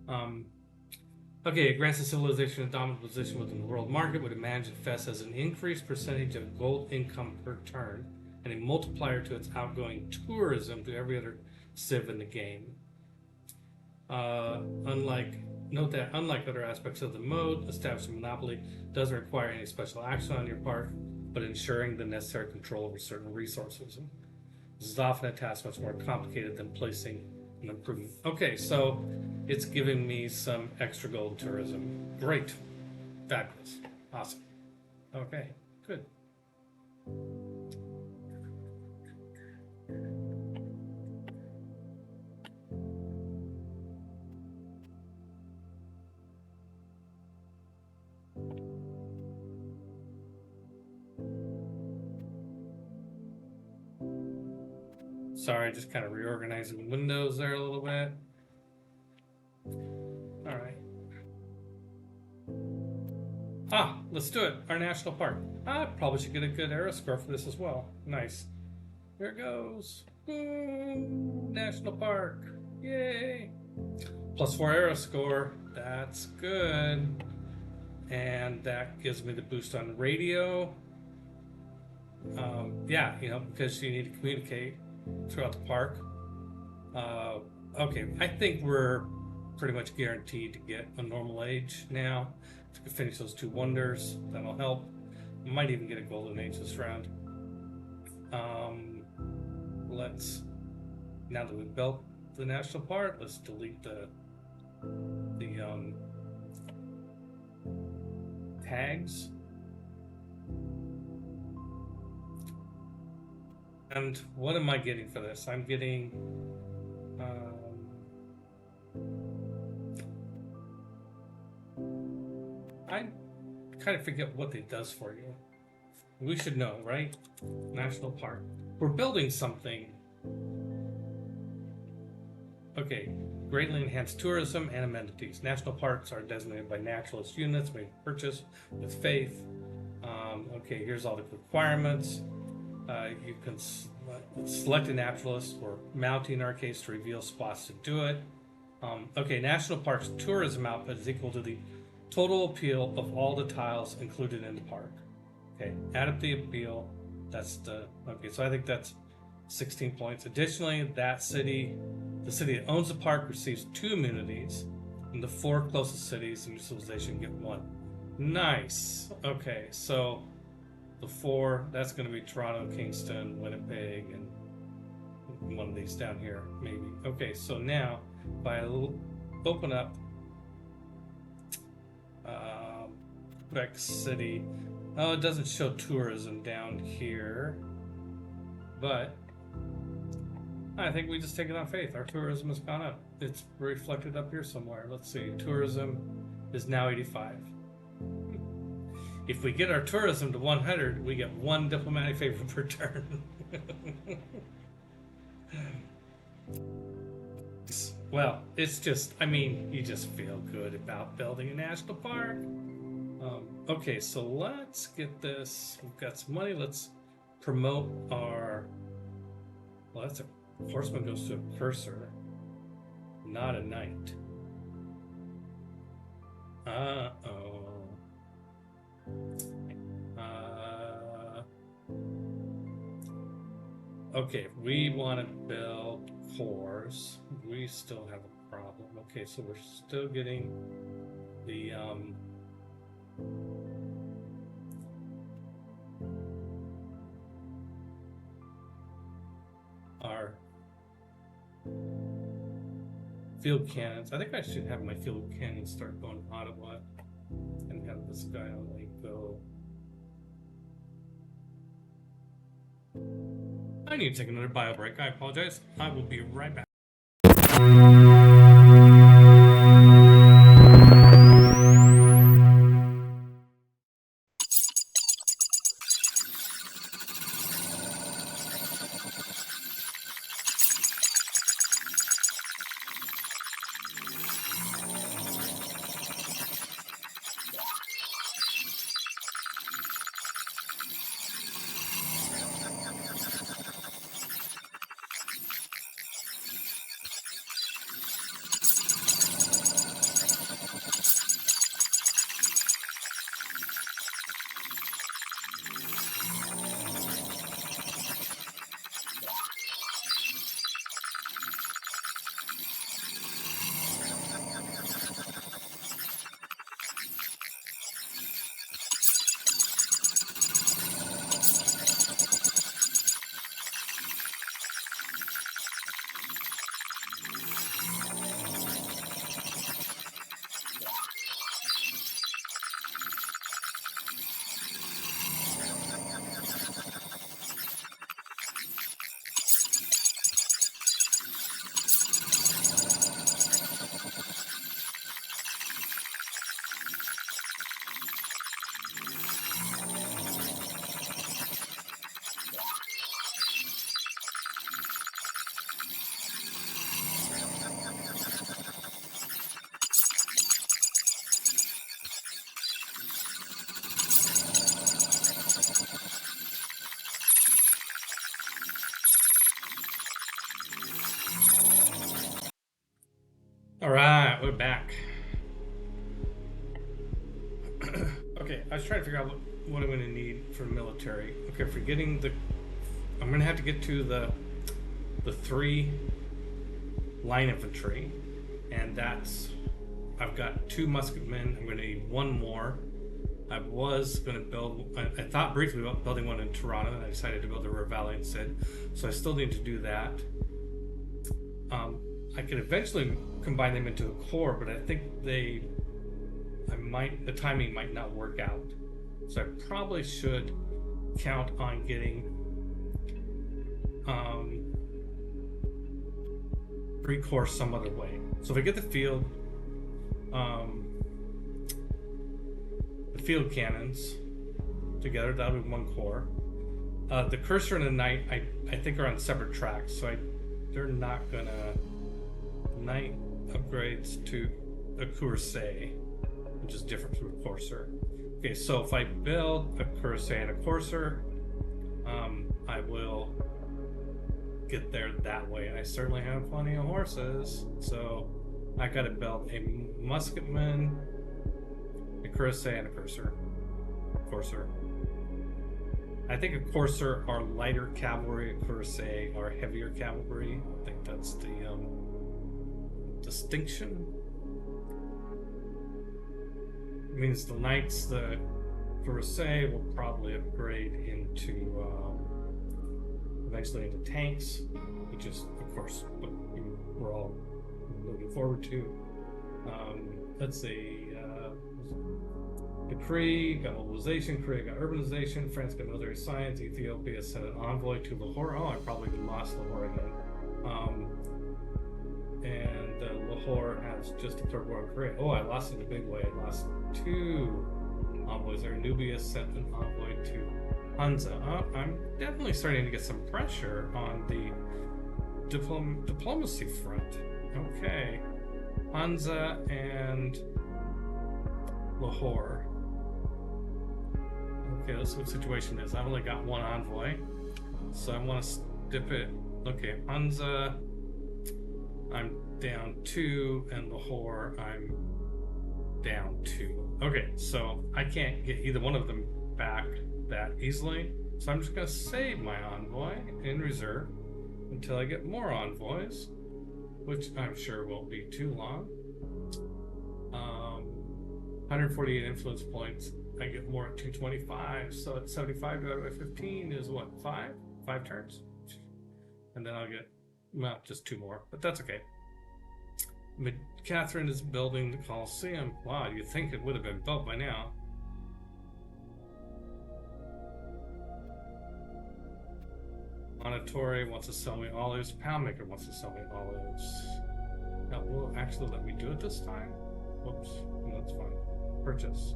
Speaker 1: Okay, it grants a civilization a dominant position within the world market, would manifest as an increased percentage of gold income per turn, and a multiplier to its outgoing tourism to every other civ in the game. Note that unlike other aspects of the mode, establishing monopoly doesn't require any special action on your part, but ensuring the necessary control over certain resources. This is often a task much more complicated than placing an improvement. Okay, so it's giving me some extra gold tourism. Great. Fabulous. Awesome. Okay, good. Sorry, just kind of reorganizing the windows there a little bit. All right. Let's do it. Our national park. Probably should get a good arrow score for this as well. Nice. Here it goes. National park. Yay. +4 arrow score. That's good. And that gives me the boost on radio. Yeah, because you need to communicate throughout the park. Okay, I think we're pretty much guaranteed to get a normal age now. If we can finish those 2 wonders, that'll help. Might even get a golden age this round. Now that we've built the national park, let's delete the tags. And what am I getting for this? I'm getting I kind of forget what it does for you. We should know, right? National park. We're building something. Okay, greatly enhanced tourism and amenities. National parks are designated by naturalist units made purchase with faith. Okay, here's all the requirements. You can select a naturalist or mounting in our case to reveal spots to do it. Okay, National Park's tourism output is equal to the total appeal of all the tiles included in the park. Okay, add up the appeal. Okay, so I think that's 16 points. Additionally, the city that owns the park receives 2 immunities, and the 4 closest cities in civilization get 1. Nice. Okay, so the 4, that's going to be Toronto, Kingston, Winnipeg, and one of these down here, maybe. Okay, so now, if I open up Quebec City, it doesn't show tourism down here, but I think we just take it on faith. Our tourism has gone up. It's reflected up here somewhere. Let's see. Tourism is now 85. If we get our tourism to 100, we get 1 diplomatic favor per turn. Well, it's just, you just feel good about building a national park. Okay, so let's get this. We've got some money. Let's promote our. Well, that's a horseman goes to a cursor, not a knight. Uh-oh. Okay, if we want to build cores, we still have a problem. Okay, so we're still getting the our field cannons. I think I should have my field cannons start going to Ottawa and have this guy only go. I need to take another bio break. I apologize. I will be right back. All right, we're back. Okay, I was trying to figure out what I'm going to need for military. Okay, for getting the, I'm going to have to get to the 3 line infantry, and that's, I've got 2 musketmen. I'm going to need 1 more. I was going to build, I thought briefly about building one in Toronto, and I decided to build the River Valley instead. So I still need to do that. I could eventually combine them into a core, but I think the timing might not work out. So I probably should count on getting 3 cores some other way. So if I get the field cannons together, that'll be 1 core. The cursor and the knight, I think, are on separate tracks, so they're not gonna. Knight upgrades to a Cuirassier, which is different from a Courser. Okay, so if I build a Cuirassier and a Courser, I will get there that way. And I certainly have plenty of horses, so I gotta build a musketman, a Cuirassier, and a Courser. I think a Courser are lighter cavalry, a Cuirassier are heavier cavalry. I think that's the distinction. It means the knights, the Cuirassier will probably upgrade into eventually into tanks, which is of course what we're all looking forward to. Let's see, decree got mobilization, Korea got urbanization, France got military science, Ethiopia sent an envoy to Lahore. Oh, I probably lost Lahore again. And Lahore has just declared war on Korea. Oh, I lost in a big way. I lost 2 envoys there. Nubia sent an envoy to Hunza. I'm definitely starting to get some pressure on the diplomacy front. Okay. Hunza and Lahore. Okay, let's see what the situation is. I've only got one envoy, so I want to dip it. Okay, Hunza, I'm down 2, and Lahore, I'm down 2. Okay, so I can't get either one of them back that easily, so I'm just going to save my envoy in reserve until I get more envoys, which I'm sure won't be too long. 148 influence points. I get more at 225, so at 75 divided by 15 is what, 5? 5 turns? And then I'll get, well, just 2 more, but that's okay. Catherine is building the Colosseum. Wow, you'd think it would have been built by now. Monotore wants to sell me olives. Poundmaker wants to sell me olives. Now, will it actually let me do it this time? Whoops, no, that's fine. Purchase.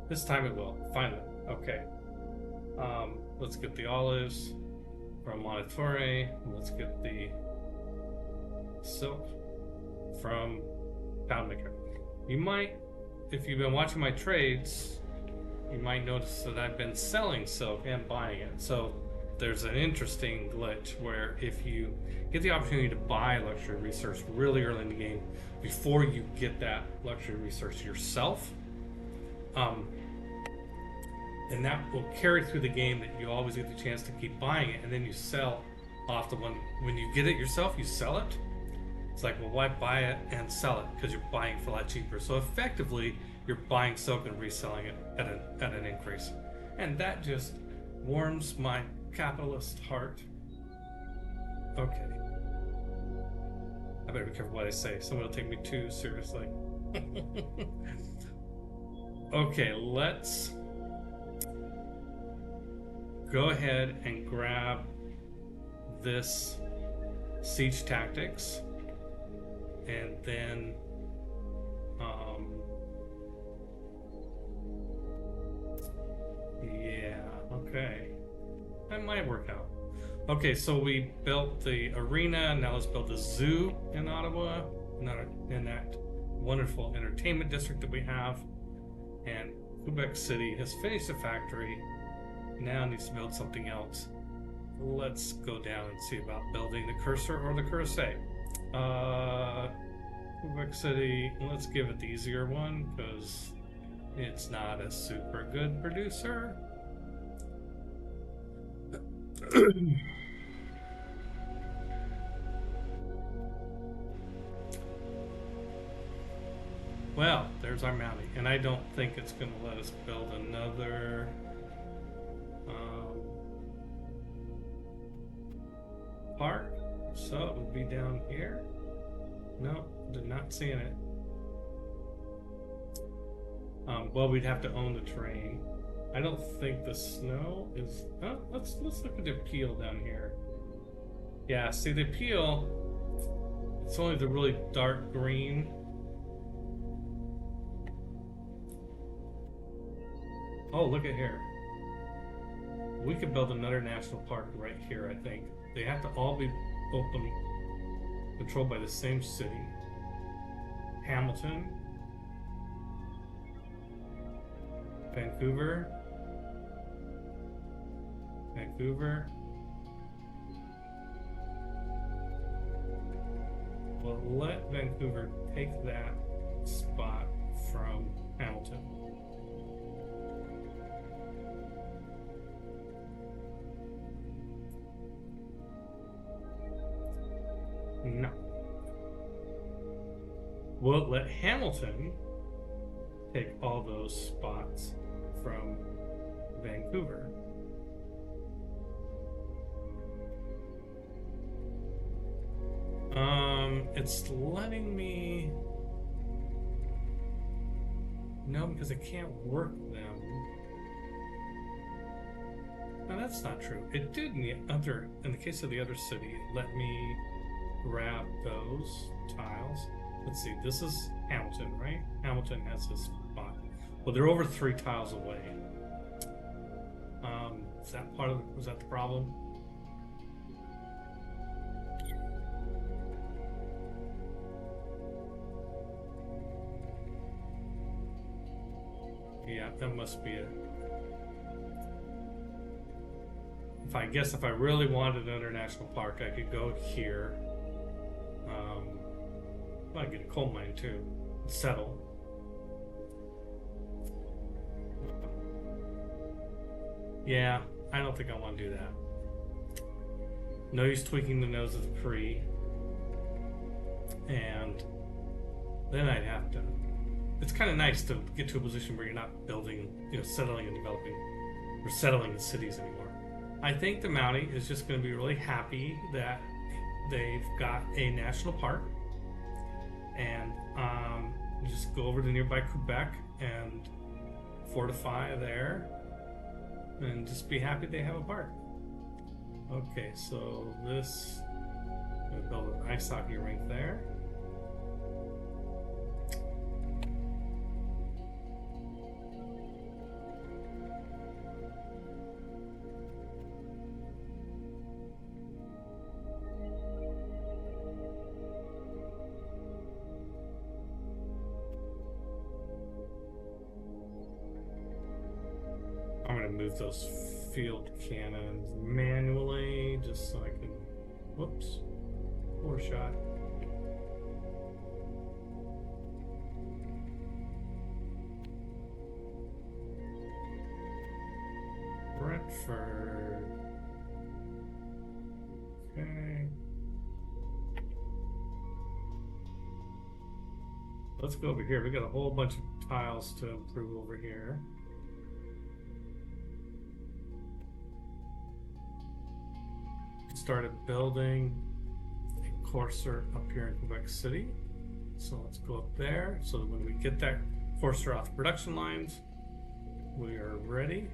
Speaker 1: This time it will, finally. Okay. Let's get the olives from Monotore. Let's get the silk from Poundmaker. You might, if you've been watching my trades, you might notice that I've been selling silk and buying it. So there's an interesting glitch where if you get the opportunity to buy luxury research really early in the game, before you get that luxury research yourself, and that will carry through the game, that you always get the chance to keep buying it, and then you sell off the one. When you get it yourself, you sell it. It's like, well, why buy it and sell it? Because you're buying it for a lot cheaper. So effectively, you're buying silk and reselling it at an increase. And that just warms my capitalist heart. Okay. I better be careful what I say. Someone will take me too seriously. Okay, let's go ahead and grab this siege tactics, and then yeah, okay, that might work out. Okay, so we built the arena. Now let's build the zoo in Ottawa, in that wonderful entertainment district that we have. And Quebec City has finished the factory. Now needs to build something else. Let's go down and see about building the cursor or the cursor. Quebec City, let's give it the easier one because it's not a super good producer. Well, there's our mounting, and I don't think it's going to let us build another park, so it would be down here. No, did not seeing it. Well, we'd have to own the terrain. I don't think the snow is. Oh, let's look at the appeal down here. Yeah, see the appeal. It's only the really dark green. Oh, look at here. We could build another national park right here, I think. They have to all be open, controlled by the same city. Hamilton. Vancouver. Vancouver. Well, let Vancouver take that spot from Hamilton. No. We'll let Hamilton take all those spots from Vancouver. It's letting me... No, because I can't work them. No, that's not true. It did in the case of the other city, it let me grab those tiles. Let's see, this is Hamilton, right? Hamilton has his spot. Well, they're over 3 tiles away. Is that was that the problem? Yeah, Yeah, that must be it. If I really wanted another national park, I could go here. Well, I get a coal mine too. Settle. Yeah, I don't think I want to do that. No use tweaking the nose of the pre. And then I'd have to. It's kind of nice to get to a position where you're not building, settling and developing, or settling in cities anymore. I think the Mountie is just going to be really happy that they've got a national park, and just go over to nearby Quebec and fortify there, and just be happy they have a park. Okay, so this, I'm going to build an ice hockey rink there. I'm going to move those field cannons manually just so I can, whoops, poor shot. Brentford. Okay. Let's go over here. We got a whole bunch of tiles to improve over here. Started building a courser up here in Quebec City. So let's go up there so that when we get that courser off the production lines, we are ready.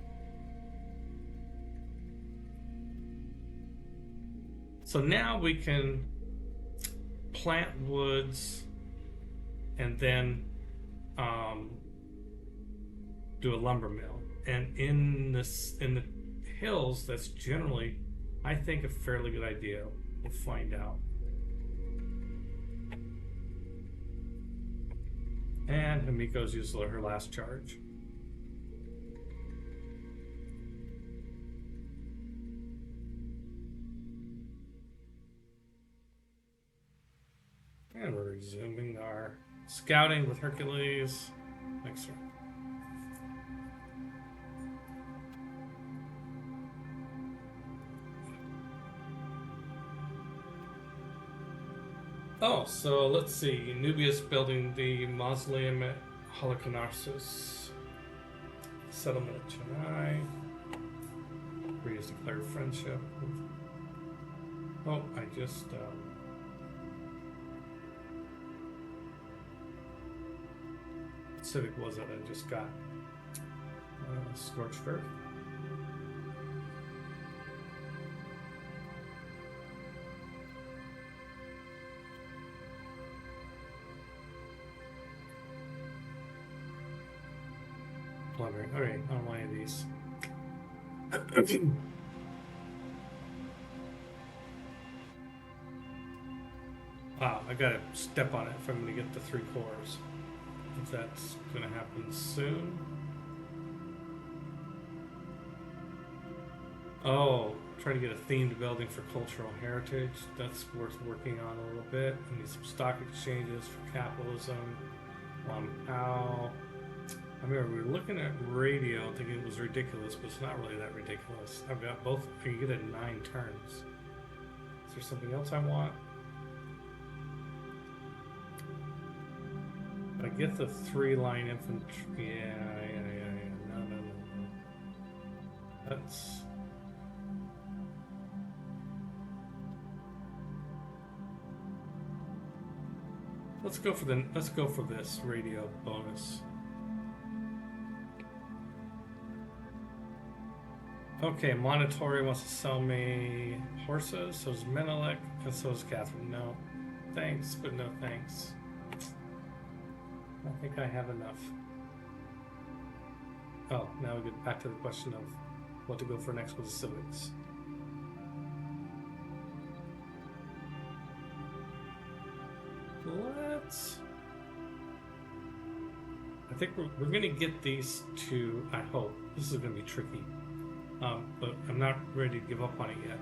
Speaker 1: So now we can plant woods and then do a lumber mill. And in the hills, that's generally, I think, a fairly good idea. We'll find out. And Hamiko's used her last charge. And we're resuming our scouting with Hercules. Next turn. Oh, so let's see. Nubius building the mausoleum at Halicarnassus. Settlement at Chennai. Greece declared friendship. Oh, I just Civic was it? I just got Scorched Earth. Plundering. All right, on one of these. Wow, I gotta step on it if I'm gonna get the 3 cores. If that's gonna happen soon. Oh, trying to get a themed building for cultural heritage. That's worth working on a little bit. I need some stock exchanges for capitalism. How? I remember we were looking at radio thinking it was ridiculous, but it's not really that ridiculous. I've got both. I can get it in 9 turns. Is there something else I want? I get the 3-line infantry. Yeah. No. That's. Let's go for this radio bonus. Okay, Montetori wants to sell me horses, so is Menelik, and so is Catherine. No, thanks, but no thanks. I think I have enough. Oh, now we get back to the question of what to go for next with the civics. I think we're going to get these two. I hope this is going to be tricky, but I'm not ready to give up on it yet.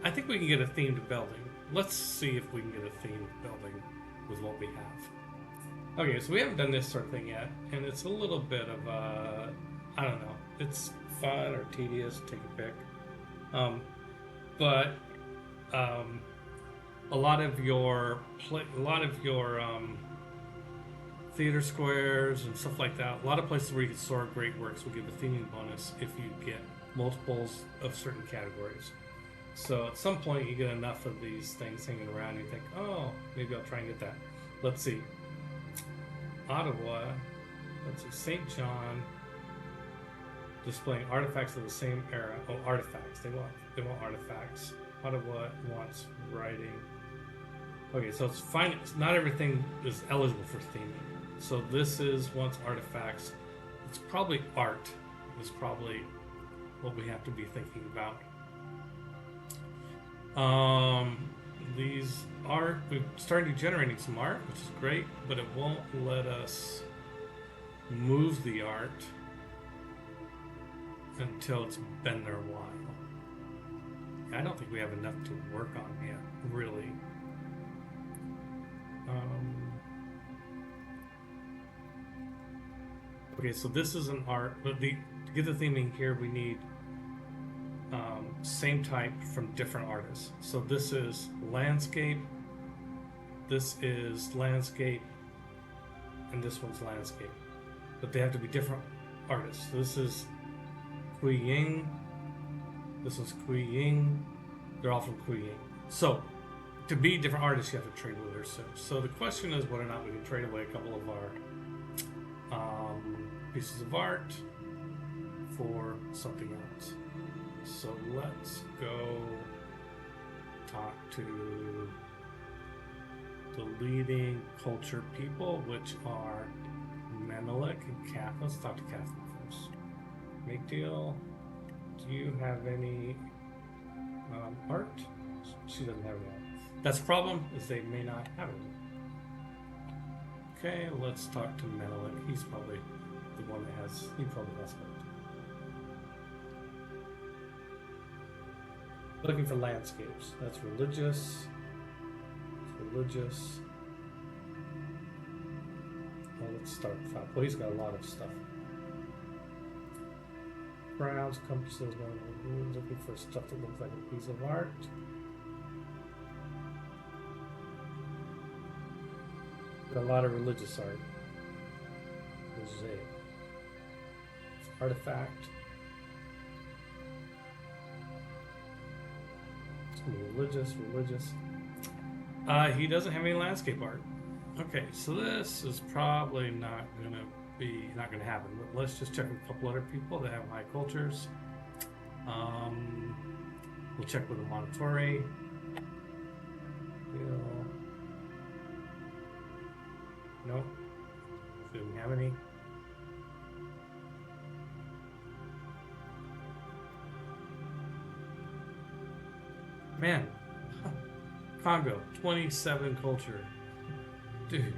Speaker 1: I think we can get a themed building. Let's see if we can get a themed building with what we have. Okay, so we haven't done this sort of thing yet, and it's a little bit of I don't know. It's fun or tedious, take a pick. But a lot of your theater squares and stuff like that. A lot of places where you can store great works will give a theming bonus if you get multiples of certain categories. So at some point you get enough of these things hanging around, you think, oh, maybe I'll try and get that. Let's see. Ottawa. Let's see. St. John. Displaying artifacts of the same era. Oh, artifacts. They want artifacts. Ottawa wants writing. Okay, so it's fine. Not everything is eligible for theming. So this is wants artifacts. It's probably art. Is probably what we have to be thinking about. These art, we've started generating some art, which is great, but it won't let us move the art until it's been there a while. I don't think we have enough to work on yet, really. Okay, so this is an art, but to get the theming here, we need same type from different artists. So this is landscape, this is landscape, and this one's landscape. But they have to be different artists. So this is Kui Ying, this one's Kui Ying, they're all from Kui Ying. So to be different artists, you have to trade with her soon. So the question is whether or not we can trade away a couple of our pieces of art for something else. So let's go talk to the leading culture people, which are Menelik and Kath. Let's talk to Catherine first. Make deal. Do you have any art? She doesn't have any. That's the problem, is they may not have it. Okay, let's talk to Menelik. He's probably the one that has. He probably has it. Looking for landscapes. That's religious. It's religious. Well, let's start with that. Well, he's got a lot of stuff. Crowns, compasses, looking for stuff that looks like a piece of art. Got a lot of religious art. There's a artifact. Religious. He doesn't have any landscape art. Okay, so this is probably not gonna happen. But let's just check with a couple other people that have high cultures. We'll check with the Montori. Nope. Didn't have any. Man, Congo, 27 culture. Dude.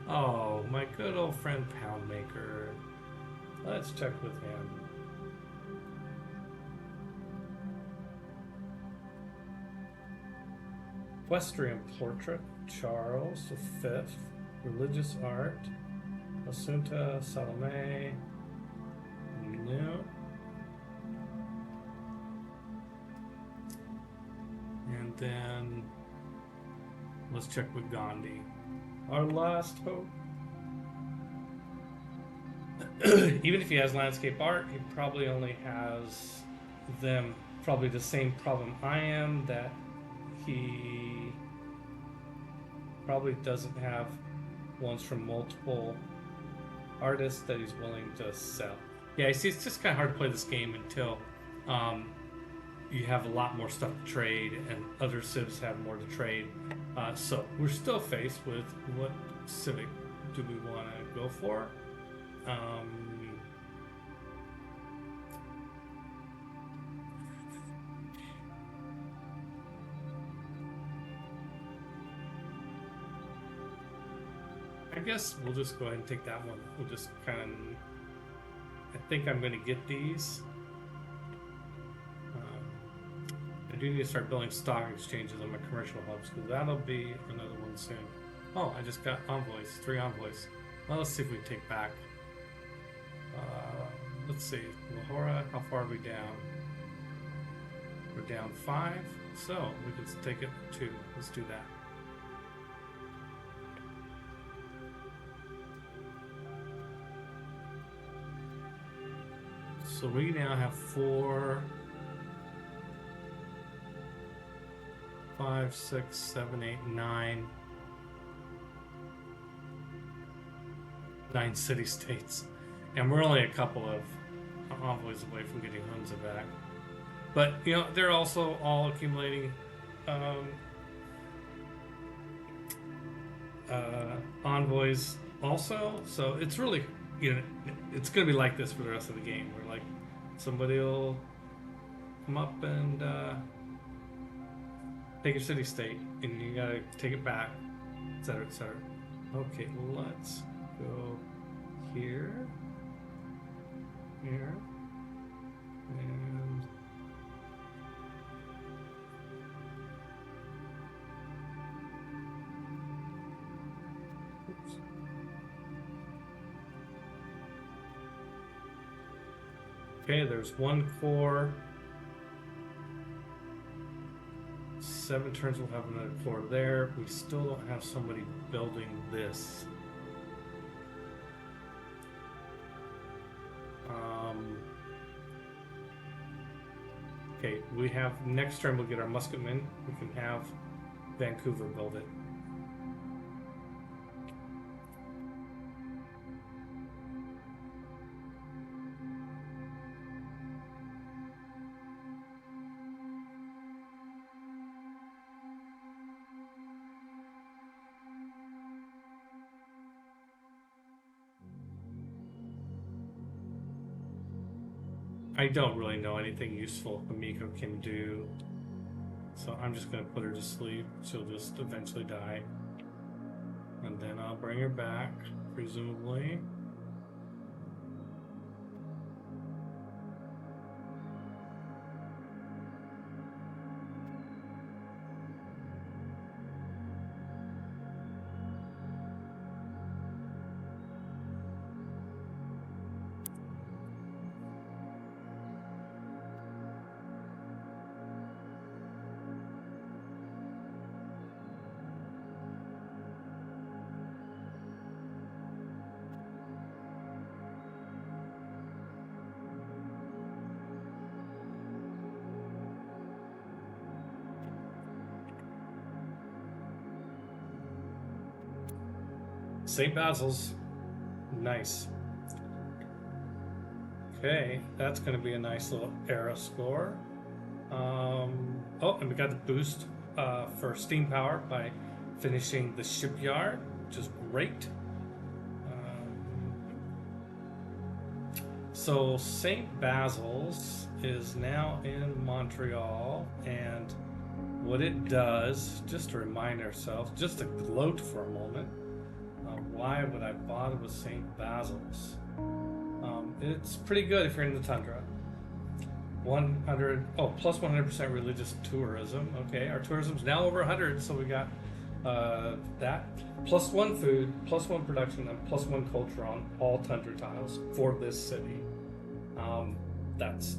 Speaker 1: Oh, my good old friend Poundmaker. Let's check with him. Equestrian portrait, Charles V. Religious art, Assunta Salome. No. And then let's check with Gandhi. Our last hope. Even if he has landscape art, he probably only has them probably the same problem I am, that he probably doesn't have ones from multiple artists that he's willing to sell. Yeah, you see, it's just kind of hard to play this game until you have a lot more stuff to trade and other civs have more to trade. So we're still faced with what civic do we want to go for? I guess we'll just go ahead and take that one. We'll just kind of. I think I'm going to get these. I do need to start building stock exchanges on my commercial hubs because that'll be another one soon. Oh, I just got envoys, 3 envoys. Well, let's see if we can take back. Let's see, Lahora, how far are we down? We're down 5, so we can take it 2. Let's do that. So we now have 4, 5, 6, 7, 8, 9 city-states. And we're only a couple of envoys away from getting Hunza back. But, you know, they're also all accumulating envoys also. So it's really, you know, it's going to be like this for the rest of the game. Where, like, somebody will come up and take your city-state, and you got to take it back, etc., etc. Okay, let's go here. Here. And oops. Okay, there's 1 core. 7 turns we'll have another core there. We still don't have somebody building this. Okay, we have next turn we'll get our musketmen. We can have Vancouver build it. I don't really know anything useful Hamiko can do, so I'm just going to put her to sleep. She'll just eventually die. And then I'll bring her back, presumably. St. Basil's. Nice. Okay, that's going to be a nice little era score. Oh, and we got the boost for steam power by finishing the shipyard, which is great. So St. Basil's is now in Montreal, and what it does, just to remind ourselves, just to gloat for a moment, why would I bother with St. Basil's? It's pretty good if you're in the tundra. 100, plus 100% religious tourism. Okay, our tourism's now over 100, so we got that. Plus 1 food, plus 1 production, and plus 1 culture on all tundra tiles for this city. That's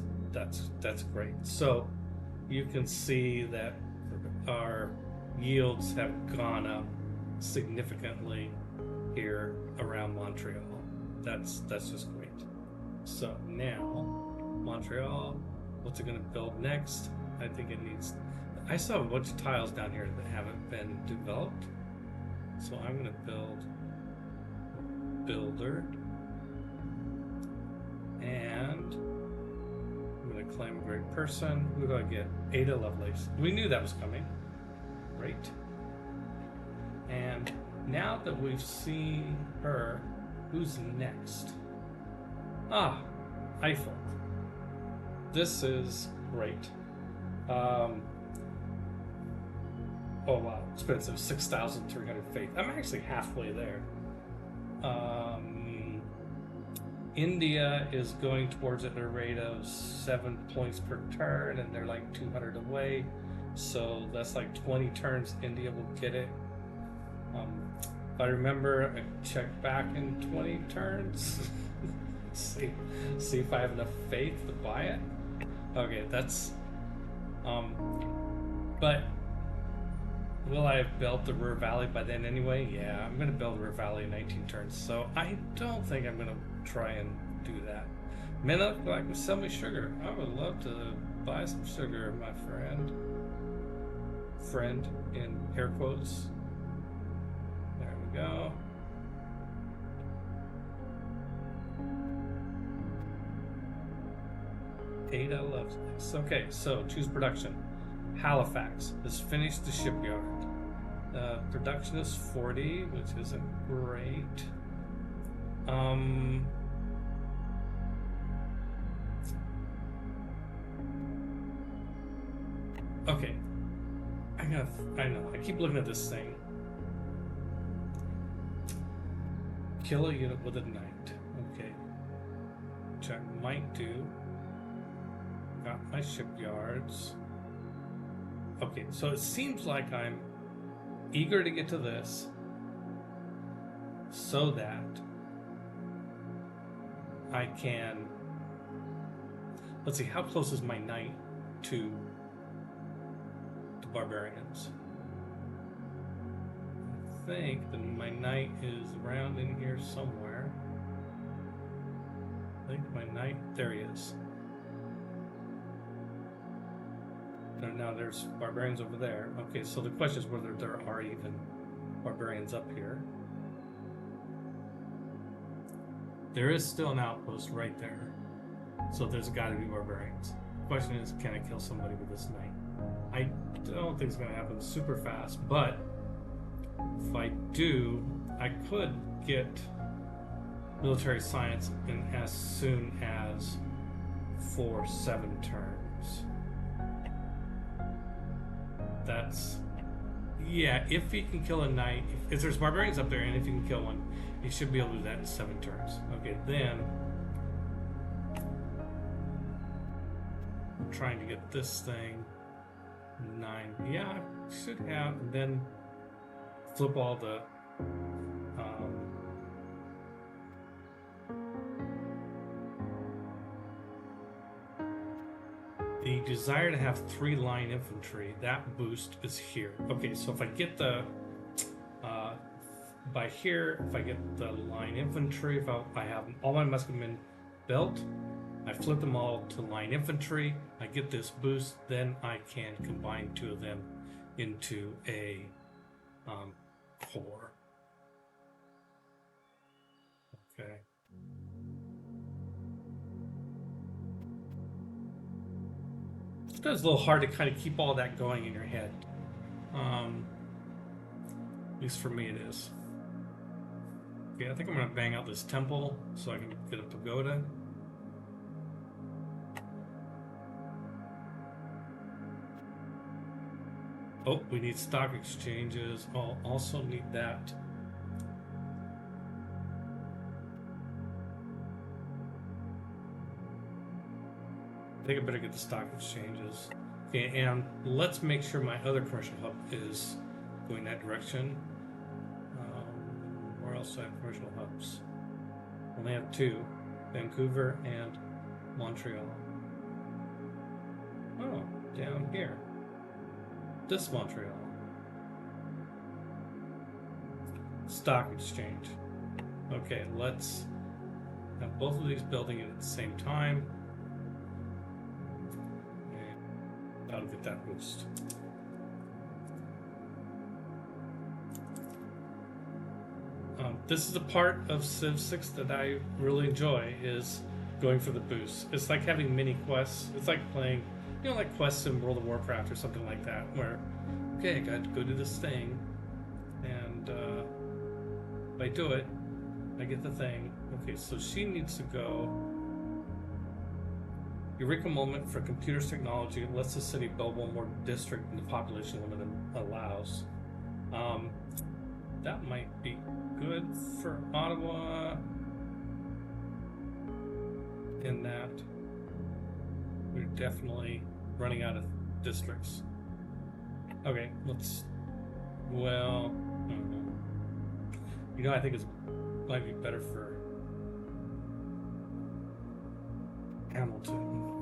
Speaker 1: great. So you can see that our yields have gone up significantly here around Montreal. That's just great. So now Montreal, what's it going to build next? I think it needs. I saw a bunch of tiles down here that haven't been developed, so I'm going to build builder, and I'm going to claim a great person. Who do I get? Ada Lovelace. We knew that was coming. Great. And now that we've seen her, who's next? Ah, Eiffel. This is great. Oh wow, expensive. 6,300 faith. I'm actually halfway there. India is going towards it at a rate of 7 points per turn, and they're like 200 away. So that's like 20 turns. India will get it. If I remember, I check back in 20 turns. see if I have enough faith to buy it. Okay, that's but will I have built the Ruhr Valley by then anyway? Yeah, I'm gonna build Ruhr Valley in 19 turns, so I don't think I'm gonna try and do that. Minnow, like, sell me sugar. I would love to buy some sugar, my friend. Friend in air quotes. There we go. Ada loves this. Okay, so choose production. Halifax has finished the shipyard. Production is 40, which isn't great. Okay. I know. I keep looking at this thing. Kill a unit with a knight. Okay. Which I might do. Got my shipyards. Okay, so it seems like I'm eager to get to this so that I can. Let's see, how close is my knight to barbarians? I think that my knight is around in here somewhere. I think my knight, there he is. Now there's barbarians over there. Okay, so the question is whether there are even barbarians up here. There is still an outpost right there. So there's got to be barbarians. The question is, can I kill somebody with this knight? I don't think it's going to happen super fast, but if I do, I could get military science in as soon as 4-7 turns. That's, yeah, if he can kill a knight, if there's barbarians up there and if he can kill one, he should be able to do that in 7 turns. Okay, then I'm trying to get this thing 9. Yeah, I should have, and then flip all the desire to have 3 line infantry. That boost is here. Okay, so if I get the by here, if I get the line infantry, if I have all my musketmen built, I flip them all to line infantry, I get this boost, then I can combine 2 of them into a corps. Okay. It's a little hard to kind of keep all that going in your head. At least for me it is. Okay, I think I'm going to bang out this temple so I can get a pagoda. Oh, we need stock exchanges. I'll also need that. I think I better get the stock exchanges. Okay, and let's make sure my other commercial hub is going that direction. Where else do I have commercial hubs? I only have 2, Vancouver and Montreal. Oh, down here. This Montreal. Stock exchange. Okay, let's have both of these building it at the same time. And that'll get that boost. This is the part of Civ 6 that I really enjoy, is going for the boost. It's like having mini quests. It's like playing, you know, like quests in World of Warcraft or something like that, where, okay, I got to go do this thing, and if I do it, I get the thing. Okay, so she needs to go. Eureka moment for computers technology lets the city build one more district than the population limit allows. that might be good for Ottawa. In that we're definitely running out of districts. Okay, let's. Well, you know, I think it might be better for Hamilton.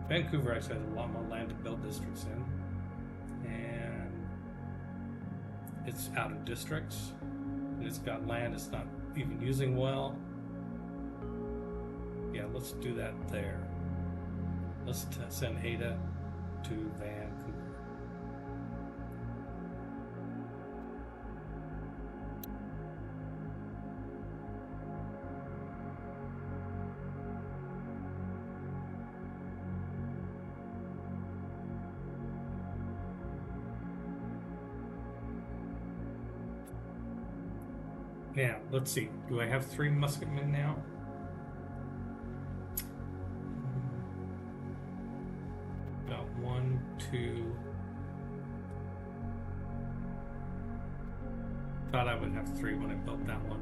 Speaker 1: Vancouver actually has a lot more land to build districts in, and it's out of districts, and it's got land it's not even using well. Yeah, let's do that there. Let's send Ada to Vancouver. Yeah, let's see. Do I have 3 musketmen now? Got 1, 2. Thought I would have 3 when I built that one.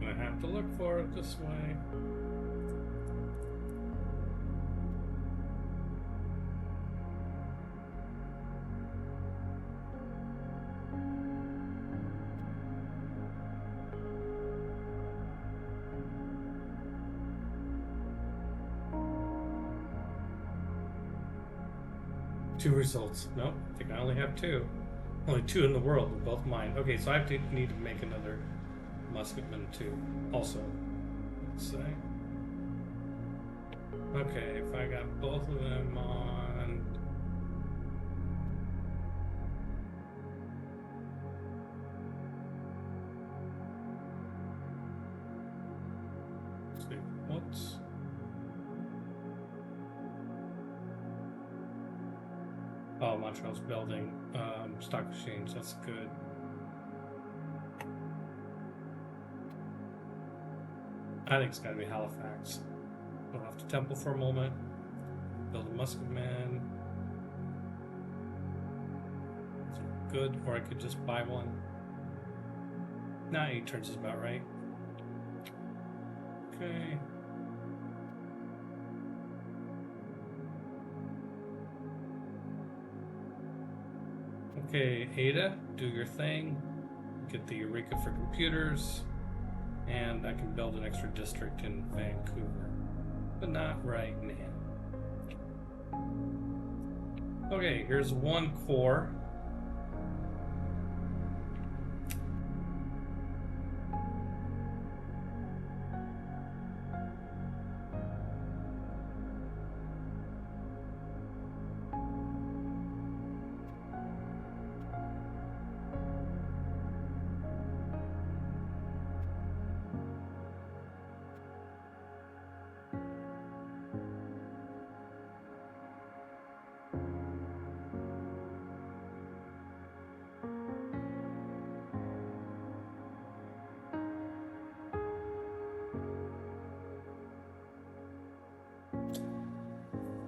Speaker 1: Gonna have to look for it this way. Two results. Nope, I think I only have 2. Only 2 in the world, but both mine. Okay, so I need to make another musketman too. Also, let's say. Okay, if I got both of them on. Let's see, what's. Oh, Montreal's building stock exchange. That's good. I think it's gotta be Halifax. Go off to Temple for a moment. Build a musketman. That's good, or I could just buy one. Nah, 8 turns is about right. Okay. Okay, Ada, do your thing. Get the Eureka for computers. And I can build an extra district in Vancouver. But not right now. Okay, here's 1 core.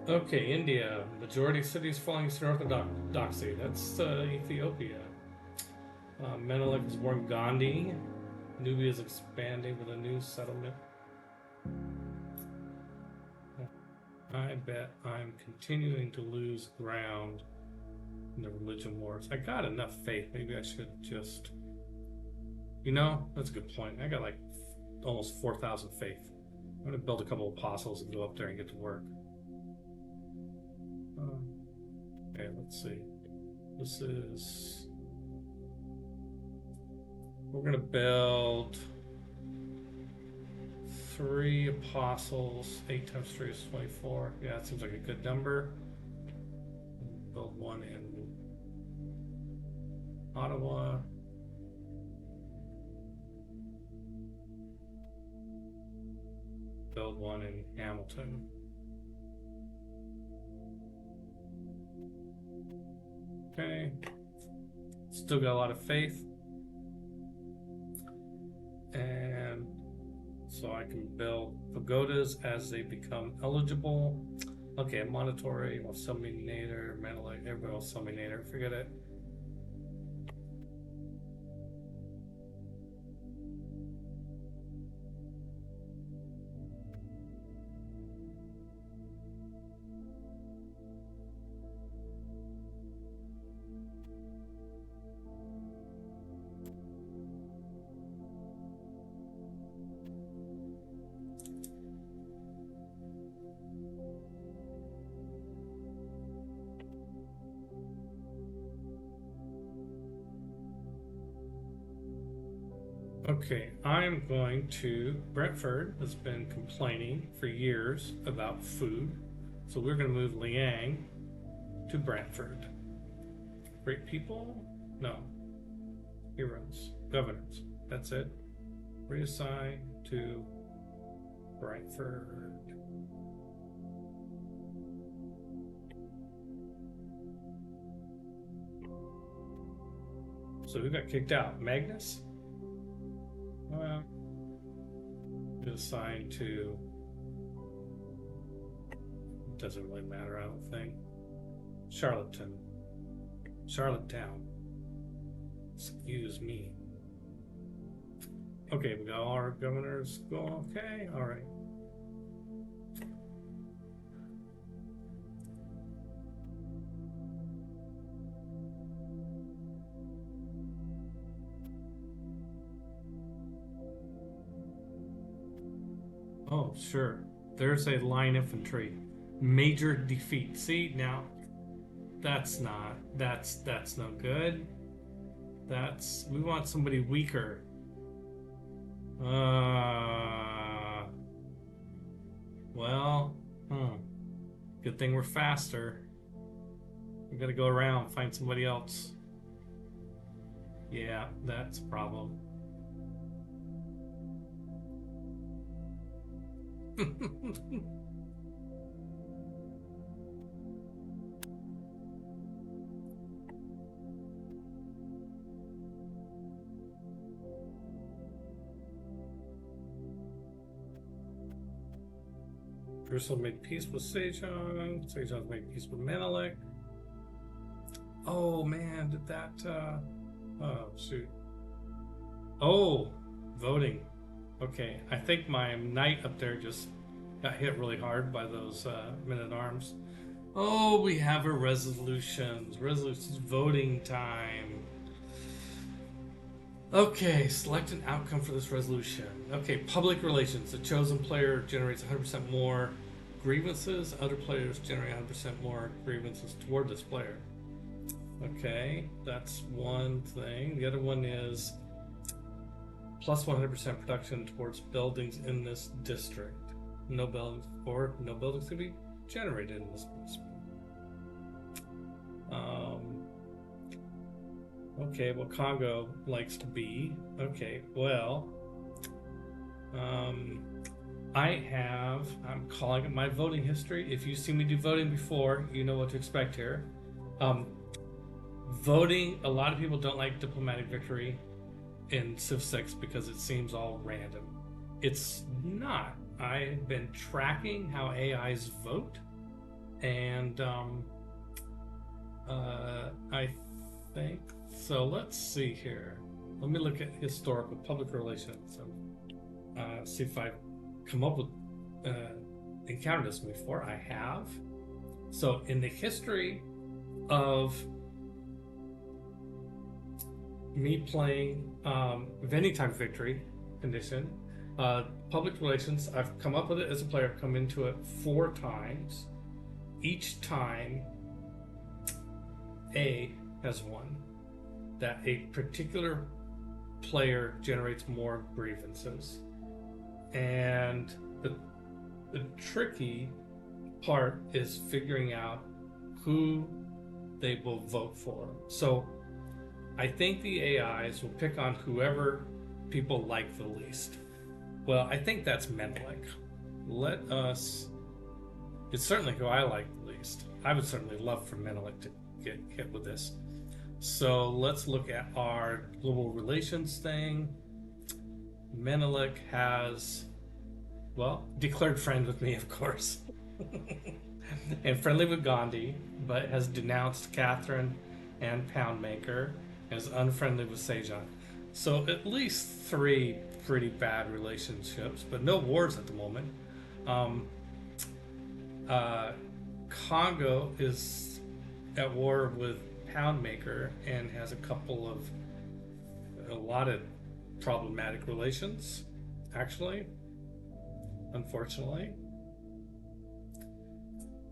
Speaker 1: Okay, India. Majority of cities falling to orthodoxy. That's Ethiopia. Menelik has born Gandhi. Nubia is expanding with a new settlement. I bet I'm continuing to lose ground in the religion wars. I got enough faith. Maybe I should just... You know, that's a good point. I got like almost 4,000 faith. I'm going to build a couple of apostles and go up there and get to work. Okay, let's see. This is... We're going to build 3 apostles. 8 times 3 is 24. Yeah, that seems like a good number. Build 1 in Ottawa. Build 1 in Hamilton. Okay. Still got a lot of faith. And so I can build pagodas as they become eligible. Okay, Monitory, well, Summinator, Metalite, everybody else Summinator, forget it. Okay, I'm going to. Brentford has been complaining for years about food, so we're going to move Liang to Brentford. Great people? No. Heroes. Governors. That's it. Reassign to Brentford. So who got kicked out? Magnus? Well, assigned to. Doesn't really matter, I don't think. Charlottetown. Excuse me. Okay, we got all our governors go. Okay, all right. Oh, sure. There's a line infantry. Major defeat. See, now that's no good. We want somebody weaker. Well, good thing we're faster. We gotta go around, find somebody else. Yeah, that's a problem. Jerusalem made peace with Sejong. Sejong's made peace with Menelik. Oh man, did that oh shoot. Oh, voting. Okay, I think my knight up there just got hit really hard by those men-at-arms. Oh, we have a resolutions. Resolutions, voting time. Okay, select an outcome for this resolution. Okay, public relations. The chosen player generates 100% more grievances. Other players generate 100% more grievances toward this player. Okay, that's one thing. The other one is plus 100% production towards buildings in this district. No buildings can be generated in this district. Okay, well, Congo likes to be. Okay, well, I'm calling it my voting history. If you've seen me do voting before, you know what to expect here. Voting, a lot of people don't like diplomatic victory in Civ 6 because it seems all random. It's not. I've been tracking how AIs vote, and I think so. Let's see here. Let me look at historical public relations and see if I've come up with encountered this before. I have. So in the history of me playing any type of victory condition, public relations, I've come up with it as a player. I've come into it 4 times. Each time A has won. That a particular player generates more grievances. And the tricky part is figuring out who they will vote for. So I think the AIs will pick on whoever people like the least. Well, I think that's Menelik. It's certainly who I like the least. I would certainly love for Menelik to get hit with this. So let's look at our global relations thing. Menelik has, well, declared friend with me, of course, and friendly with Gandhi, but has denounced Catherine and Poundmaker, and is unfriendly with Sejan. So at least 3 pretty bad relationships, but no wars at the moment. Um, Congo is at war with Poundmaker and has a lot of problematic relations, actually. Unfortunately,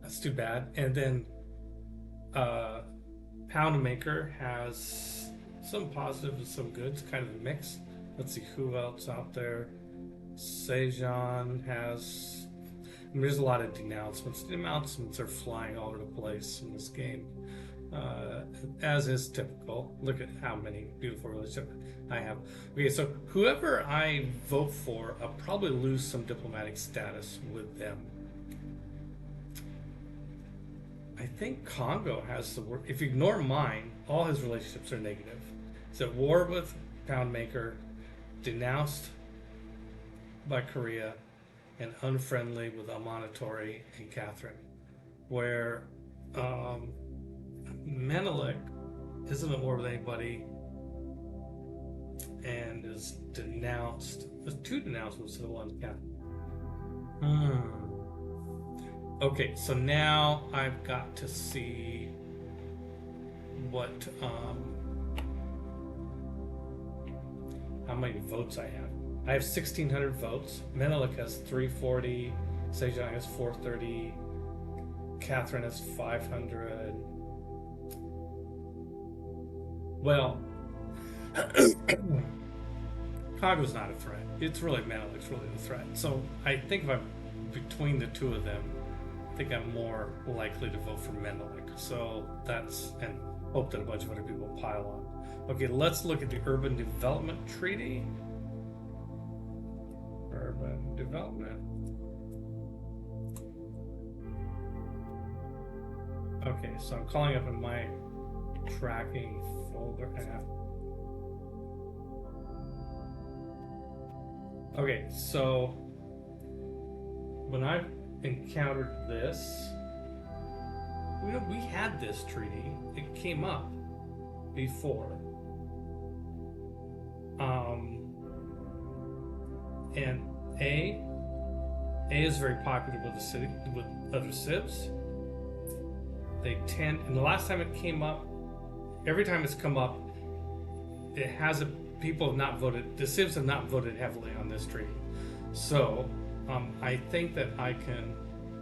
Speaker 1: that's too bad. And then Poundmaker has some positive and some good. It's kind of a mix. Let's see who else out there. Sejan has. I mean, there's a lot of denouncements. Denouncements are flying all over the place in this game, as is typical. Look at how many beautiful relationships I have. Okay, so whoever I vote for, I'll probably lose some diplomatic status with them. I think Congo has the word. If you ignore mine, all his relationships are negative. He's at war with Poundmaker, denounced by Korea, and unfriendly with Amanitore and Catherine. Where Menelik isn't at war with anybody and is denounced. There's 2 denouncements to the one Catherine. Okay, so now I've got to see what how many votes I have. I have 1,600 votes. Menelik has 340. Sejan has 430. Catherine has 500. Well, Congo's not a threat. It's really Menelik's really the threat. So I think if I'm between the 2 of them, I think I'm more likely to vote for Menelik. So that's, and hope that a bunch of other people pile on. Okay, let's look at the Urban Development Treaty. Urban Development. Okay, so I'm calling up in my tracking folder app. Okay, so when I encountered this, we had this treaty. It came up before. And A is very popular with the city, with other civs. They tend, and the last time it came up, every time it's come up, it hasn't. People have not voted. The civs have not voted heavily on this treaty. So I think that I can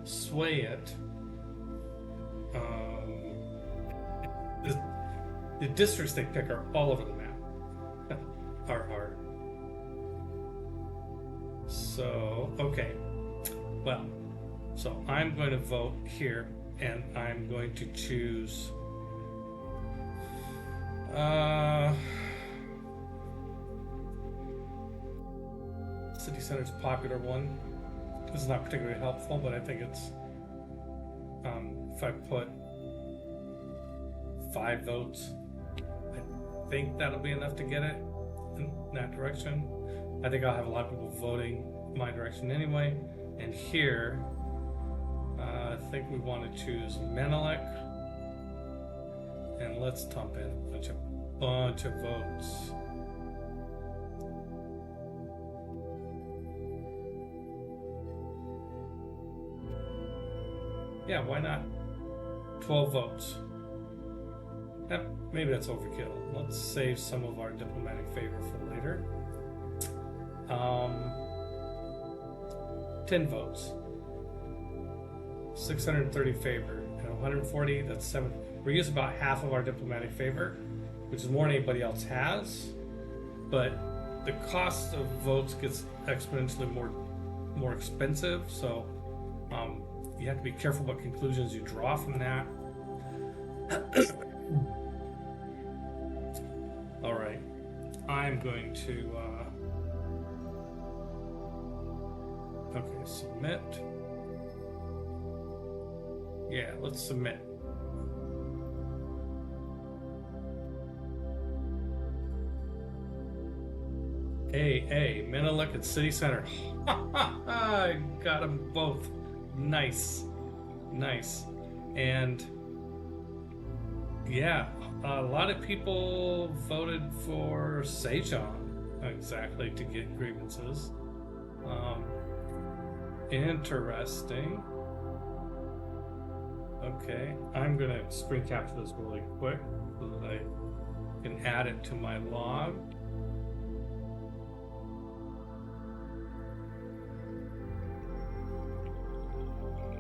Speaker 1: sway it. The districts they pick are all over the map. are so okay. Well, so I'm going to vote here, and I'm going to choose. City Center's a popular one. This is not particularly helpful, but I think it's. If I put 5 votes, I think that'll be enough to get it in that direction. I think I'll have a lot of people voting my direction anyway. And here, I think we want to choose Menelik, and let's dump in a bunch of votes. Yeah, why not? 12 votes. Maybe that's overkill. Let's save some of our diplomatic favor for later. 10 votes. 630 favor. And 140, that's 7. We use about half of our diplomatic favor, which is more than anybody else has. But the cost of votes gets exponentially more expensive, so you have to be careful what conclusions you draw from that. All right, I'm going to okay, submit. Yeah, let's submit. Menelik at City Center. I got them both. Nice. Nice. And yeah, a lot of people voted for Sejan exactly to get grievances. Interesting. Okay, I'm gonna screen capture this really quick so that I can add it to my log.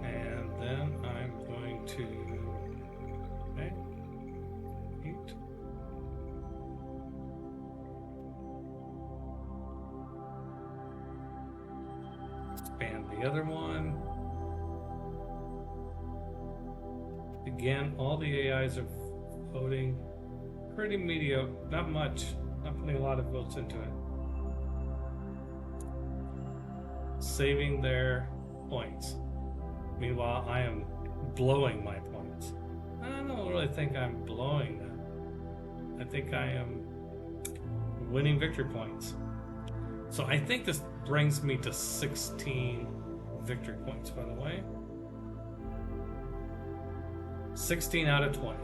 Speaker 1: And then I'm going to, okay, eat. Expand the other one. Again, all the AIs are voting pretty mediocre, not much, not putting a lot of votes into it. Saving their points. Meanwhile, I am blowing my points. I don't really think I'm blowing them. I think I am winning victory points. So I think this brings me to 16 victory points, by the way. 16 out of 20.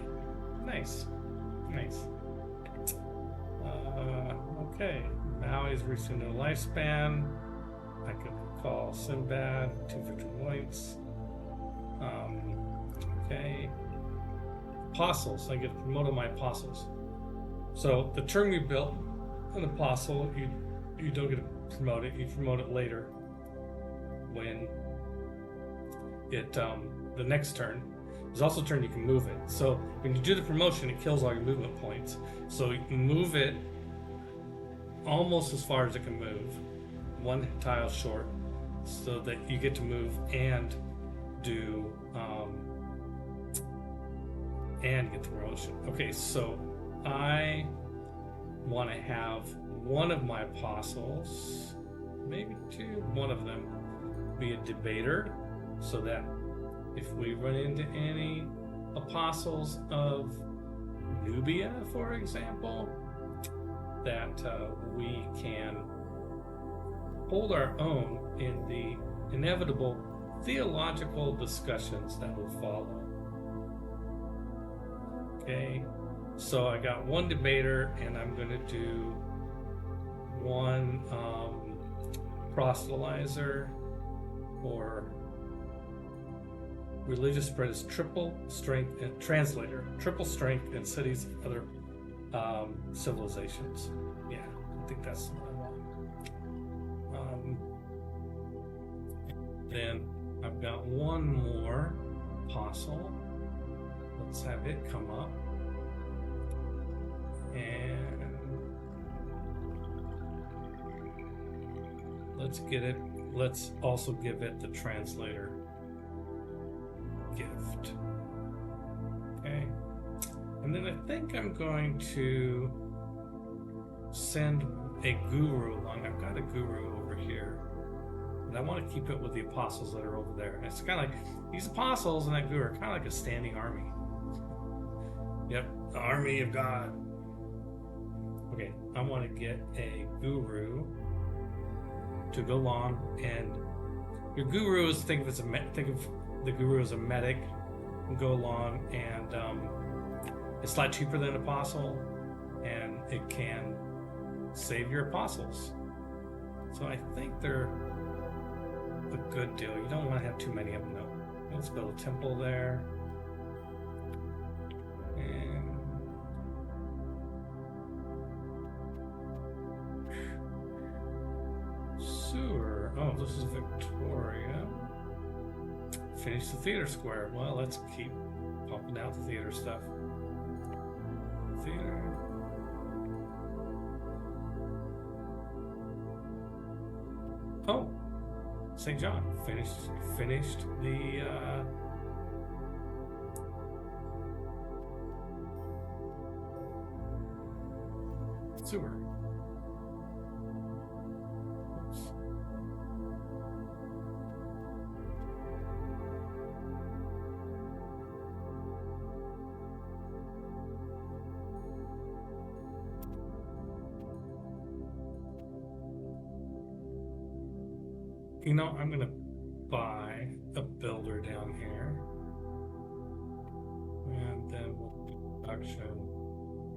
Speaker 1: Nice. Nice. Okay. Maui's reaching their lifespan. I could call Sinbad, 2 victory points. Okay. Apostles. I get promoted my apostles. So the turn you built an apostle, you don't get to promote it. You promote it later when it the next turn. There's also a turn you can move it. So when you do the promotion, it kills all your movement points. So you can move it almost as far as it can move, 1 tile short, so that you get to move and do and get the promotion. Okay, so I want to have one of my apostles, maybe 2, one of them be a debater, so that if we run into any apostles of Nubia, for example, that we can hold our own in the inevitable theological discussions that will follow. Okay, so I got 1 debater, and I'm going to do 1 proselytizer or religious spread is triple strength and translator, triple strength in cities of other civilizations. Yeah, I think that's what I want. Then I've got 1 more apostle. Let's have it come up. And let's get it. Let's also give it the translator gift. Okay. And then I think I'm going to send a guru along. I've got a guru over here. And I want to keep it with the apostles that are over there. And it's kind of like these apostles and that guru are kind of like a standing army. Yep, the army of God. Okay, I want to get a guru to go along, and your guru is think of the guru as a medic, and go along, and it's a lot cheaper than an apostle, and it can save your apostles. So I think they're a good deal. You don't want to have too many of them though. Let's build a temple there. And sewer. Oh, this is Victoria. Finish the theater square. Well, let's keep pumping out the theater stuff. Theater. Oh, St. John finished the sewer. Oops. You know, I'm gonna buy a builder down here, and then we'll do production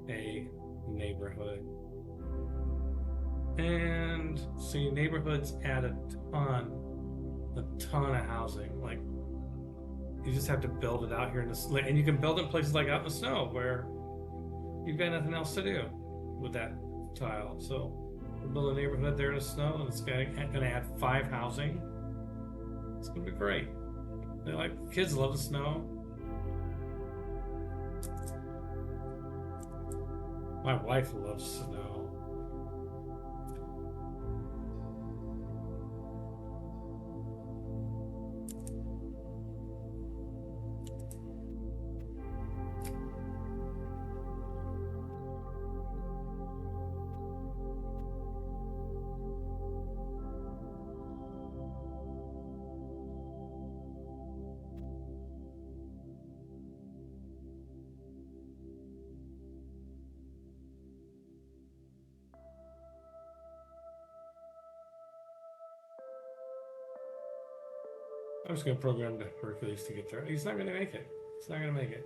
Speaker 1: a neighborhood. And see, neighborhoods add a ton of housing. Like, you just have to build it out here in the, and you can build it in places like out in the snow where you've got nothing else to do with that tile. So we'll build a neighborhood there in the snow, and it's going to add 5 housing. It's going to be great. They like, kids love the snow. My wife loves snow. I'm just going to program the Hercules to get there. He's not going to make it. He's not going to make it.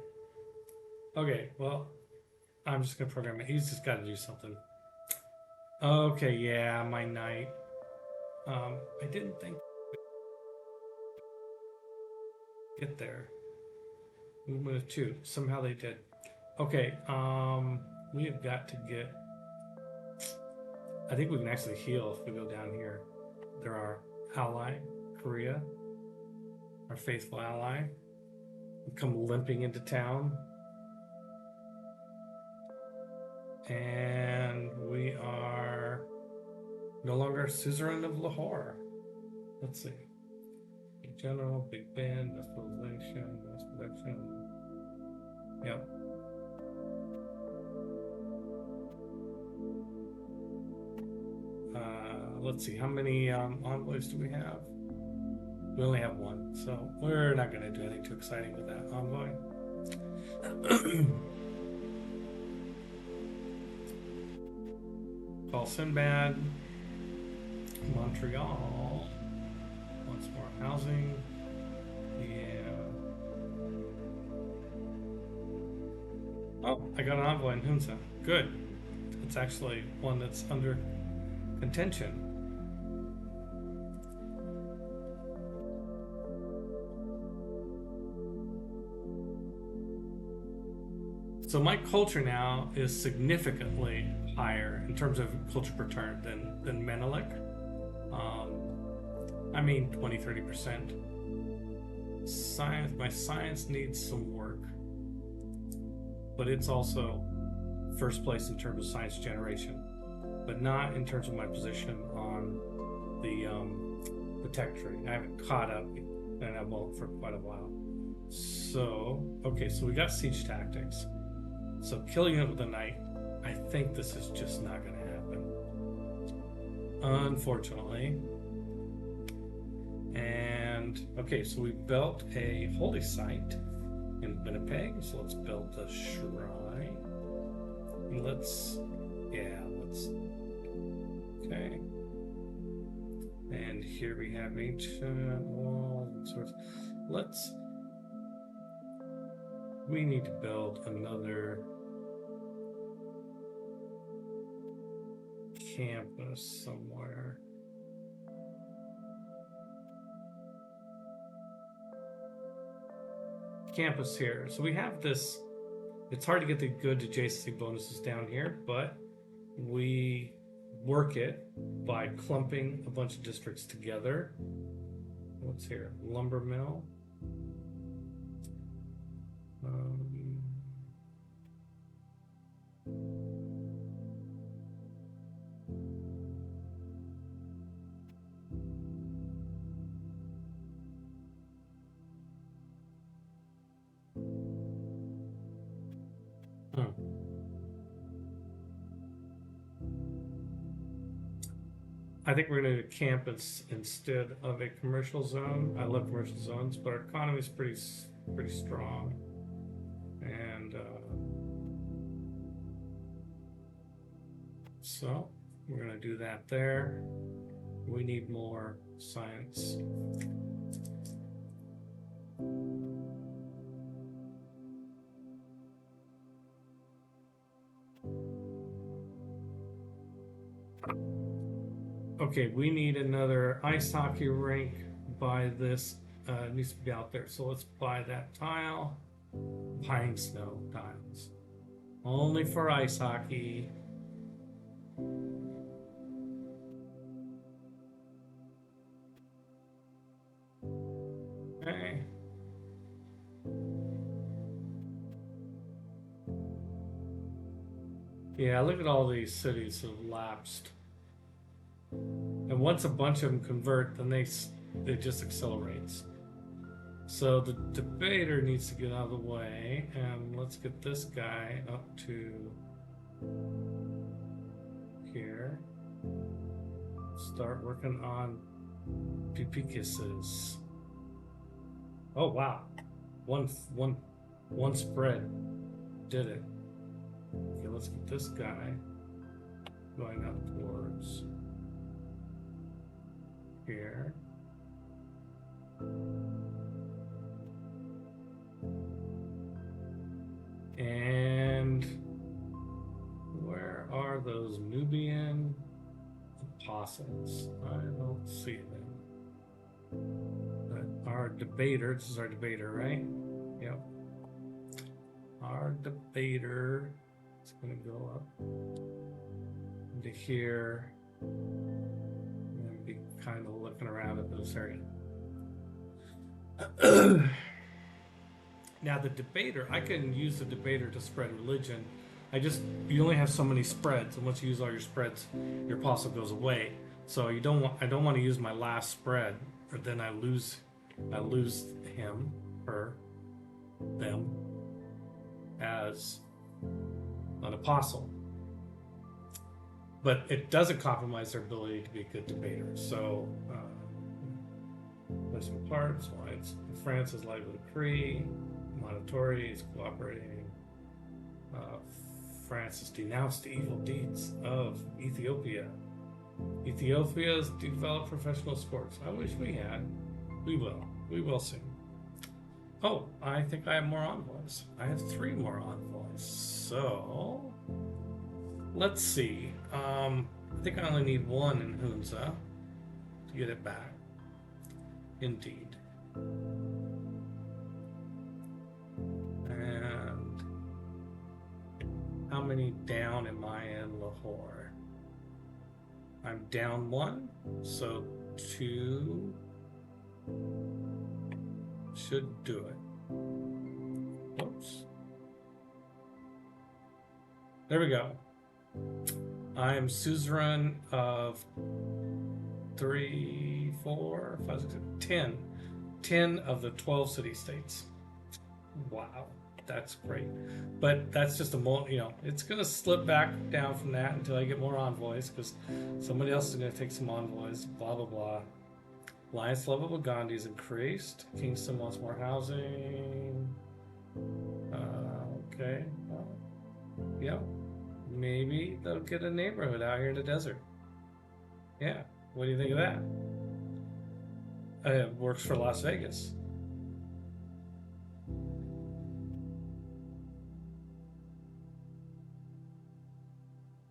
Speaker 1: Okay, well, I'm just going to program it. He's just got to do something. Okay, yeah, my knight. I didn't think get there. Movement of 2. Somehow they did. Okay, we have got to get. I think we can actually heal if we go down here. There are ally, Korea, our faithful ally. We come limping into town. And we are no longer suzerain of Lahore. Let's see. General, big band, industrialization, mass production. Yep. Let's see, how many envoys do we have? We only have 1, so we're not going to do anything too exciting with that envoy. Call Sinbad. Montreal wants more housing. Yeah. Oh, I got an envoy in Hunza. Good. It's actually one that's under contention. So my culture now is significantly higher in terms of culture per turn than Menelik. I mean 20-30%. My science needs some work, but it's also first place in terms of science generation, but not in terms of my position on the tech tree. I haven't caught up, and I won't for quite a while. So okay, so we got siege tactics. So killing it with a knight, I think this is just not going to happen, unfortunately. And okay, so we built a holy site in Winnipeg. So let's build the shrine. Let's okay. And here we have ancient walls and sorts. We need to build another campus somewhere. Campus here. So we have this. It's hard to get the good adjacency bonuses down here, but we work it by clumping a bunch of districts together. What's here? Lumber mill. I think we're going to do campus instead of a commercial zone. I love commercial zones, but our economy is pretty strong, and so we're going to do that there. We need more science. Okay, we need another ice hockey rink by this. Needs to be out there. So let's buy that tile. Pine snow tiles. Only for ice hockey. Okay. Yeah, look at all these cities that have lapsed. And once a bunch of them convert, then they just accelerates. So the debater needs to get out of the way, and let's get this guy up to here. Start working on Pipikisses. Oh wow, one spread did it. Okay, let's get this guy going up towards here. And where are those Nubian apostles? I don't see them. But our debater, this is our debater, right? Yep. Our debater is going to go up into here and be kind of looking around at this area. Now the debater, I can use the debater to spread religion. You only have so many spreads, and once you use all your spreads, your apostle goes away. So I don't want to use my last spread, or then I lose him, her, them as an apostle. But it doesn't compromise their ability to be a good debater. So there's some parts. France is liable to decree. Montetori is cooperating. France has denounced the evil deeds of Ethiopia. Ethiopia has developed professional sports. I wish we had. We will. We will soon. Oh, I think I have more envoys. I have 3 more envoys. So, let's see. I think I only need 1 in Hunza to get it back. Indeed. And how many down am I in Lahore? I'm down 1, so 2 should do it. Whoops. There we go. I am suzerain of 3, 4, 5, 6, 10. 10 of the 12 city-states. Wow, that's great. But that's just it's going to slip back down from that until I get more envoys, because somebody else is going to take some envoys, blah, blah, blah. Alliance level with Gandhi is increased. Kingston wants more housing. Okay. Yeah. Maybe they'll get a neighborhood out here in the desert. Yeah. What do you think of that? It works for Las Vegas.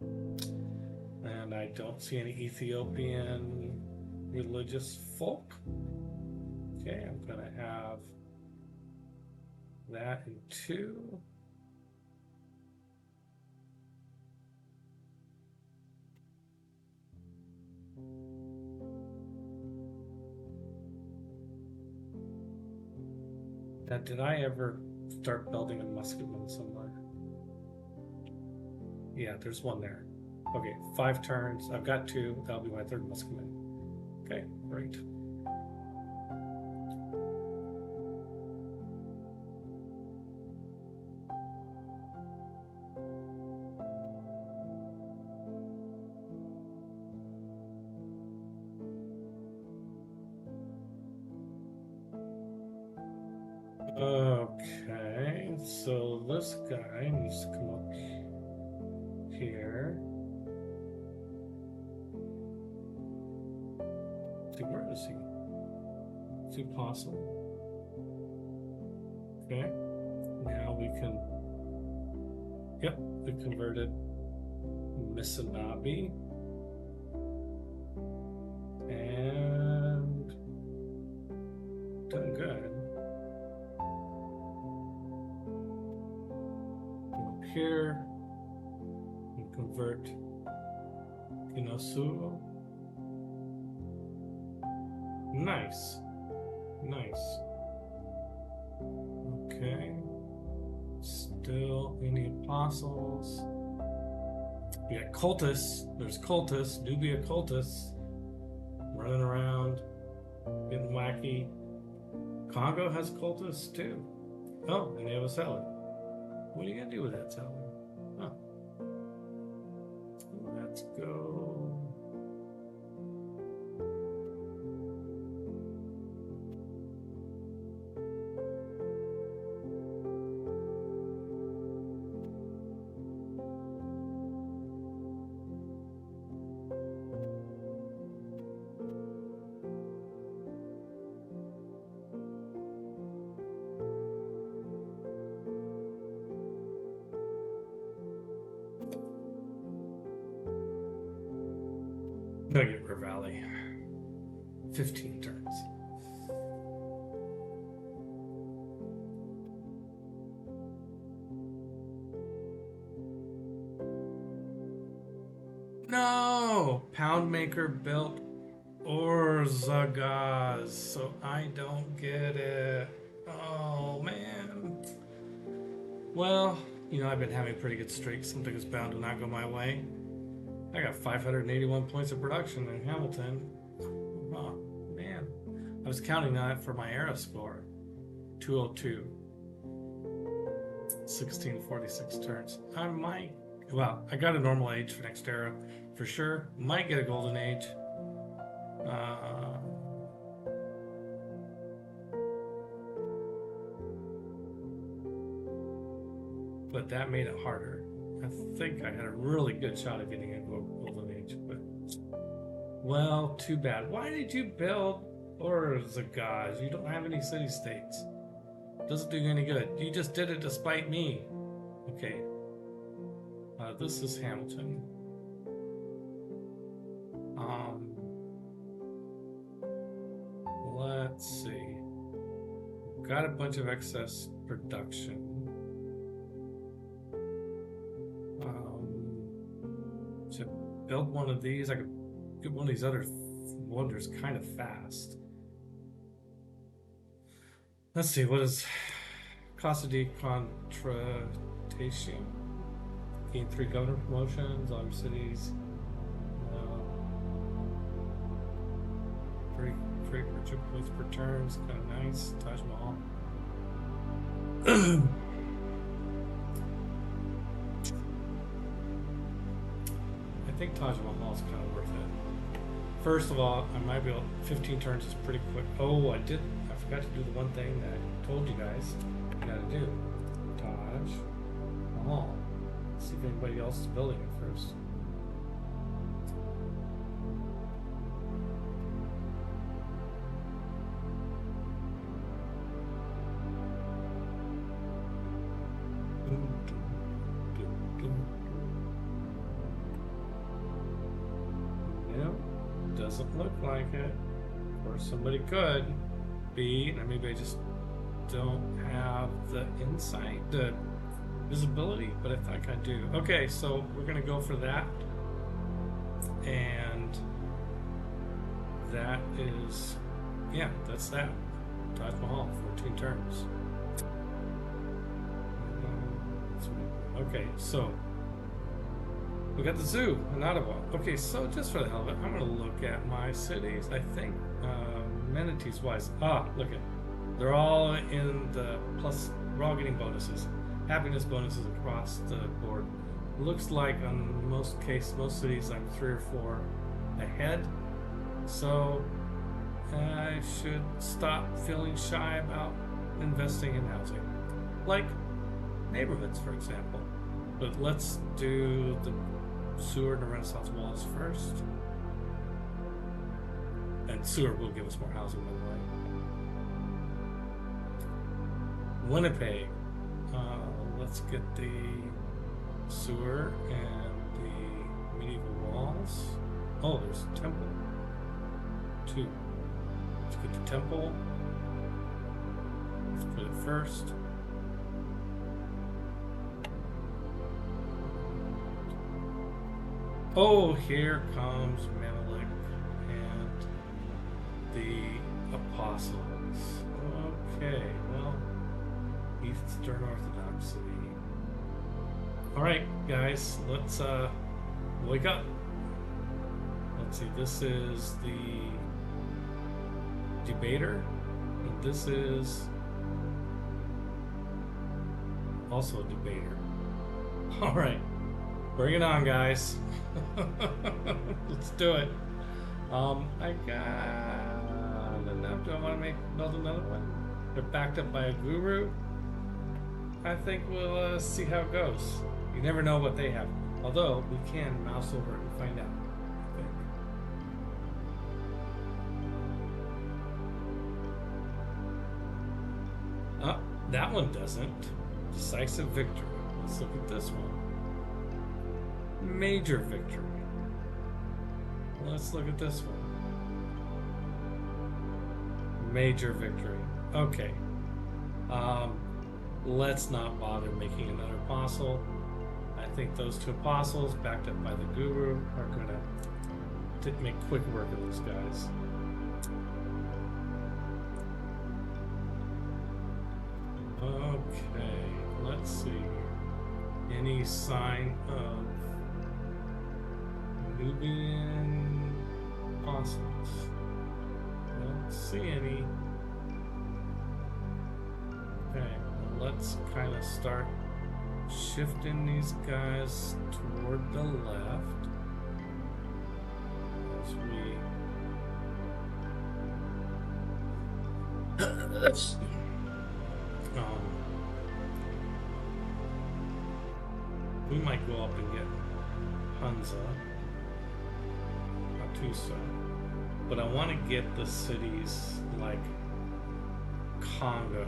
Speaker 1: And I don't see any Ethiopian religious folk. Okay, I'm going to have that in 2. Now, did I ever start building a musketman somewhere? Yeah, there's 1 there. Okay, 5 turns. I've got 2. That'll be my 3rd musketman. Okay, great. Okay, so this guy needs to come up here. See, where is he? Is he possible? Okay. Now we can. Yep, we converted Misanabi. And doing good. Go up here and convert Kinosuo. Nice. Nice. Okay. Still any apostles. We got cultists. There's cultists. Nubia cultists. Running around. Getting wacky. Congo has cultists too. Oh, and they have a settler. What are you gonna do with that settler? Huh. Let's go. Gotta get River Valley. 15 turns. No! Poundmaker built Orzagaz, so I don't get it. Oh, man. Well, you know, I've been having pretty good streaks. Something is bound to not go my way. I got 581 points of production in Hamilton. Oh, man. I was counting on it for my era score. 202. 1646 turns. I might... Well, I got a normal age for next era, for sure. Might get a golden age. But that made it harder. I think I had a really good shot at getting a golden age, but well, too bad. Why did you build Orzagaz? You don't have any city-states. Doesn't do you any good. You just did it to spite me. Okay. This is Hamilton. Let's see. Got a bunch of excess production. To build one of these, I could get one of these other wonders kind of fast. Let's see, what is Casa de Contratación? Gain 3 governor promotions, armed cities. Pretty per points per turn, it's kind of nice. Taj Mahal. I think Taj Mahal is kind of worth it. First of all, I might be able. 15 turns is pretty quick. Oh, I forgot to do the one thing that I told you guys I got to do. Taj Mahal. Let's see if anybody else is building it first. Doesn't look like it. Or somebody could be, and maybe I just don't have the insight, the visibility, but I think I do. Okay, so we're gonna go for that. And that is, yeah, that's that. Taj Mahal, 14 turns. Okay, so we got the zoo in Ottawa. Okay, so just for the hell of it, I'm going to look at my cities. I think amenities wise, look at, they're all in the plus. We're all getting bonuses, happiness bonuses across the board. Looks like on most cities, I'm 3 or 4 ahead. So I should stop feeling shy about investing in housing, like neighborhoods, for example. But let's do the sewer and the Renaissance walls first. And sewer will give us more housing, by the way. Winnipeg. Let's get the sewer and the medieval walls. Oh, there's a temple. 2. Let's get the temple. Let's put it first. Oh, here comes Menelik and the apostles. Okay, well, Eastern Orthodoxy. Alright, guys, let's wake up. Let's see, this is the debater, and this is also a debater. Alright, bring it on, guys. Let's do it. I got enough. Do I want to build another one? They're backed up by a guru. I think we'll see how it goes. You never know what they have. Although we can mouse over it and find out. I think. That one doesn't. Decisive victory. Let's look at this one. Major victory. Let's look at this one. Major victory. Okay. Let's not bother making another apostle. I think those 2 apostles, backed up by the guru, are gonna make quick work of those guys. Okay, let's see. Any sign of Nubian apostles? Don't see any. Okay, well, let's kind of start shifting these guys toward the left as we we might go up and get Hunza, Hattusa, but I want to get the cities like Congo.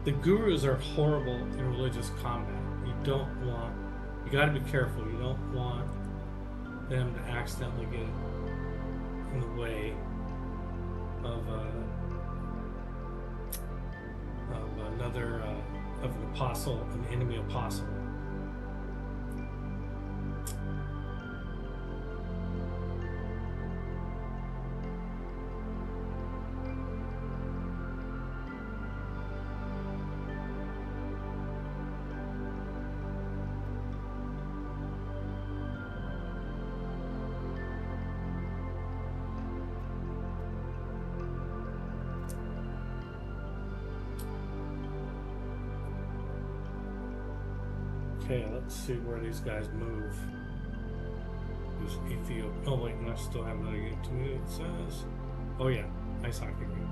Speaker 1: The gurus are horrible in religious combat. You gotta be careful. You don't want them to accidentally get in the way of an apostle, an enemy apostle. Okay, let's see where these guys move. There's Ethiopia. Oh wait, and I still have another game to move, it says. Oh yeah, ice hockey game.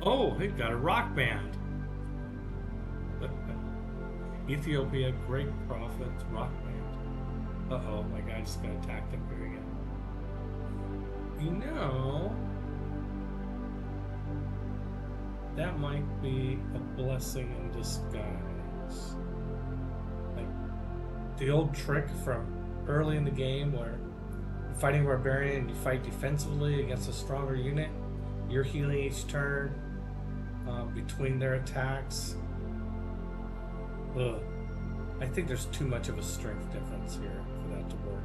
Speaker 1: Oh, they've got a rock band. Ethiopia, Great Prophets, rock band. Uh-oh, my guy just got attacked up here again. You know, that might be a blessing in disguise. Like the old trick from early in the game where you're fighting a barbarian and you fight defensively against a stronger unit. You're healing each turn between their attacks. Ugh. I think there's too much of a strength difference here for that to work.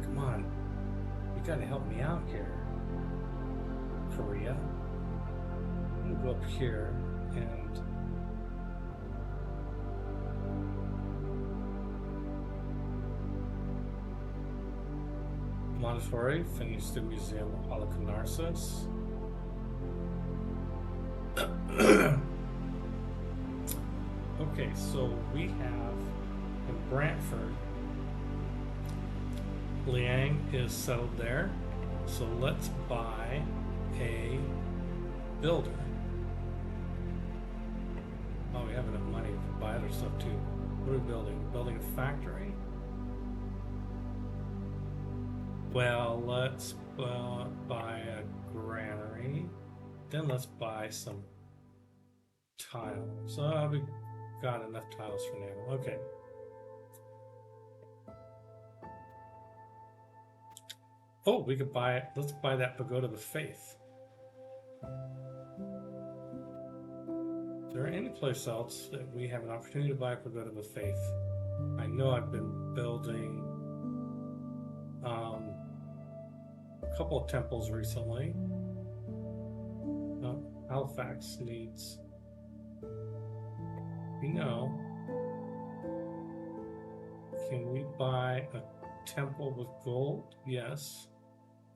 Speaker 1: Come on. You gotta help me out here. Korea. I'm gonna go up here and Montefiore finished the Museum of Halicarnassus. Okay, so we have in Brantford, Liang is settled there. So let's buy a builder. Oh, we have enough money to buy other stuff too. What are we building? Building a factory? Well, let's buy a granary. Then let's buy some tiles. We got enough tiles for now. Okay. Oh, we could buy it. Let's buy that Pagoda of the Faith. Is there any place else that we have an opportunity to buy a Pagoda of the Faith? I know I've been building a couple of temples recently. Halifax needs, can we buy a temple with gold? Yes.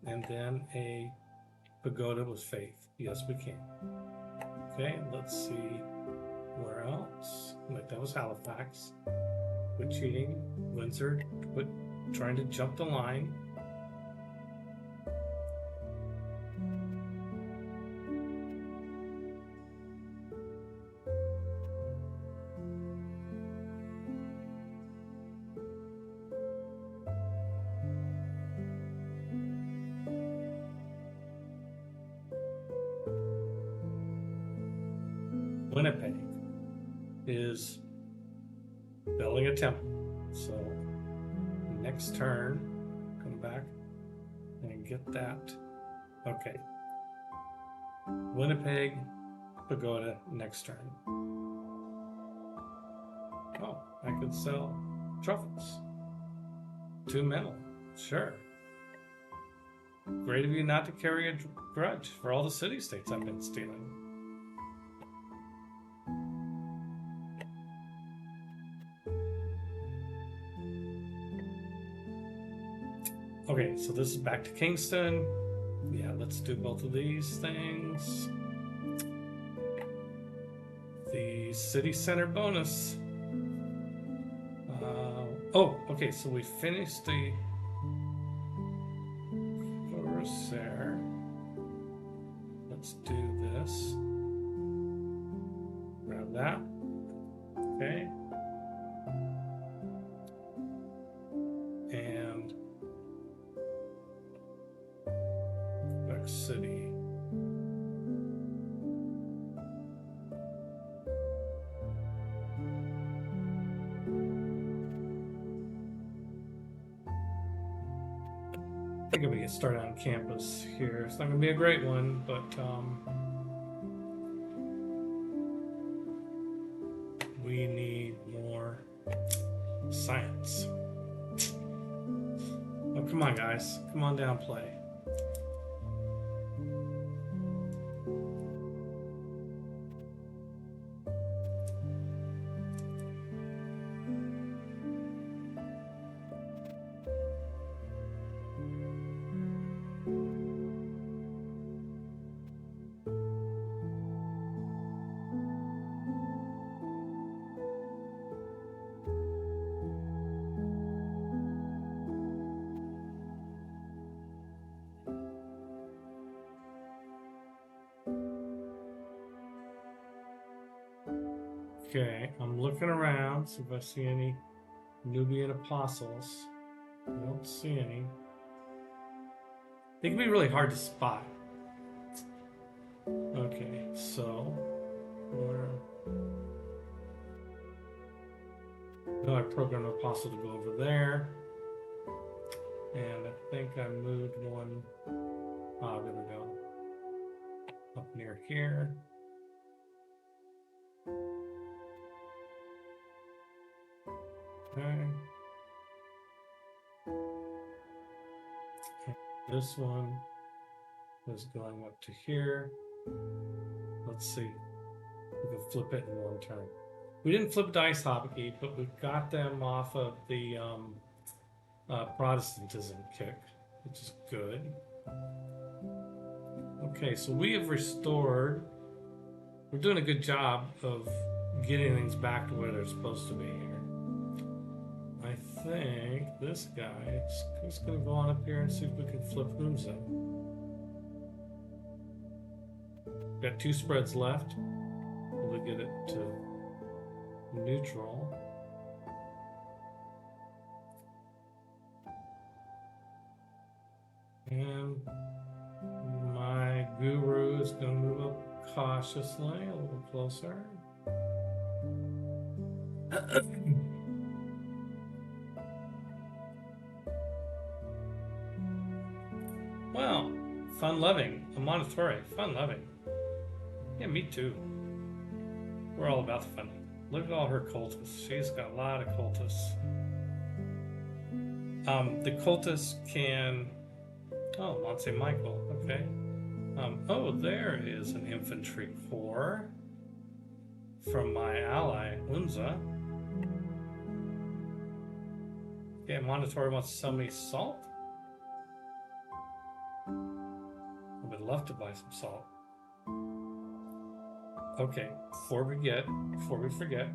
Speaker 1: And then a pagoda with faith? Yes, we can. Okay, let's see where else. Wait, that was Halifax. Quit cheating. Windsor, quit trying to jump the line. Winnipeg is building a temple. So next turn, come back and get that. Okay. Winnipeg Pagoda next turn. Oh, I could sell truffles. 2 metal. Sure. Great of you not to carry a grudge for all the city-states I've been stealing. Okay, so this is back to Kingston. Yeah, let's do both of these things. The city center bonus. Oh, okay, so we finished the Corsair. Let's do this. Grab that. Okay. And Quebec City. I think I'm gonna get started on campus here. It's not gonna be a great one, but we need more science. Oh, come on, guys. Come on down, play. Okay, I'm looking around, see if I see any Nubian apostles. I don't see any. They can be really hard to spot. Okay, so I programmed an apostle to go over there. And I think I moved one. Ah, there we go. up near here. Okay. This one is going up to here. Let's see. We can flip it in one turn. We didn't flip to ice hockey, but we got them off of the Protestantism kick, which is good. Okay, so we have restored. We're doing a good job of getting things back to where they're supposed to be here. I think this guy is just going to go on up here and see if we can flip Hunza. Got 2 spreads left. We'll get it to neutral. And my guru is going to move up cautiously, a little closer. Well, fun-loving. A Montefiore, fun-loving. Yeah, me too. We're all about the fun. Look at all her cultists. She's got a lot of cultists. The cultists can... Oh, Mont Michael, okay. Oh, there is an infantry corps from my ally, Hunza. Okay, Montefiore wants to sell me salt. I would love to buy some salt. Okay, before we forget,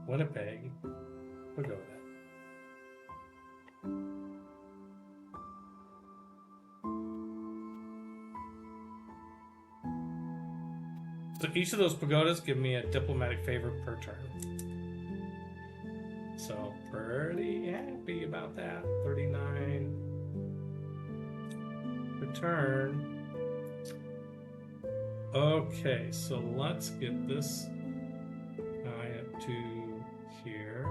Speaker 1: Winnipeg, we'll go with that. So each of those pagodas give me a diplomatic favor per turn. So pretty happy about that. 39 per turn. Okay, so let's get this guy up to here.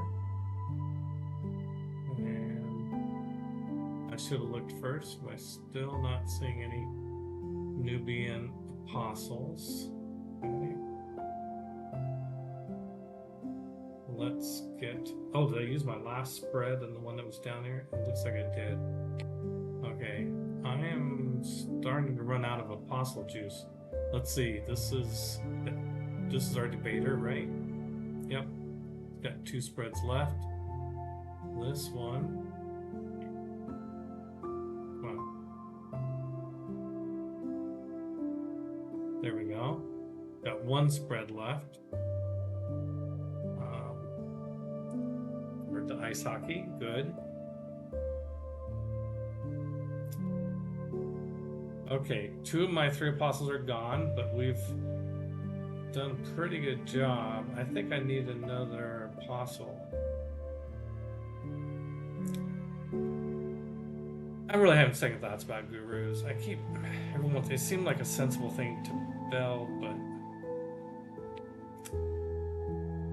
Speaker 1: And I should have looked first, but I'm still not seeing any Nubian apostles. Okay. Let's get... Oh, did I use my last spread and the one that was down there? It looks like I did. Okay, I am starting to run out of apostle juice. Let's see, this is our debater, right? Yep. Got 2 spreads left. This one. Come on. There we go. Got 1 spread left. We're to ice hockey. Good. Okay, 2 of my 3 apostles are gone, but we've done a pretty good job. I think I need another apostle. I'm really having second thoughts about gurus. They seem like a sensible thing to build, but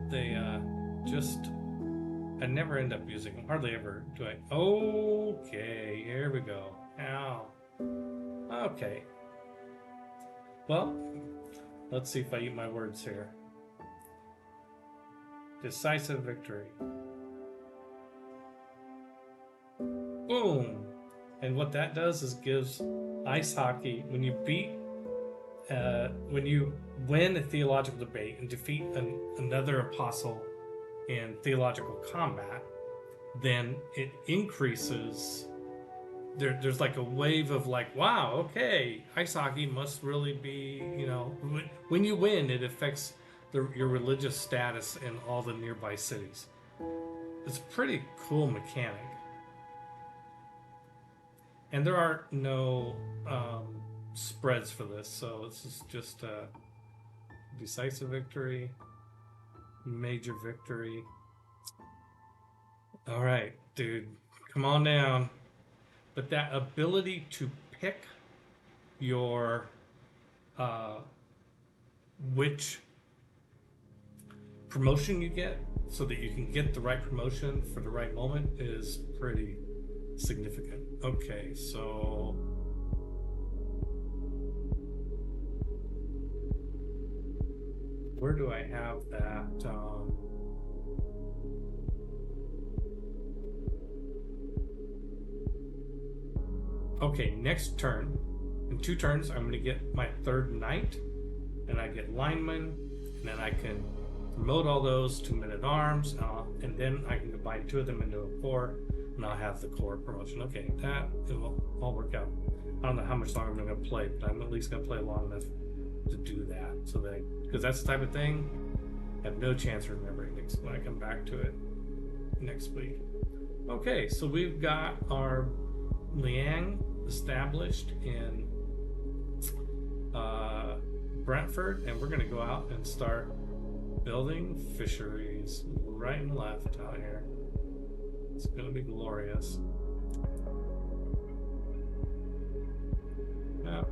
Speaker 1: they I never end up using them. Hardly ever do I. Okay, here we go. Ow. Okay. Well, let's see if I eat my words here. Decisive victory. Boom. And what that does is gives ice hockey, when you win a theological debate and defeat another apostle in theological combat, then it increases. There's like a wave of like, wow, okay, ice hockey must really be, when you win, it affects your religious status in all the nearby cities. It's a pretty cool mechanic. And there are no spreads for this, so this is just a decisive victory, major victory. All right, dude, come on down. But that ability to pick your which promotion you get so that you can get the right promotion for the right moment is pretty significant. Okay, so where do I have that? Okay, next turn. In 2 turns, I'm going to get my 3rd knight, and I get lineman, and then I can promote all those to men-at-arms, and then I can combine 2 of them into a corps, and I'll have the corps promotion. Okay, that it will all work out. I don't know how much longer I'm going to play, but I'm at least going to play long enough to do that. So that, because that's the type of thing I have no chance of remembering when I come back to it next week. Okay, so we've got our Liang established in Brentford, and we're going to go out and start building fisheries right and left out here. It's going to be glorious. Yeah.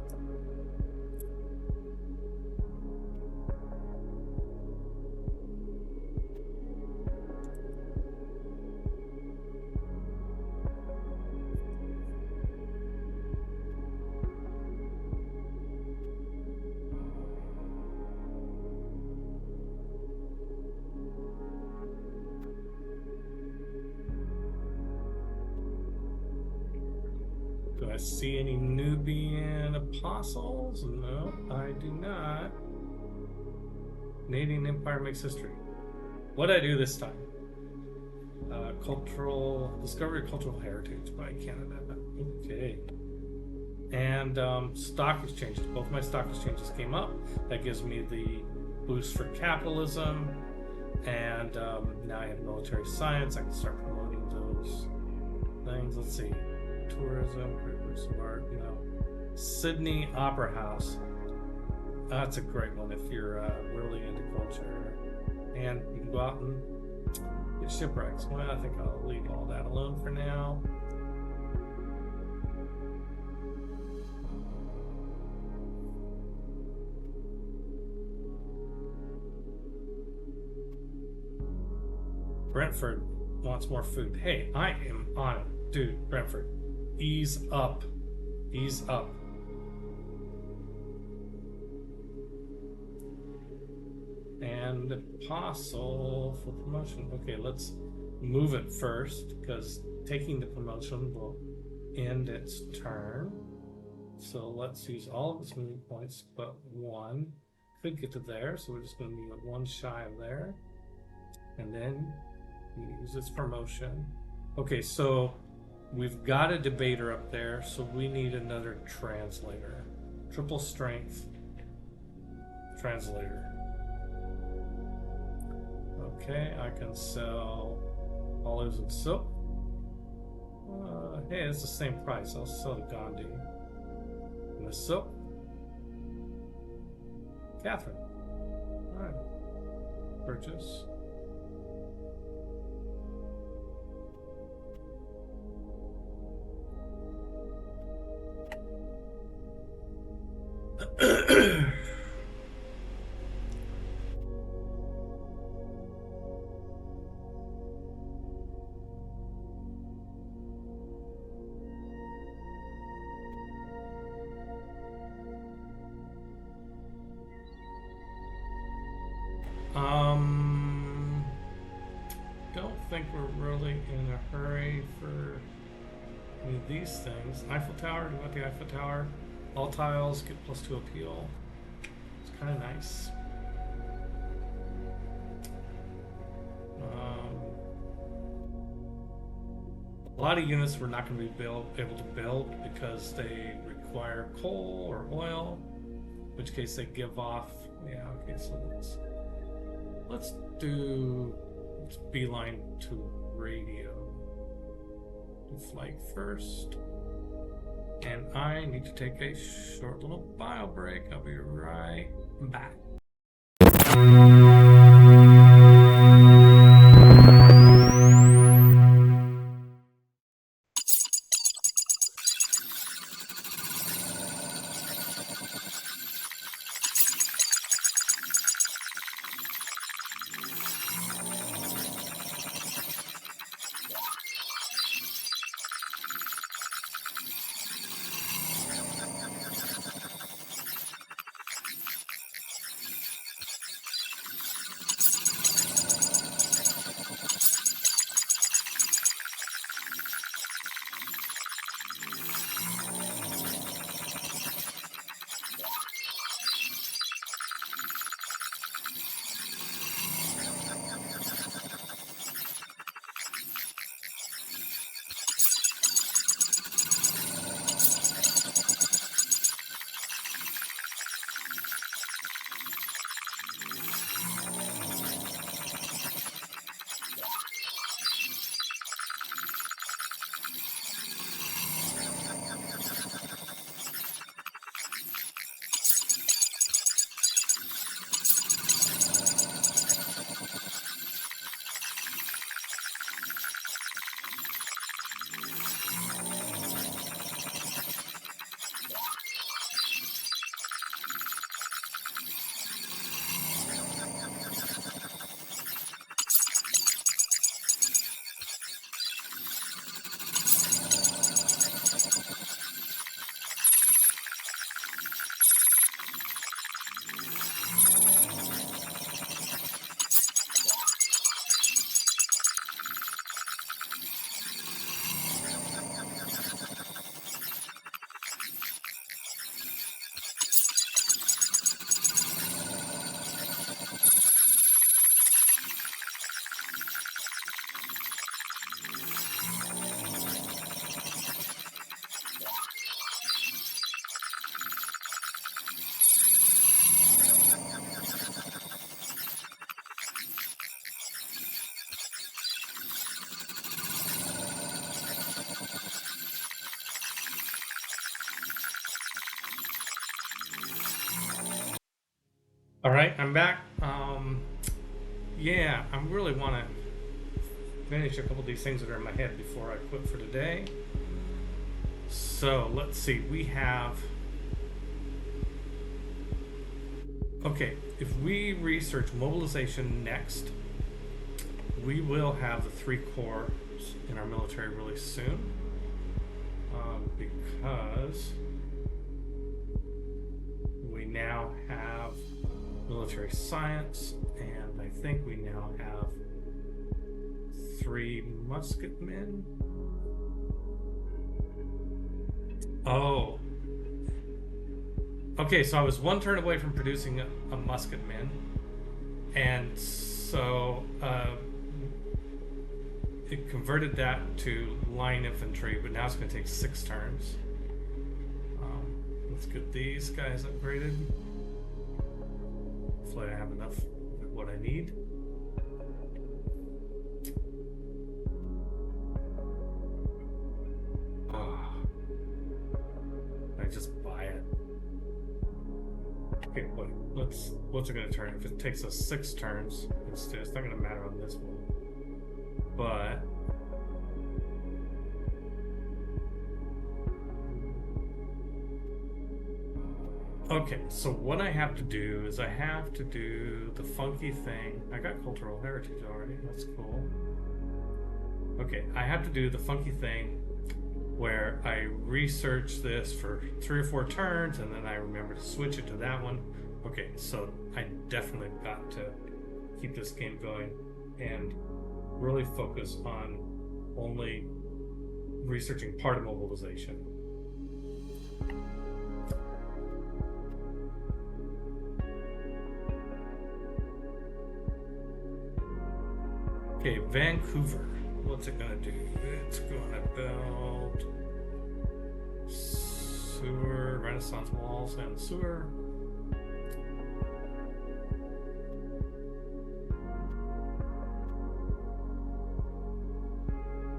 Speaker 1: Do I see any Nubian apostles? No, I do not. Canadian Empire makes history. What did I do this time? Cultural discovery of cultural heritage by Canada. Okay. And stock exchanges. Both my stock exchanges came up. That gives me the boost for capitalism. And now I have military science. I can start promoting those things. Let's see. Tourism, smart, you know. Sydney Opera House. That's a great one if you're really into culture. And you can go out and get shipwrecks. Well, I think I'll leave all that alone for now. Brentford wants more food. Hey, I am on it. Dude, Brentford. Ease up. Ease up. And apostle for promotion. Okay, let's move it first because taking the promotion will end its turn. So let's use all of its moving points but 1. Could get to there, so we're just going to be 1 shy of there. And then use its promotion. Okay, so we've got a debater up there, so we need another translator. Triple strength translator. Okay, I can sell olives and silk. Hey, it's the same price. I'll sell to Gandhi. And the silk. Catherine. Alright. Purchase. Don't think we're really in a hurry for any of these things. Eiffel Tower, do you want the Eiffel Tower? All tiles get +2 appeal. It's kind of nice. A lot of units we're not going to be able to build because they require coal or oil, in which case they give off. Yeah, okay, so let's beeline to radio. Do flight first. And I need to take a short little bio break. I'll be right back. right, I'm back. Yeah, I really want to finish a couple of these things that are in my head before I quit for today. So let's see. We have. Okay, if we research mobilization next, we will have the 3 cores in our military really soon. Because we now have military science, and I think we now have 3 musketmen. Oh. Okay, so I was 1 turn away from producing a musketman, and so it converted that to line infantry, but now it's going to take 6 turns. Let's get these guys upgraded. Hopefully I have enough of what I need. I just buy it. Okay, what's it going to turn? If it takes us 6 turns, it's not going to matter on this one. But okay, so what I have to do is I have to do the funky thing. I got cultural heritage already. That's cool. Okay, I have to do the funky thing where I research this for 3 or 4 turns, and then I remember to switch it to that one. Okay, so I definitely got to keep this game going and really focus on only researching part of mobilization. Okay, Vancouver. What's it gonna do? It's gonna build sewer, Renaissance walls, and sewer.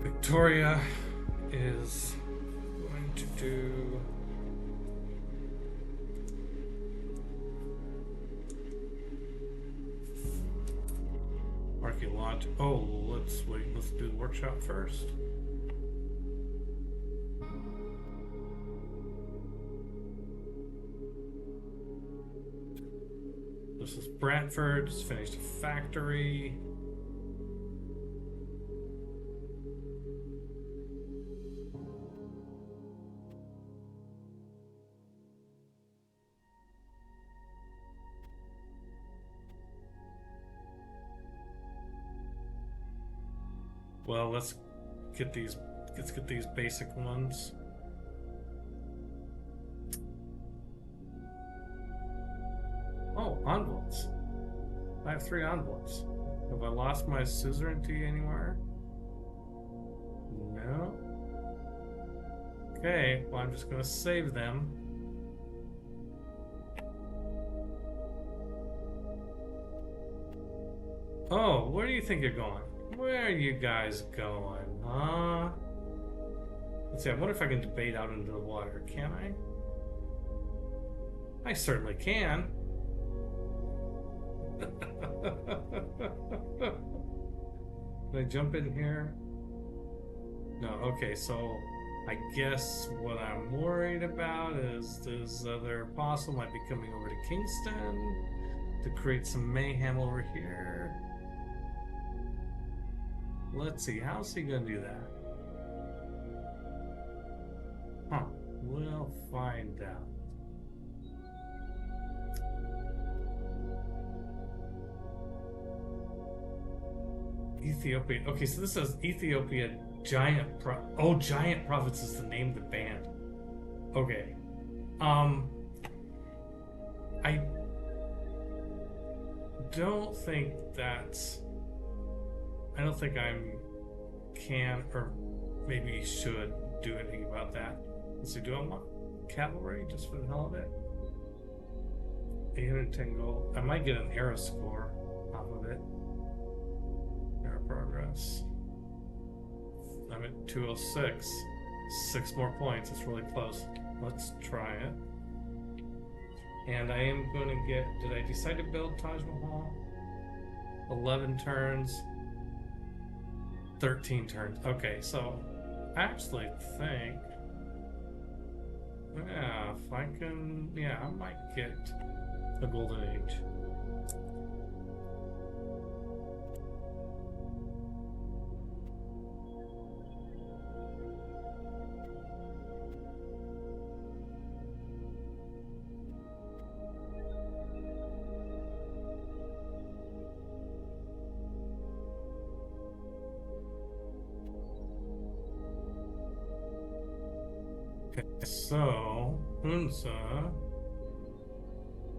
Speaker 1: Victoria is going to do archaeology. Oh, let's do the workshop first. This is Brantford, just finished a factory. Well, let's get these basic ones. Oh, envelopes. I have 3 envelopes. Have I lost my suzerainty anywhere? No. Okay, well, I'm just going to save them. Oh, where do you think you're going? Where are you guys going, huh? Let's see, I wonder if I can debate out into the water. Can I? I certainly can. Can I jump in here? No, okay, so I guess what I'm worried about is this other apostle might be coming over to Kingston to create some mayhem over here. Let's see, how's he gonna do that? Huh, we'll find out. Ethiopia. Okay, so this says Ethiopia Giant Giant Prophets is the name of the band. Okay. I don't think I can or maybe should do anything about that. Let's see, do I want cavalry just for the hell of it? 810 gold. I might get an arrow score off of it. Arrow progress. I'm at 206. 6 more points. It's really close. Let's try it. And I am going to get. Did I decide to build Taj Mahal? 11 turns, 13 turns. Okay, so I actually think. Yeah, if I can. Yeah, I might get a Golden Age. Okay, so Hunza.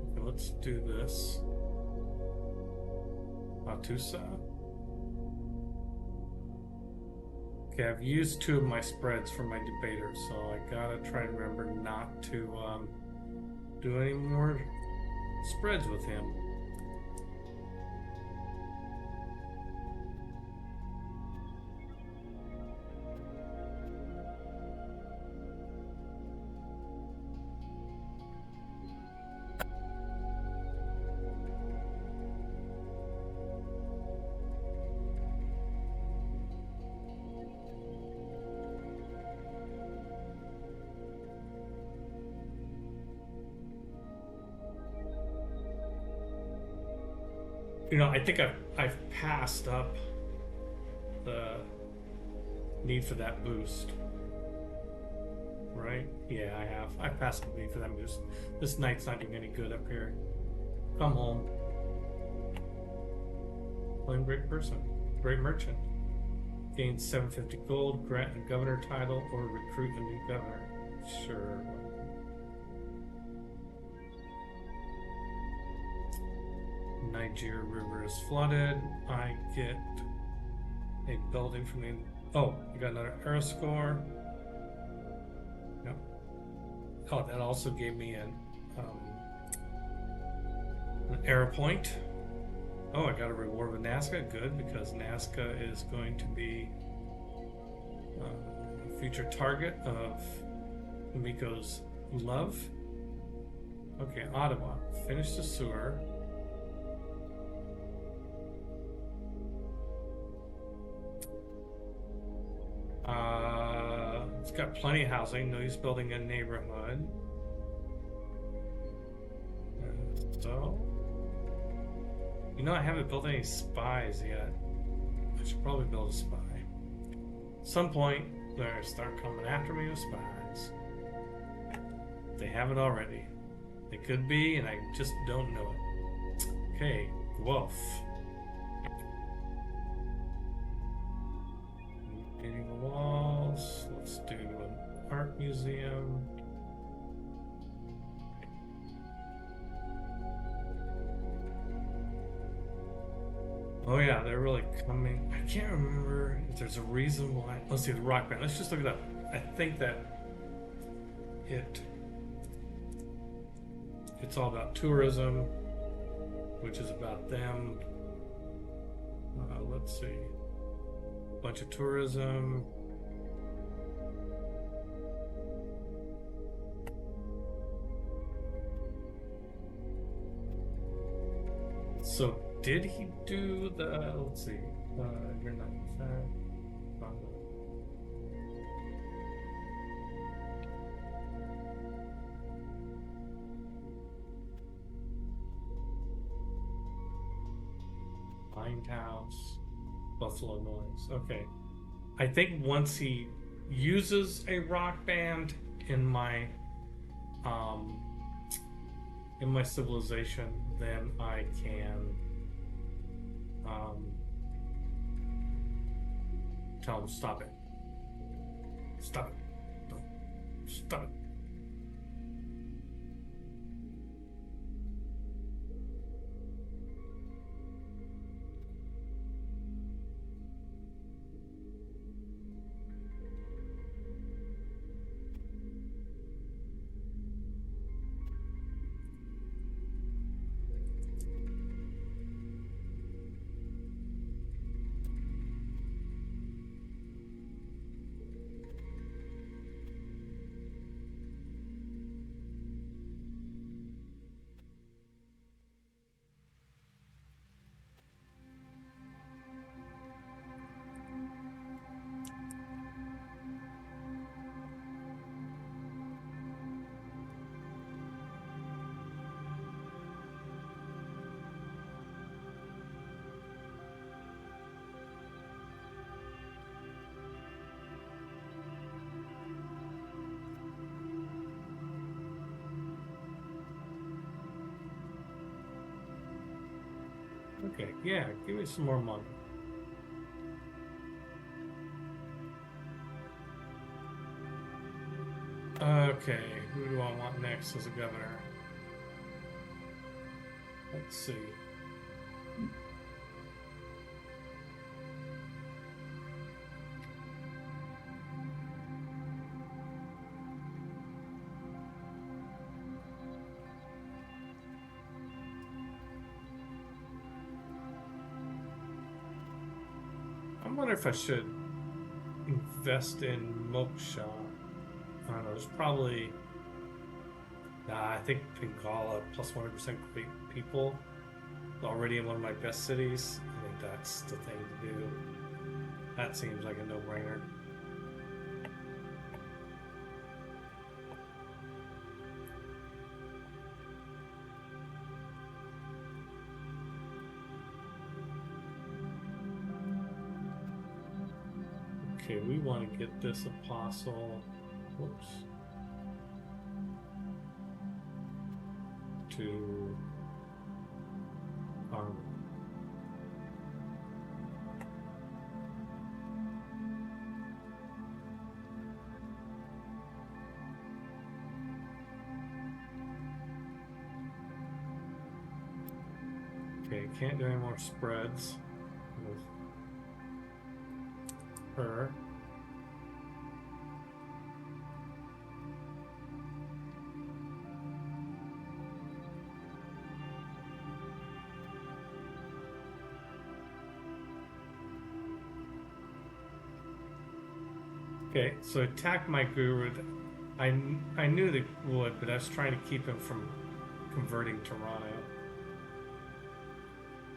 Speaker 1: Okay, let's do this. Atusa. Okay, I've used 2 of my spreads for my debaters, so I gotta try to remember not to do any more spreads with him. You know, I think I've passed up the need for that boost. Right? Yeah, I have. I passed the need for that boost. This knight's not doing any good up here. Come home. Playing great person. Great merchant. Gain 750 gold, grant a governor title, or recruit a new governor. Sure. Niger River is flooded. I get a building from the. Oh, you got another arrow score. No. Oh, that also gave me an arrow point. Oh, I got a reward with Nazca. Good, because Nazca is going to be a future target of Miko's love. Okay, Ottawa. Finish the sewer. It's got plenty of housing. No use building a neighborhood. So, you know, I haven't built any spies yet. I should probably build a spy. At some point, they'll start coming after me with spies. They haven't already. They could be, and I just don't know it. Okay, Guelph. Medieval walls. Let's do an art museum. Oh yeah, they're really coming. I can't remember if there's a reason why. Let's see, the rock band. Let's just look it up. I think that it's all about tourism, which is about them. Let's see. Bunch of tourism. So did he do the? Let's see. You're not. House, Buffalo Noise. Okay. I think once he uses a rock band in my civilization, then I can tell him stop it. Stop it. Don't stop it. Okay, yeah, give me some more money. Okay, who do I want next as a governor? Let's see. I wonder if I should invest in Moksha. I don't know, there's probably... Nah, I think Pingala plus 100% great people already in one of my best cities. I think that's the thing to do. That seems like a no-brainer. Okay, we want to get this apostle. Whoops. To okay, can't do any more spreads with her. Okay, so attack my guru. I knew they would, but I was trying to keep him from converting Toronto.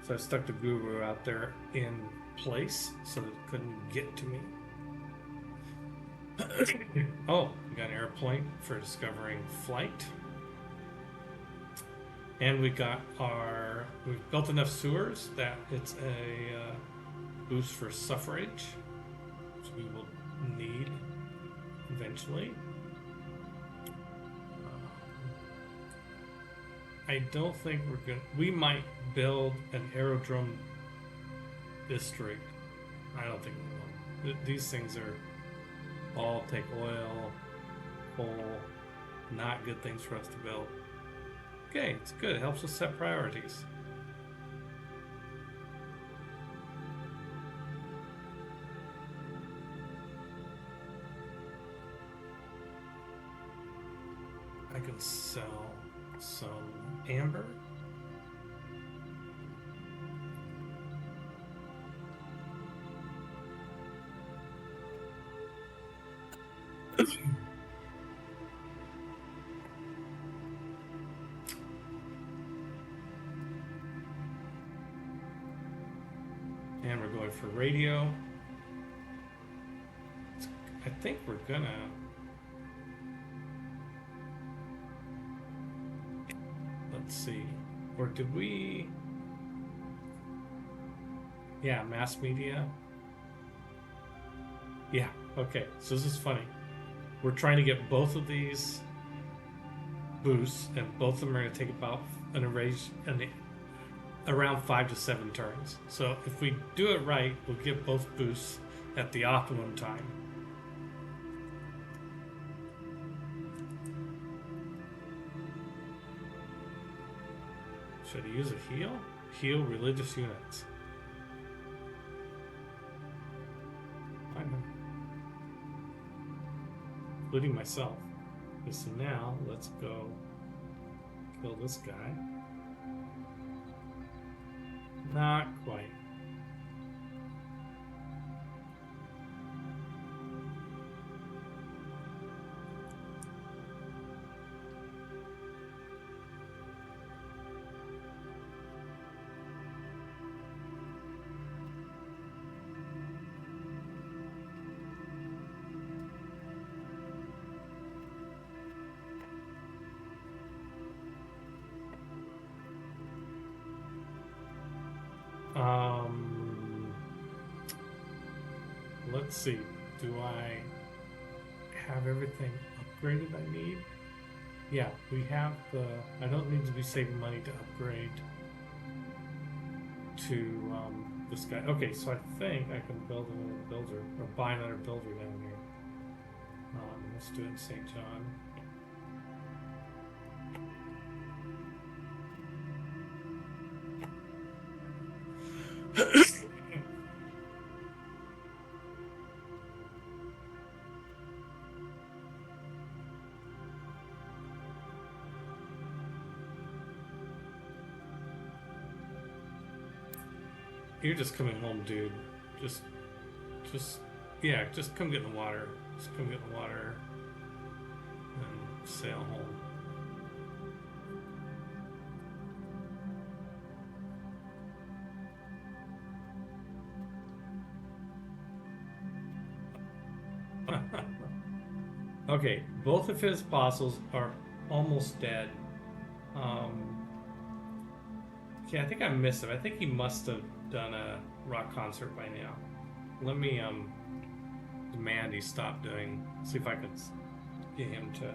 Speaker 1: So I stuck the guru out there in place so that it couldn't get to me. Oh, we got an air point for discovering flight. And we've built enough sewers that it's a boost for suffrage, which we will need eventually. I don't think we might build an aerodrome district. I don't think we will. These things are all take oil, coal, not good things for us to build. Okay, it's good. It helps us set priorities. I can sell some amber. And we're going for radio. I think we're gonna... Let's see. Or did we... Yeah, mass media. Yeah, okay. So this is funny. We're trying to get both of these boosts, and both of them are going to take about around 5 to 7 turns. So if we do it right, we'll get both boosts at the optimum time. Should I use a heal? Heal religious units. I know. Including myself. Okay, so now let's go kill this guy. Not quite. Let's see. Do I have everything upgraded I need? Yeah, we have the... I don't need to be saving money to upgrade to this guy. Okay, so I think I can build another builder or buy another builder down here. Let's do it in St. John. You're just coming home, dude. Just, yeah, just come get in the water. Just come get in the water and sail home. Okay, both of his apostles are almost dead. Okay, I think I missed him. I think he must have done a rock concert by now. Let me demand he stop doing. See if I could get him to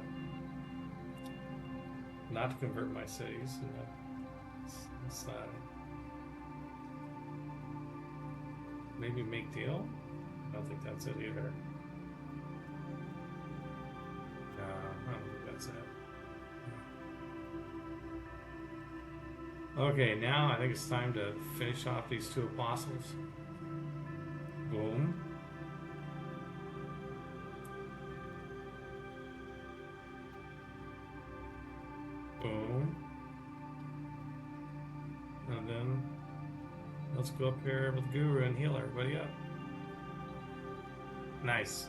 Speaker 1: not to convert my cities. It's not. Maybe make deal. I don't think that's it either. I don't think that's it. Okay, now I think it's time to finish off these two apostles. Boom. Boom. And then let's go up here with Guru and heal everybody up. Nice.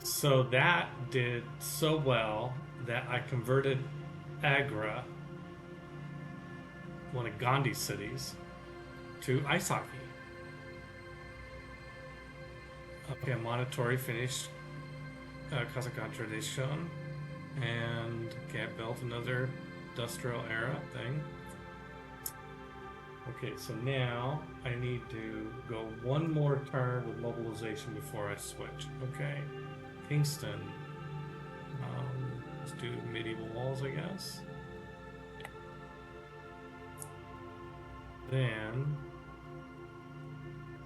Speaker 1: So that did so well that I converted Agra, one of Gandhi's cities, to ice hockey. Okay, Montetori finished Kazakhstan tradition, and okay, I built another industrial era thing. Okay, so now I need to go one more turn with mobilization before I switch. Okay, Kingston. Let's do medieval walls, I guess. Then,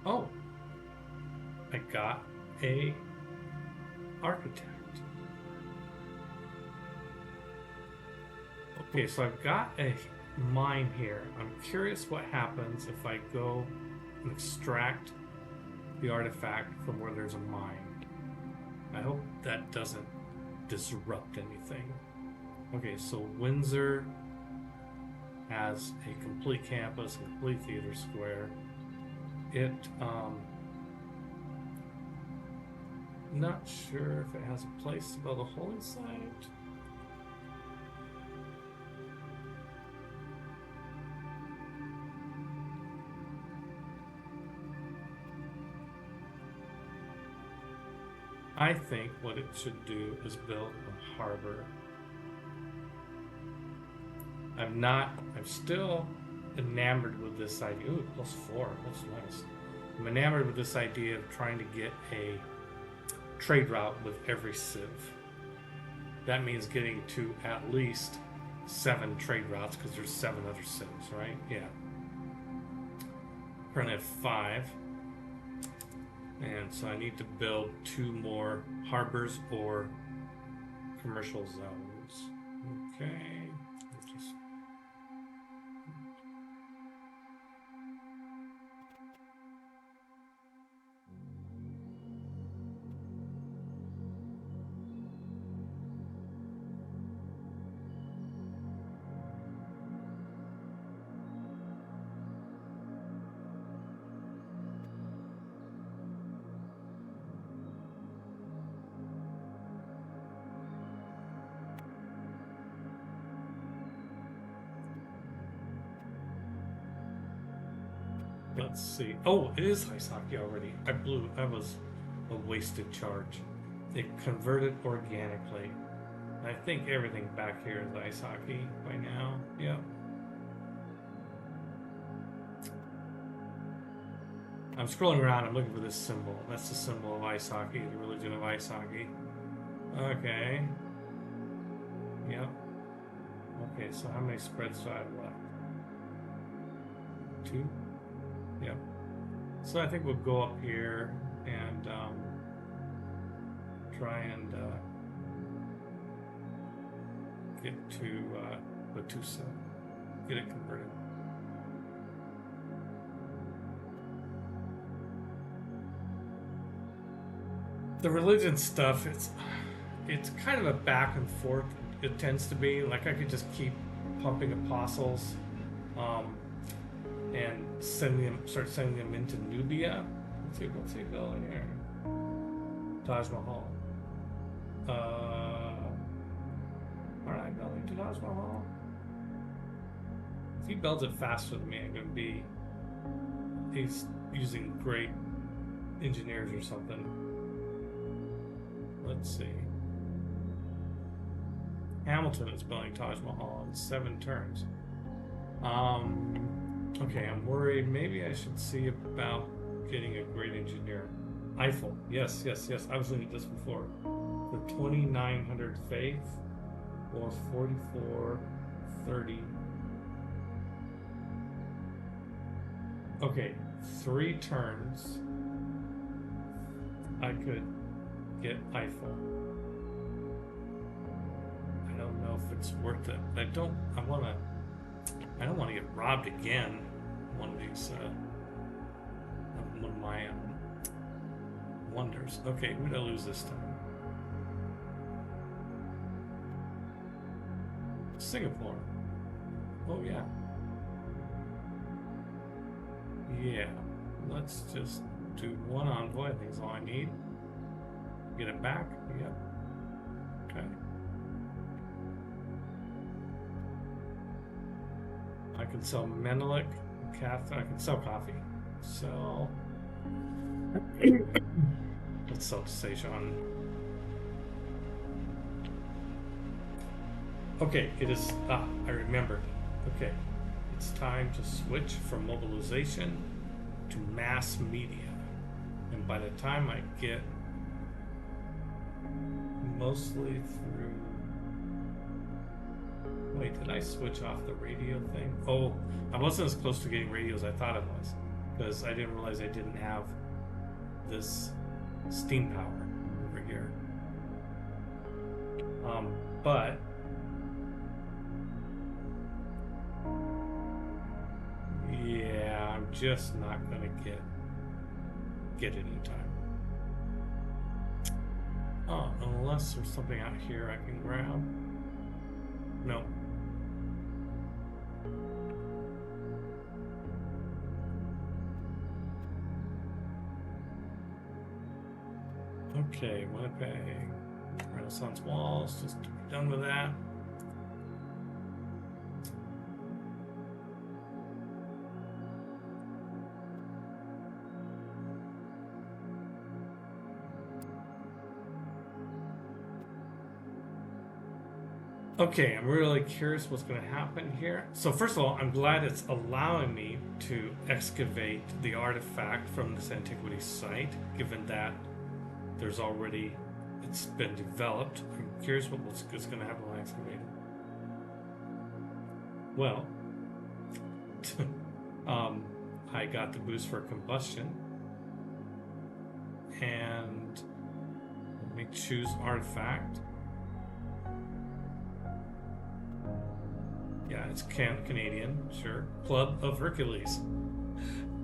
Speaker 1: oh, I got a architect. Okay, so I've got a mine here. I'm curious what happens if I go and extract the artifact from where there's a mine. I hope that doesn't disrupt anything. Okay, so Windsor has a complete campus, a complete theater square. It, not sure if it has a place to build a holy site. I think what it should do is build a harbor. I'm still enamored with this idea. Ooh, +4, that's nice. I'm enamored with this idea of trying to get a trade route with every civ. That means getting to at least 7 trade routes because there's 7 other civs, right? Yeah. Currently have 5. And so I need to build 2 more harbors or commercial zones. Okay. Let's see. Oh, it is ice hockey already. I was a wasted charge. It converted organically. I think everything back here is ice hockey by now. Yeah. I'm scrolling around. I'm looking for this symbol. That's the symbol of ice hockey, the religion of ice hockey. Okay. Yep. Okay, so how many spreads do I have left? 2? Yep. So I think we'll go up here and try and get to Batusa, get it converted. The religion stuff, it's kind of a back and forth. It tends to be like I could just keep pumping apostles, and start sending them into Nubia. Let's see, building here. Taj Mahal. Aren't I building to Taj Mahal? If he builds it faster than me, I'm gonna be. He's using great engineers or something. Let's see. Hamilton is building Taj Mahal in 7 turns. Okay, I'm worried. Maybe I should see about getting a great engineer. Eiffel. Yes. I was looking at this before. For 2,900 faith or 4430. Okay, 3 turns. I could get Eiffel. I don't know if it's worth it. I don't want to get robbed again. One of these, one of my wonders. Okay, who did I lose this time? Singapore. Oh yeah. Yeah. Let's just do 1 envoy. I think is all I need. Get it back. Yep. Okay. I can sell Menelik, Catholic. I can sell coffee. So let's sell to Sejan. Okay, it is. I remembered. Okay, it's time to switch from mobilization to mass media, and by the time I get mostly through. Wait, did I switch off the radio thing? Oh, I wasn't as close to getting radio as I thought it was, because I didn't realize I didn't have this steam power over here. But yeah, I'm just not gonna get it in time. Oh, unless there's something out here I can grab. No. Okay, Winnipeg, Renaissance Walls, just done with that. Okay, I'm really curious what's going to happen here. So first of all, I'm glad it's allowing me to excavate the artifact from this antiquity site, given that there's already, it's been developed. I'm curious what's going to happen when I excavate it. Well, I got the boost for combustion, and let me choose artifact. Yeah, it's Canadian, sure. Club of Hercules.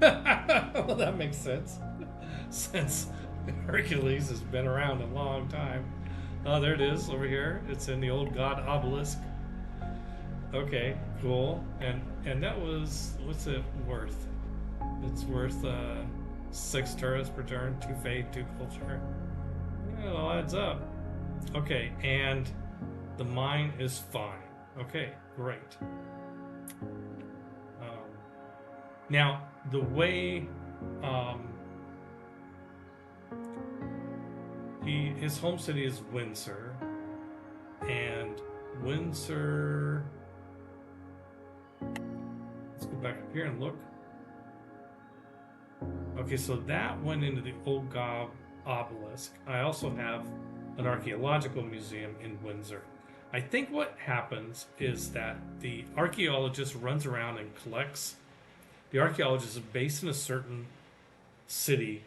Speaker 1: Well, that makes sense. Since Hercules has been around a long time. Oh, there it is over here. It's in the old god obelisk. Okay, cool. And that was, what's it worth? It's worth 6 tourists per turn, 2 faith, 2 culture. Yeah, it all adds up. Okay, and the mine is fine. Okay, great. Now, the way his home city is Windsor, and Windsor. Let's go back up here and look. Okay, so that went into the old god obelisk. I also have an archaeological museum in Windsor. I think what happens is that the archaeologist runs around and collects. The archaeologist is based in a certain city.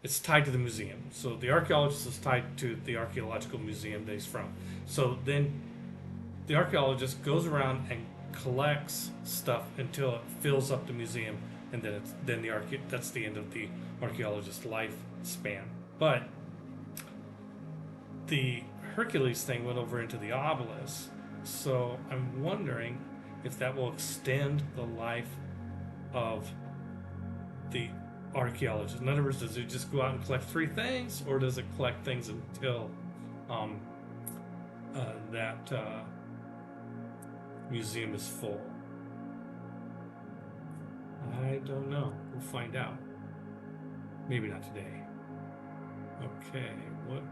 Speaker 1: It's tied to the museum. So the archaeologist is tied to the archaeological museum that he's from. So then the archaeologist goes around and collects stuff until it fills up the museum, and then that's the end of the archaeologist's lifespan. But the Hercules thing went over into the obelisk, so I'm wondering if that will extend the life of the archaeologist. In other words, does it just go out and collect 3 things, or does it collect things until that museum is full? I don't know. We'll find out. Maybe not today. Okay, what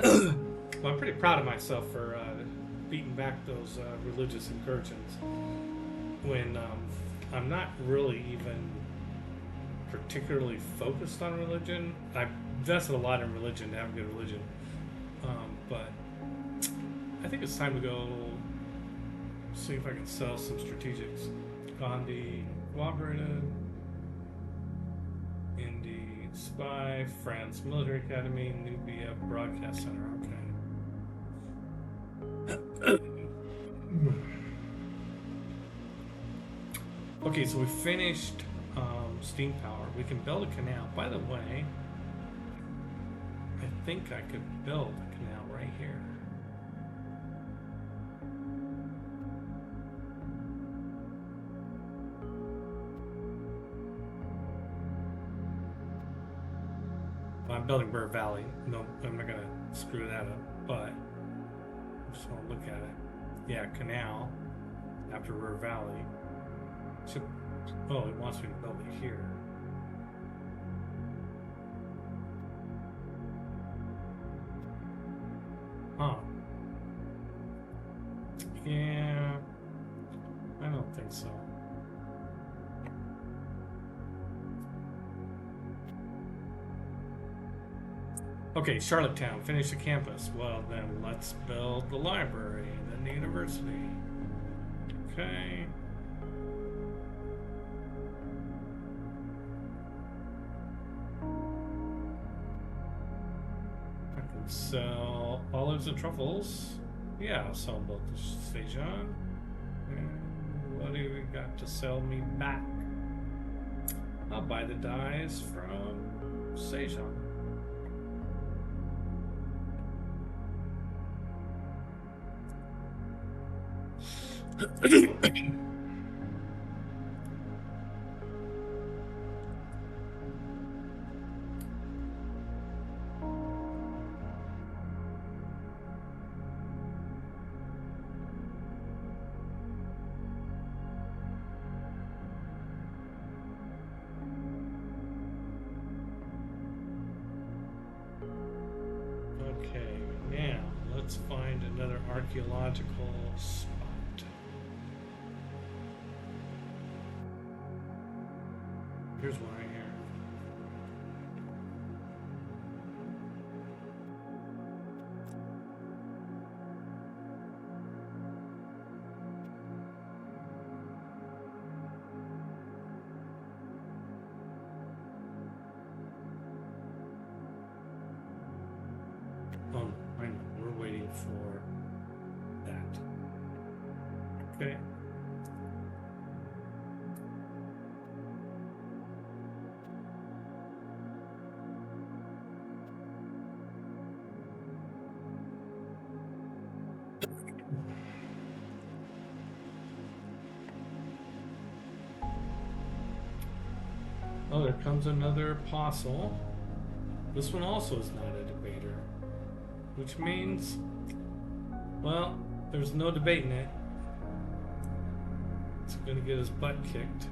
Speaker 1: well, I'm pretty proud of myself for beating back those religious incursions when I'm not really even particularly focused on religion. I've invested a lot in religion to have a good religion, but I think it's time to go see if I can sell some strategics. Gandhi cooperated, Indy Spy, France Military Academy, Nubia Broadcast Center. Okay. Okay, so we finished steam power. We can build a canal. By the way, I think I could build a canal right here. Well, I'm building Burr Valley. No, I'm not gonna screw that up, but I just want to look at it. Yeah, canal after Burr Valley. So, oh, it wants me to build it here. Huh. Yeah, I don't think so. Okay, Charlottetown, finish the campus. Well, then let's build the library, then the university. Okay. I can sell olives and truffles. Yeah, I'll sell both to Sejan. And what do we got to sell me back? I'll buy the dyes from Sejan. Okay, now let's find another archaeological spot. Here's one right here. Oh, I know. We're waiting for that. Okay. Oh, there comes another apostle. This one also is not a debater. Which means, well, there's no debating it. It's gonna get his butt kicked.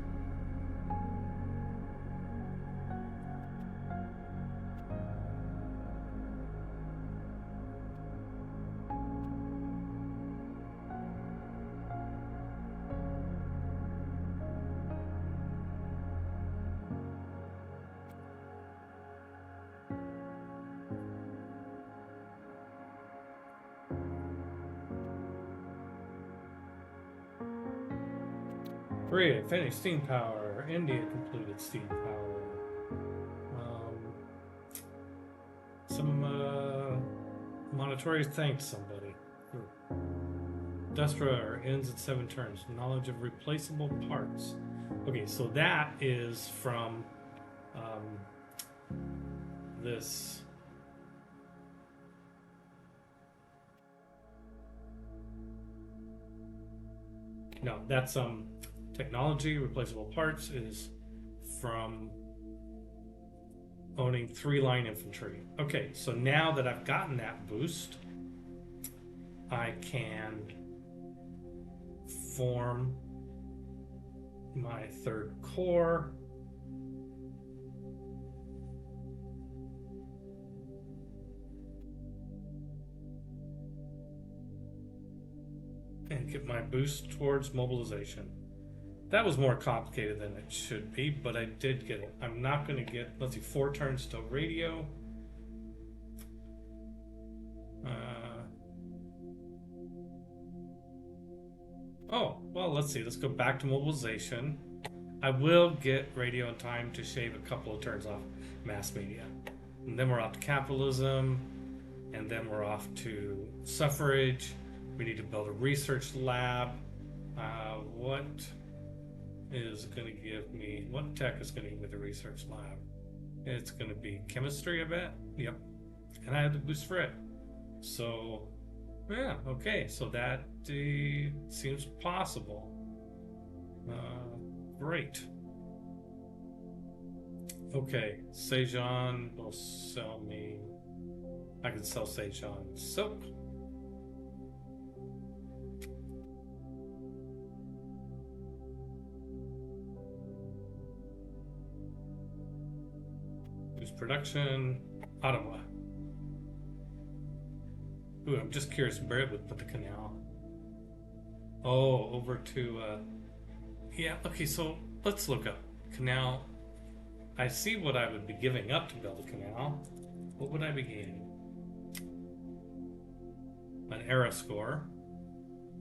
Speaker 1: Korea finished steam power. India completed steam power. Some Monitory thanked somebody. Destra ends at 7 turns. Knowledge of replaceable parts. Okay, so that is from this. No, that's technology. Replaceable parts is from owning 3-line infantry. Okay, so now that I've gotten that boost, I can form my 3rd Corps. And get my boost towards mobilization. That was more complicated than it should be, but I did get it. I'm not going to get, let's see, 4 turns to radio. Oh, well, let's see. Let's go back to mobilization. I will get radio in time to shave a couple of turns off mass media. And then we're off to capitalism. And then we're off to suffrage. We need to build a research lab. What is going to give me, what tech is going to give me the research lab? It's going to be chemistry, I bet. Yep. And I have the boost for it. So, yeah, okay. So that seems possible. Great. Okay, Sejan will sell me. I can sell Sejan silk. Production, Ottawa. Ooh, I'm just curious where it would put the canal. Oh, over to, yeah, okay, so let's look up canal. I see what I would be giving up to build a canal. What would I be gaining? An era score.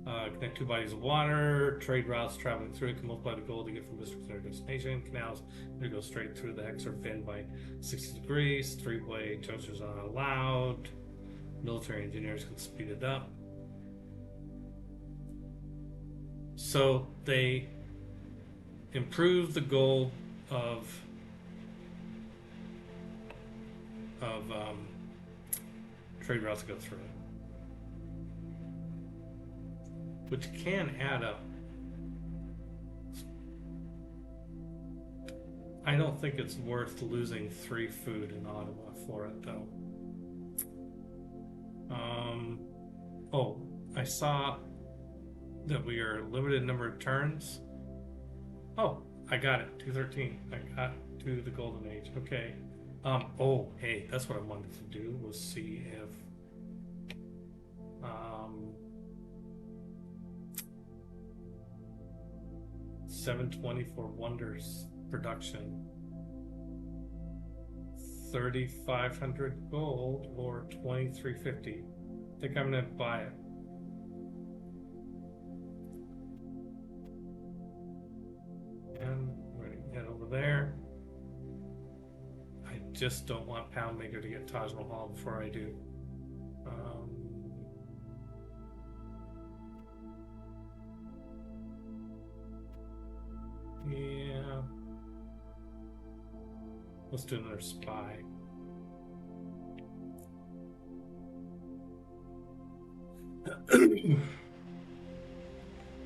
Speaker 1: Connect 2 bodies of water. Trade routes traveling through it can multiply the gold to get from district to their destination. Canals to go straight through the hex or fin by 60 degrees. 3-way junctures are not allowed. Military engineers can speed it up. So they improve the goal of trade routes to go through it, which can add up. I don't think it's worth losing 3 food in Ottawa for it, though. Oh, I saw that we are limited number of turns. Oh, I got it. 213. I got to the golden age. Okay. Oh, hey, that's what I wanted to do, was see if 724 Wonders production, 3,500 gold or 2,350. I think I'm gonna buy it. And we're gonna head over there. I just don't want Poundmaker to get Taj Mahal before I do. Yeah. Let's do another spy.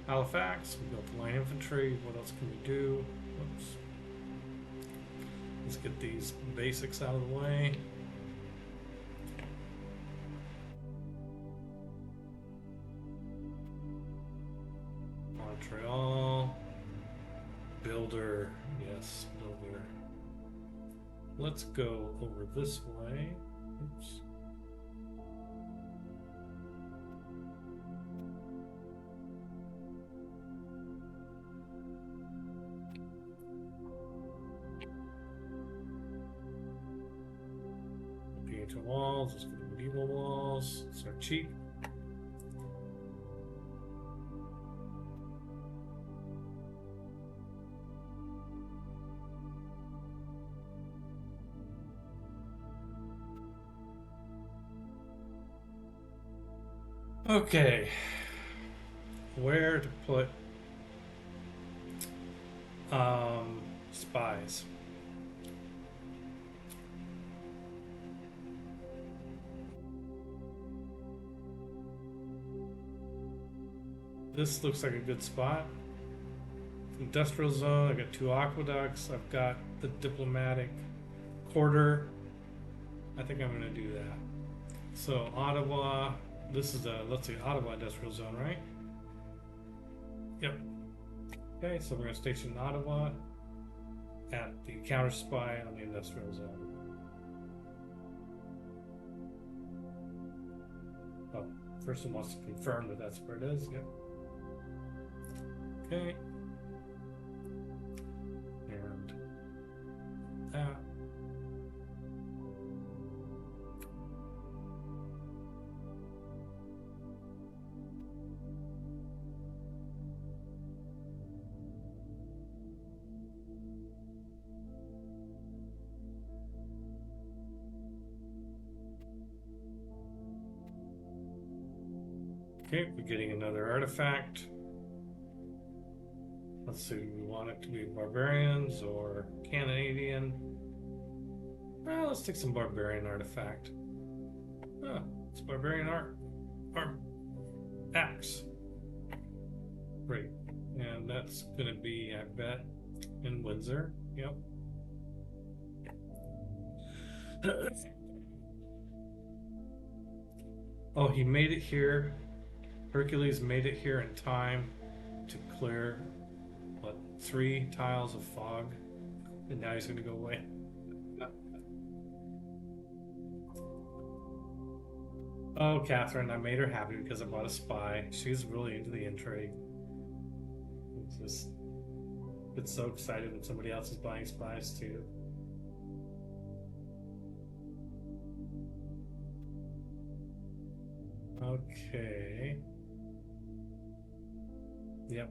Speaker 1: Halifax, we built the line infantry. What else can we do? Whoops. Let's get these basics out of the way. Montreal. Builder. Yes, builder. Let's go over this way. Oops. Ancient walls, let's go to medieval walls. Start cheap. Okay, where to put spies? This looks like a good spot. Industrial zone, I got 2 aqueducts, I've got the diplomatic quarter. I think I'm gonna do that. So Ottawa, this is a, let's see, Ottawa industrial zone, right? Yep. Okay, so we're gonna station Ottawa at the counter spy on the industrial zone. Oh, first one wants to confirm that that's where it is. Yep. Okay. And that. Okay, we're getting another artifact. Let's see, we want it to be barbarians or Canadian. Well, let's take some barbarian artifact. Oh, it's barbarian art. Axe. Great. And that's gonna be, I bet, in Windsor. Yep. Oh, he made it here. Hercules made it here in time to clear, what, 3 tiles of fog, and now he's going to go away. Oh, Catherine, I made her happy because I bought a spy. She's really into the intrigue. It's so excited when somebody else is buying spies too. Okay. Yep.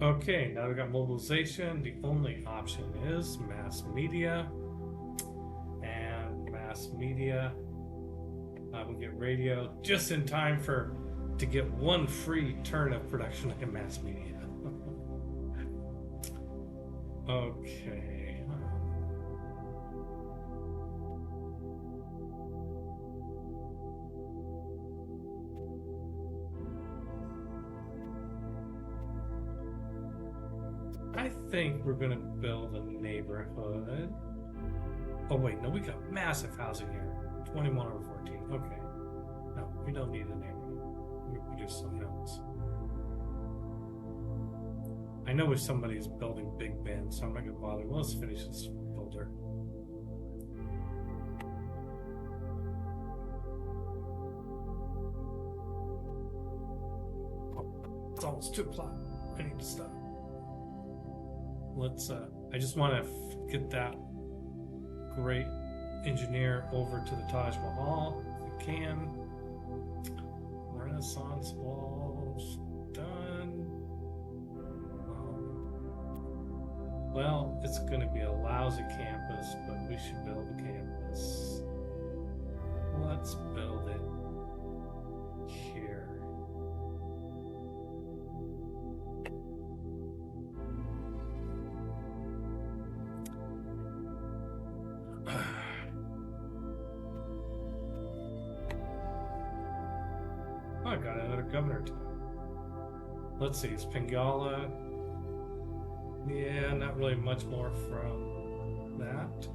Speaker 1: Okay, now we got mobilization. The only option is mass media. And mass media. We'll get radio just in time to get 1 free turn of production in mass media. Okay. I think we're gonna build a neighborhood. Oh wait, no, we got massive housing here. 21 over 14. Okay. No, we don't need a neighborhood. We produce something else. I know if somebody's building Big Ben, so I'm not gonna bother. Well, let's finish this builder. Oh, it's almost 2 o'clock. I need to stop. Let's, I just want to get that great engineer over to the Taj Mahal if we can. Renaissance walls done. Well, it's going to be a lousy campus, but we should build a campus. Let's build it here. I got another governor town. Let's see, it's Pingala. Yeah, not really much more from that.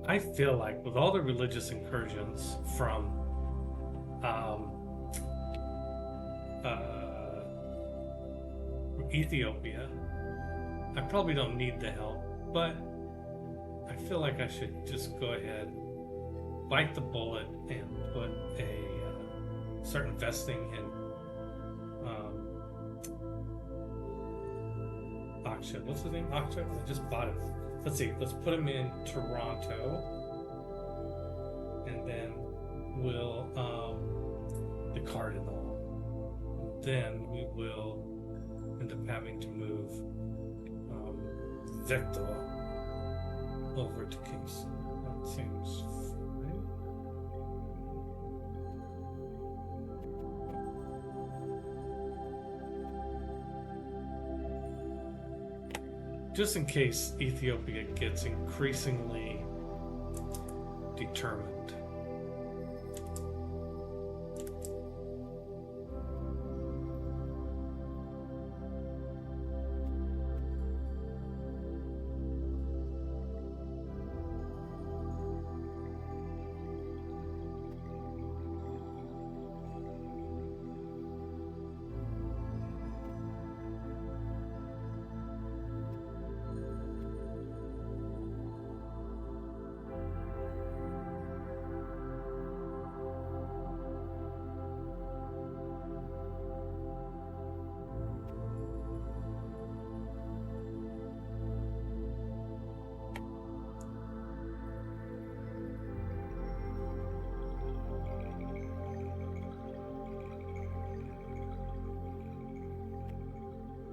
Speaker 1: I feel like with all the religious incursions from Ethiopia, I probably don't need the help, but I feel like I should just go ahead, bite the bullet, and put a start investing in Akshay. What's his name? Akshay? I just bought him. Let's see. Let's put him in Toronto, and then we'll the Cardinal. Then we will end up having to move Victor over to Kingston. That seems fine. Just in case Ethiopia gets increasingly determined.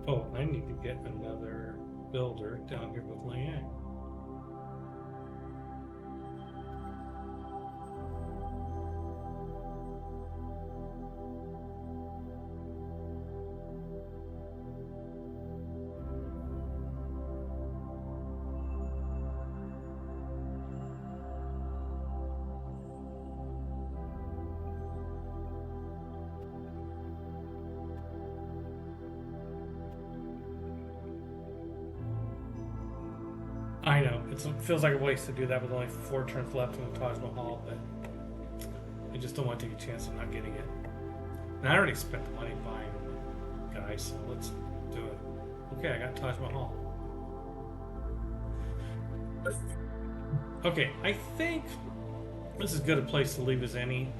Speaker 1: Oh, I need to get another builder down here with Liang. I know, it feels like a waste to do that with only 4 turns left in the Taj Mahal, but I just don't want to take a chance of not getting it. And I already spent the money buying guys, so let's do it. Okay, I got Taj Mahal. Okay, I think this is as good a place to leave as any.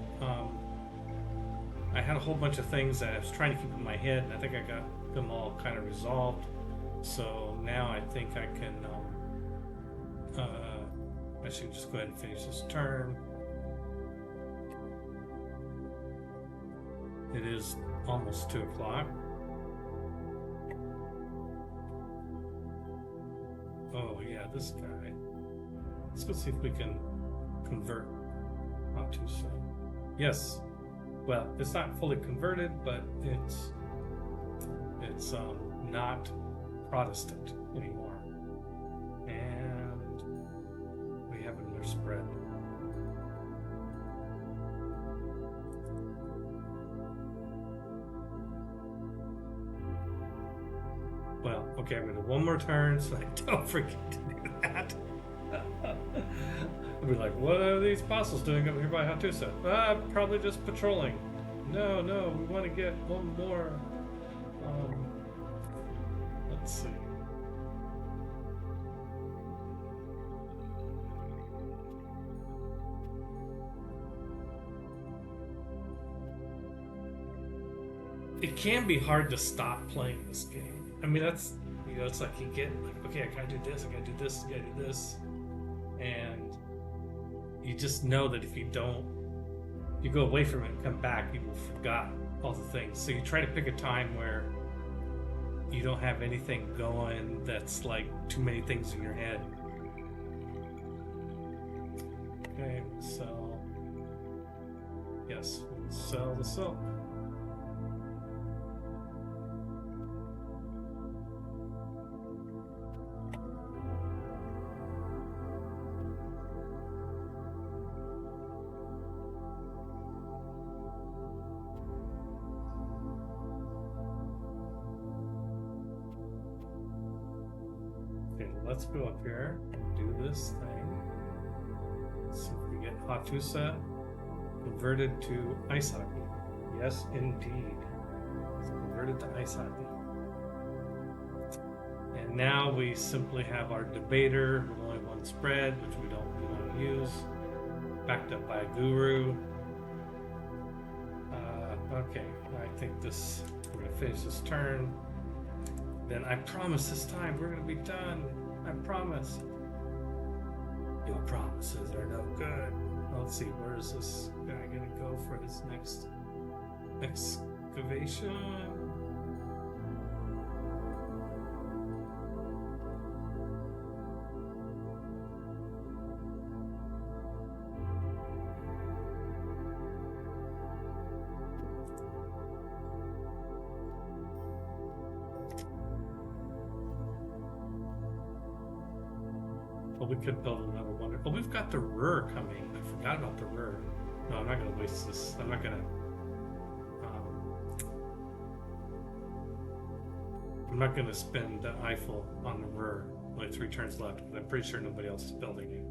Speaker 1: I had a whole bunch of things that I was trying to keep in my head, and I think I got them all kind of resolved. So now I think I can... I should just go ahead and finish this turn. It is almost 2 o'clock. Oh yeah, this guy. Let's go see if we can convert Hattusa. Yes. Well, it's not fully converted, but it's not Protestant anymore. And we have another spread. Well, okay, I'm gonna do one more turn so I don't forget to do that. I'll be like, what are these apostles doing up here by Hattusa? Probably just patrolling. No, we want to get one more. Let's see. It can be hard to stop playing this game. I mean, that's, you know, it's like you get like, okay, I gotta do this, I gotta do this, I gotta do this, and you just know that if you don't, you go away from it and come back, you will forgot all the things. So you try to pick a time where you don't have anything going that's like too many things in your head. Okay, so yes, sell the silk. Okay, let's go up here and do this thing. Let's see if we get Hattusa converted to ice hockey. Yes, indeed. It's converted to ice hockey. And now we simply have our debater with only one spread, which we don't really want to use. Backed up by a guru. Okay, I think this, we're going to finish this turn. Then I promise this time we're going to be done. I promise. Your promises are no good. Let's see, where is this guy going to go for his next excavation? Well, we could build another wonder. Well, we've got the Ruhr coming. I forgot about the Ruhr. No, I'm not going to waste this. I'm not going to. I'm not going to spend the Eiffel on the Ruhr. Only 3 turns left, but I'm pretty sure nobody else is building it.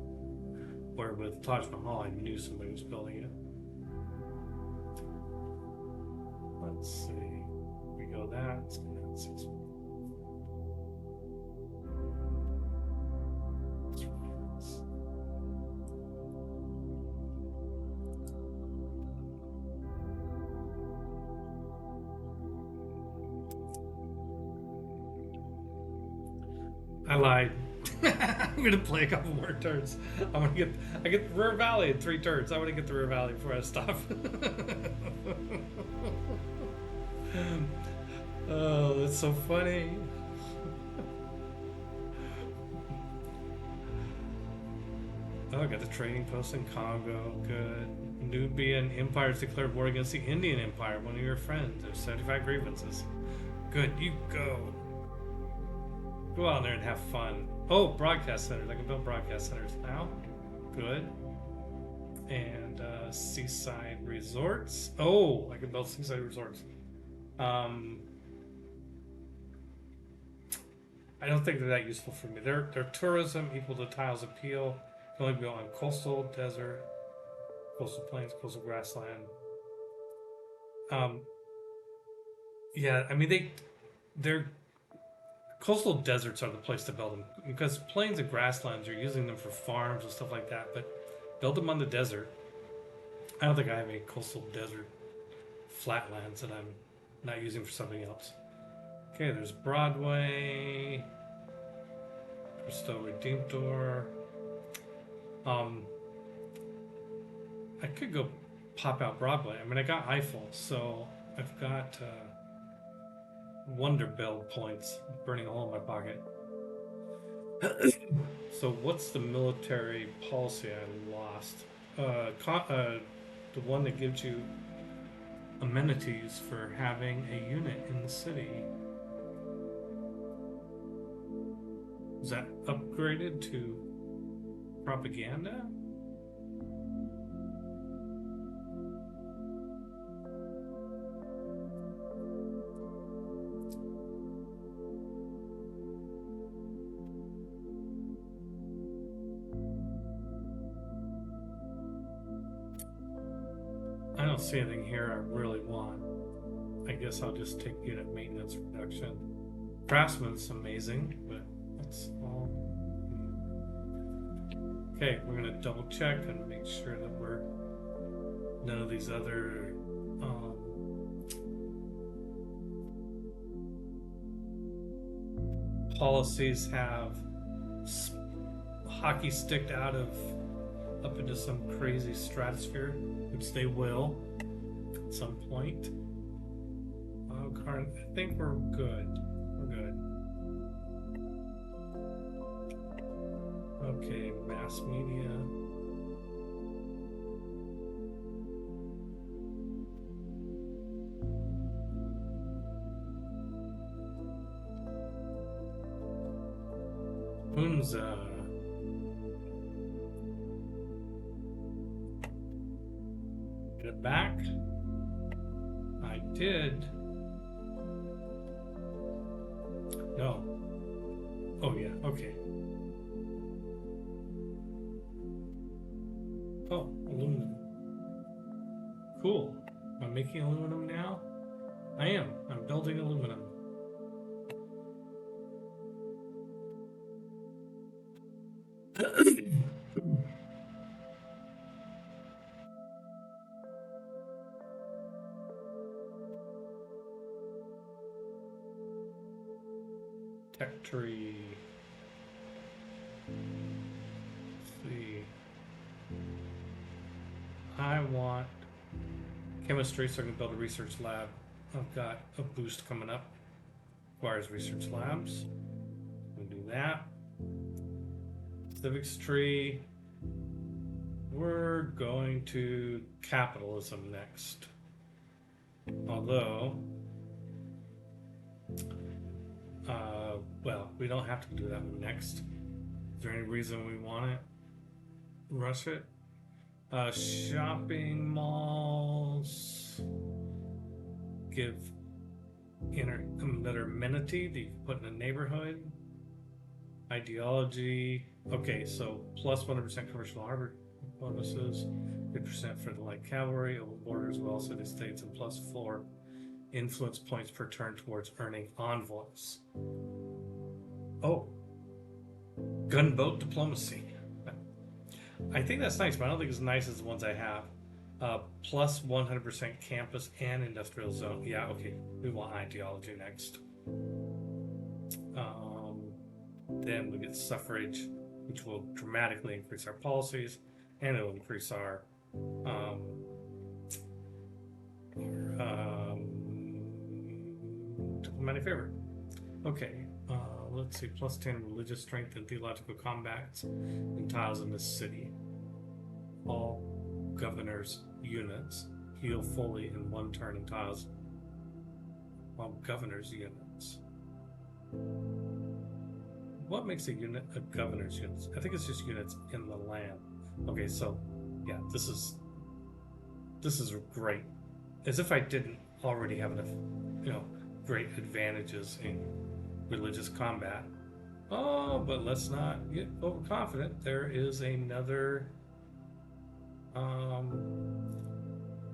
Speaker 1: Where with Taj Mahal, I knew somebody was building it. Let's see. We go that. It's going to have 6. I lied. I'm gonna play a couple more turns. I get the Ruhr Valley in 3 turns. I want to get the Ruhr Valley before I stop. Oh, that's so funny. Oh, I got the trading post in Congo. Good. Nubian Empire's declared war against the Indian Empire, one of your friends. There's 75 grievances. Good, you go. Go out there and have fun. Oh, broadcast centers. I can build broadcast centers now. Good. And seaside resorts. Oh, I can build seaside resorts. I don't think they're that useful for me. Their tourism equal to tiles appeal. Can only be on coastal, desert, coastal plains, coastal grassland. Yeah, I mean they're coastal deserts are the place to build them because plains and grasslands, you're using them for farms and stuff like that, but build them on the desert. I don't think I have any coastal desert flatlands that I'm not using for something else. Okay, there's Broadway, Cristo Redemptor. I could go pop out Broadway. I mean, I got Eiffel, so I've got Wonder Build points burning a hole in my pocket. So what's the military policy I lost? The one that gives you amenities for having a unit in the city. Is that upgraded to propaganda? I don't see anything here I really want. I guess I'll just take unit maintenance reduction. Craftsman's amazing, but that's all. Okay, we're gonna double check and make sure that we're none of these other policies have hockey sticked out of up into some crazy stratosphere, which they will at some point. I think we're good. We're Okay, mass media. Hunza. Get it back. I did. No. Oh yeah, okay. Oh, aluminum. Cool. I'm making aluminum now? I am. I'm building aluminum. Tech tree. Let's see. I want chemistry so I can build a research lab. I've got a boost coming up. Requires research labs. We'll do that. Civics tree. We're going to capitalism next. Although, well, we don't have to do that one next. Is there any reason we want it? Rush it? Shopping malls give another amenity that you can put in a neighborhood. Ideology. Okay, so plus 100% commercial harbor bonuses, 50% for the light cavalry, open borders with all city states, and plus 4 influence points per turn towards earning envoys. Oh, gunboat diplomacy. I think that's nice, but I don't think it's as nice as the ones I have. Plus 100% campus and industrial zone. Yeah, okay. We want ideology next. Then we get suffrage, which will dramatically increase our policies, and it'll increase our diplomatic favor. Okay, let's see. Plus 10 religious strength and theological combats and tiles in this city. All governors' units heal fully in 1 turn in tiles. All governors' units. What makes a unit a governor's unit? I think it's just units in the land. Okay, so yeah, this is great. As if I didn't already have enough, great advantages in religious combat. Oh, but let's not get overconfident. There is another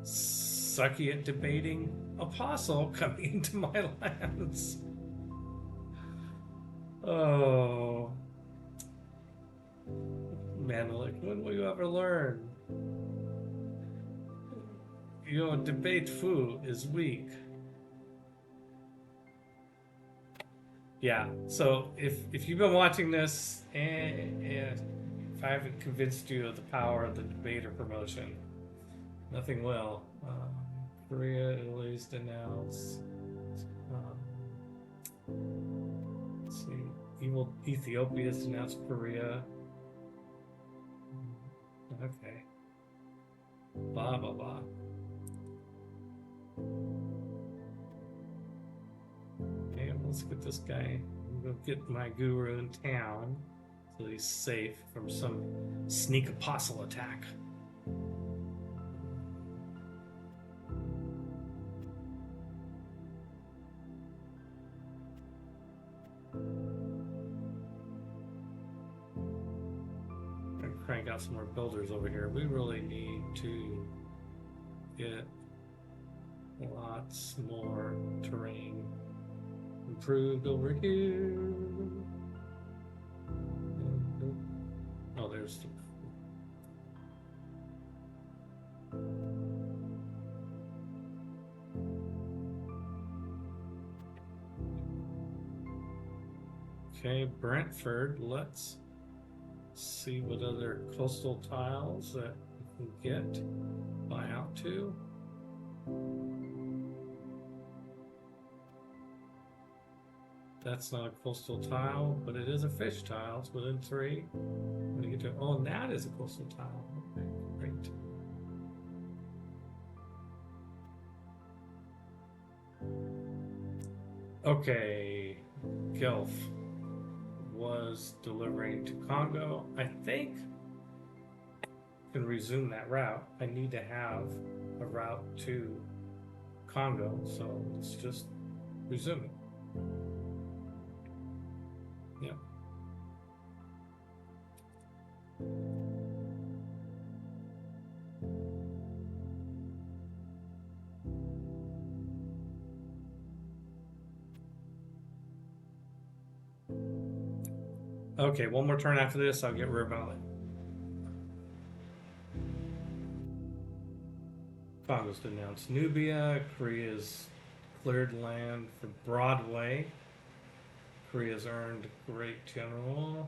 Speaker 1: sucky at debating apostle coming into my lands. Oh, Menelik, when will you ever learn? Your debate foo is weak. Yeah, so if you've been watching this and if I haven't convinced you of the power of the debater promotion, nothing will. Korea, Italy's denounced. Let's see. Evil Ethiopia's denounced Korea. Okay. Blah, blah, blah. Okay, let's get this guy. I'm going to get my guru in town so he's safe from some sneak apostle attack. Crank out some more builders over here. We really need to get lots more terrain improved over here. Oh, there's the... Okay, Brentford, let's see what other coastal tiles that we can get buy out to. That's not a coastal tile, but it is a fish tile. It's within 3. When you get to, oh, and that is a coastal tile. Okay, great. Okay, Guelph was delivering to Congo. I think I can resume that route. I need to have a route to Congo, so let's just resume it. Yeah. Okay, one more turn after this, I'll get River Valley. Congo's denounced Nubia. Korea's cleared land for Broadway. Korea's earned Great General.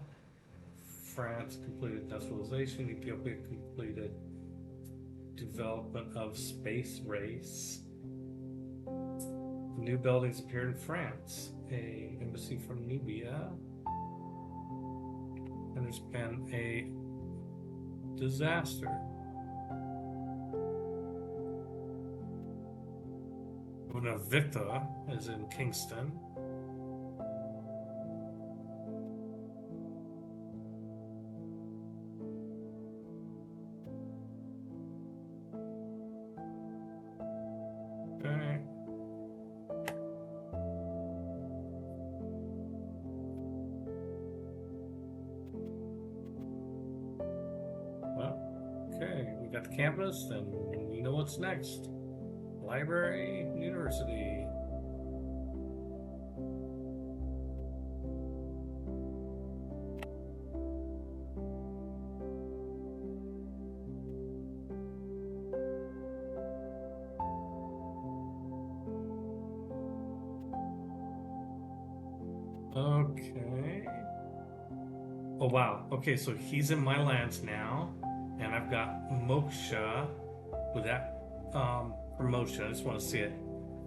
Speaker 1: France completed industrialization. Ethiopia completed development of space race. New buildings appeared in France. A embassy from Nubia. And there's been a disaster. Victor is in Kingston. Okay. Well, okay, we got the campus, and we know what's next. Library, University. Okay. Oh wow. Okay, so he's in my lands now, and I've got Moksha with that promotion. I just want to see it.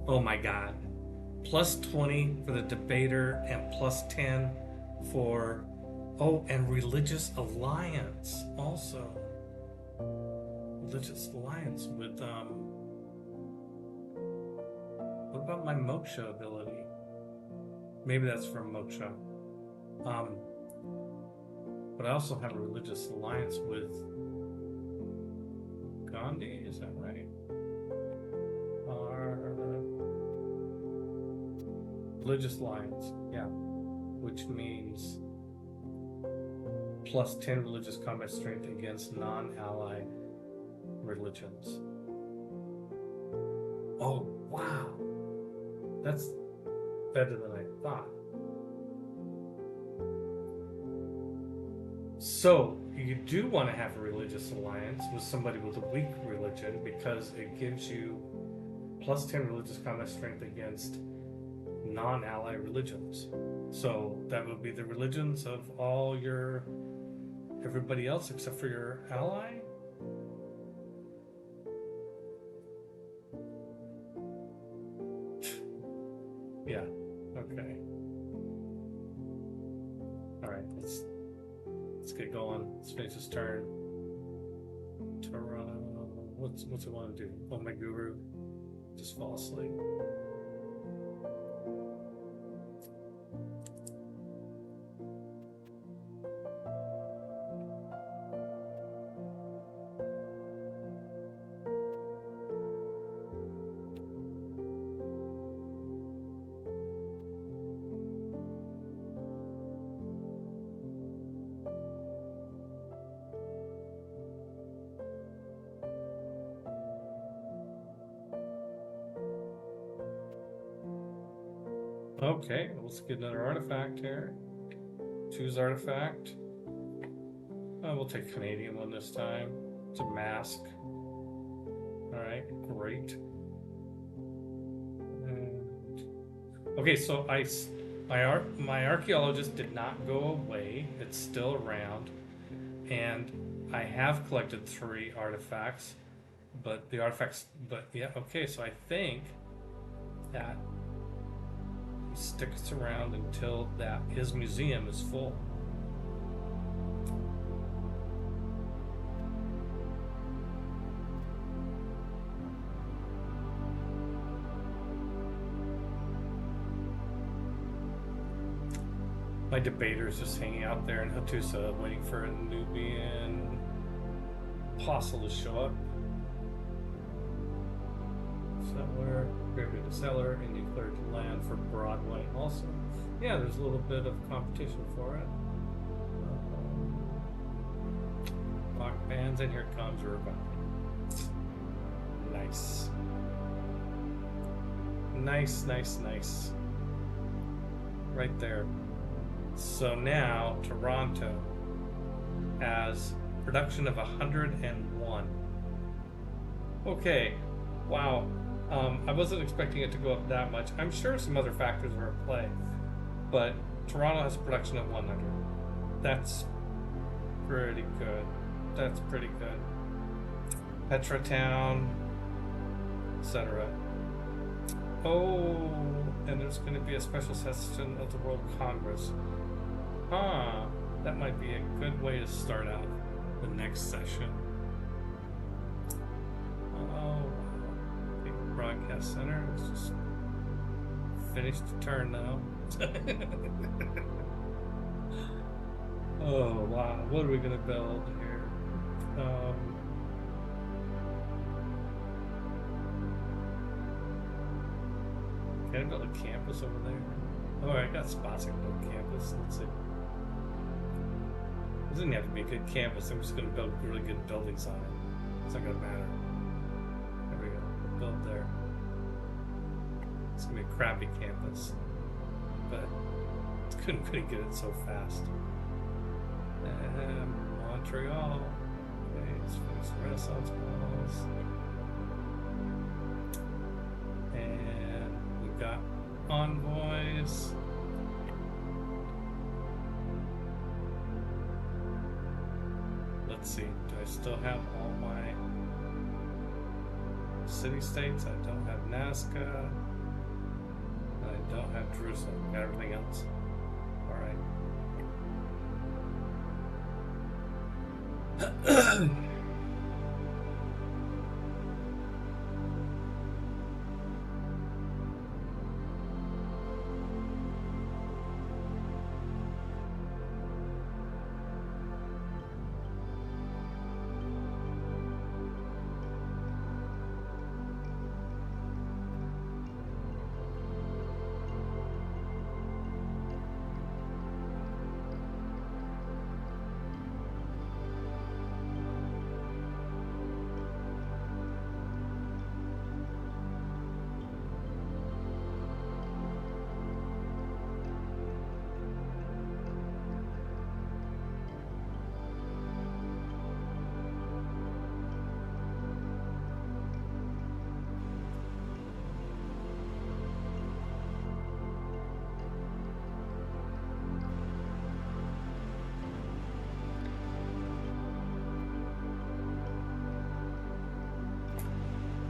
Speaker 1: Oh my god. Plus 20 for the debater and plus 10 for and Religious Alliance also. Religious Alliance with what about my Moksha ability? Maybe that's from Moksha. But I also have a Religious Alliance with Gandhi, is that right? Religious Alliance, yeah. Which means plus 10 religious combat strength against non-ally religions. Oh, wow. That's better than I thought. So, you do want to have a religious alliance with somebody with a weak religion because it gives you plus 10 religious combat strength against non-ally religions. So that would be the religions of all everybody else except for your ally. Yeah. Okay. All right. Let's get going. Let's finish this turn. What's it want to do? Oh, my guru. Just fall asleep. Okay, let's get another artifact here. Choose artifact. We'll take Canadian one this time. It's a mask. Alright, great. Okay, so my archaeologist did not go away. It's still around. And I have collected 3 artifacts. But yeah, okay, so I think that sticks around until his museum is full. My debater's just hanging out there in Hattusa, waiting for a Nubian apostle to show up. Settler, graveyard to settler, and you cleared land for Broadway also. Yeah, there's a little bit of competition for it. Rock bands, and here it comes, River Valley. Nice. Nice. Right there. So now Toronto has production of 101. Okay, wow. I wasn't expecting it to go up that much. I'm sure some other factors were at play, but Toronto has a production of 100. That's pretty good. Petratown, etc. Oh, and there's going to be a special session of the World Congress. That might be a good way to start out the next session. Oh, big broadcast center. It's just finished the turn now. Oh wow, what are we gonna build here? Can I build a campus over there? Oh, I got spots I can build a campus. Let's see. It doesn't have to be a good campus. I'm just going to build really good buildings on it. It's not going to matter. There we go. Build there. It's going to be a crappy campus. But I couldn't really get it so fast. And Montreal. Okay, let's finish the Renaissance Balls. And we've got envoys. Let's see, do I still have all my city-states? I don't have Nazca. I don't have Jerusalem. Got everything else. Alright.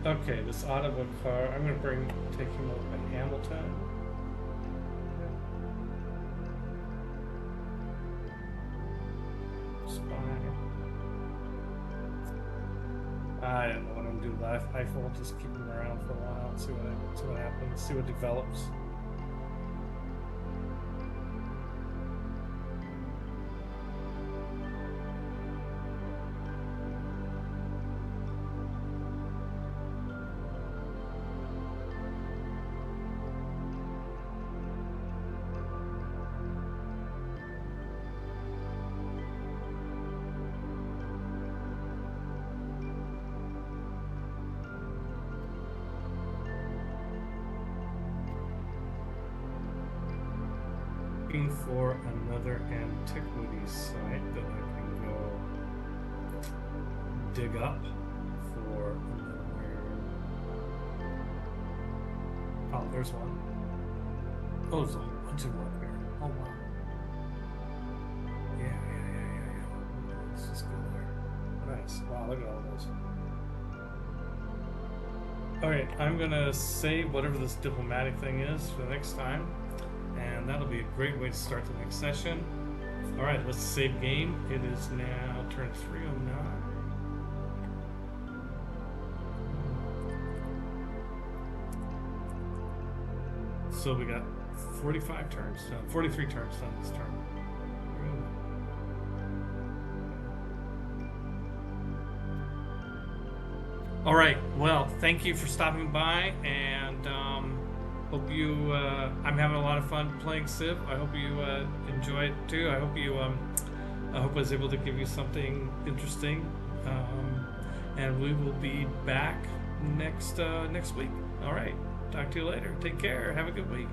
Speaker 1: Okay, this Ottawa car, I'm going to take him over to Hamilton. Spy. I don't know what I'm going to do. I will just keep him around for a while and see what happens, see what develops. For another antiquity site that I can go dig up for another. Oh, there's one. Oh, there's a whole bunch of them up here. Oh wow. Yeah. Let's just go there. Nice. Wow, look at all those. Alright, I'm gonna save whatever this diplomatic thing is for the next time. and that'll be a great way to start the next session. All right, let's save game. It is now turn 309. So we got 45 turns done, 43 turns done this turn. All right, well, thank you for stopping by, and hope you, I'm having a lot of fun playing Civ. I hope you enjoy it too. I hope you, I hope I was able to give you something interesting. And we will be back next week. All right, talk to you later. Take care. Have a good week.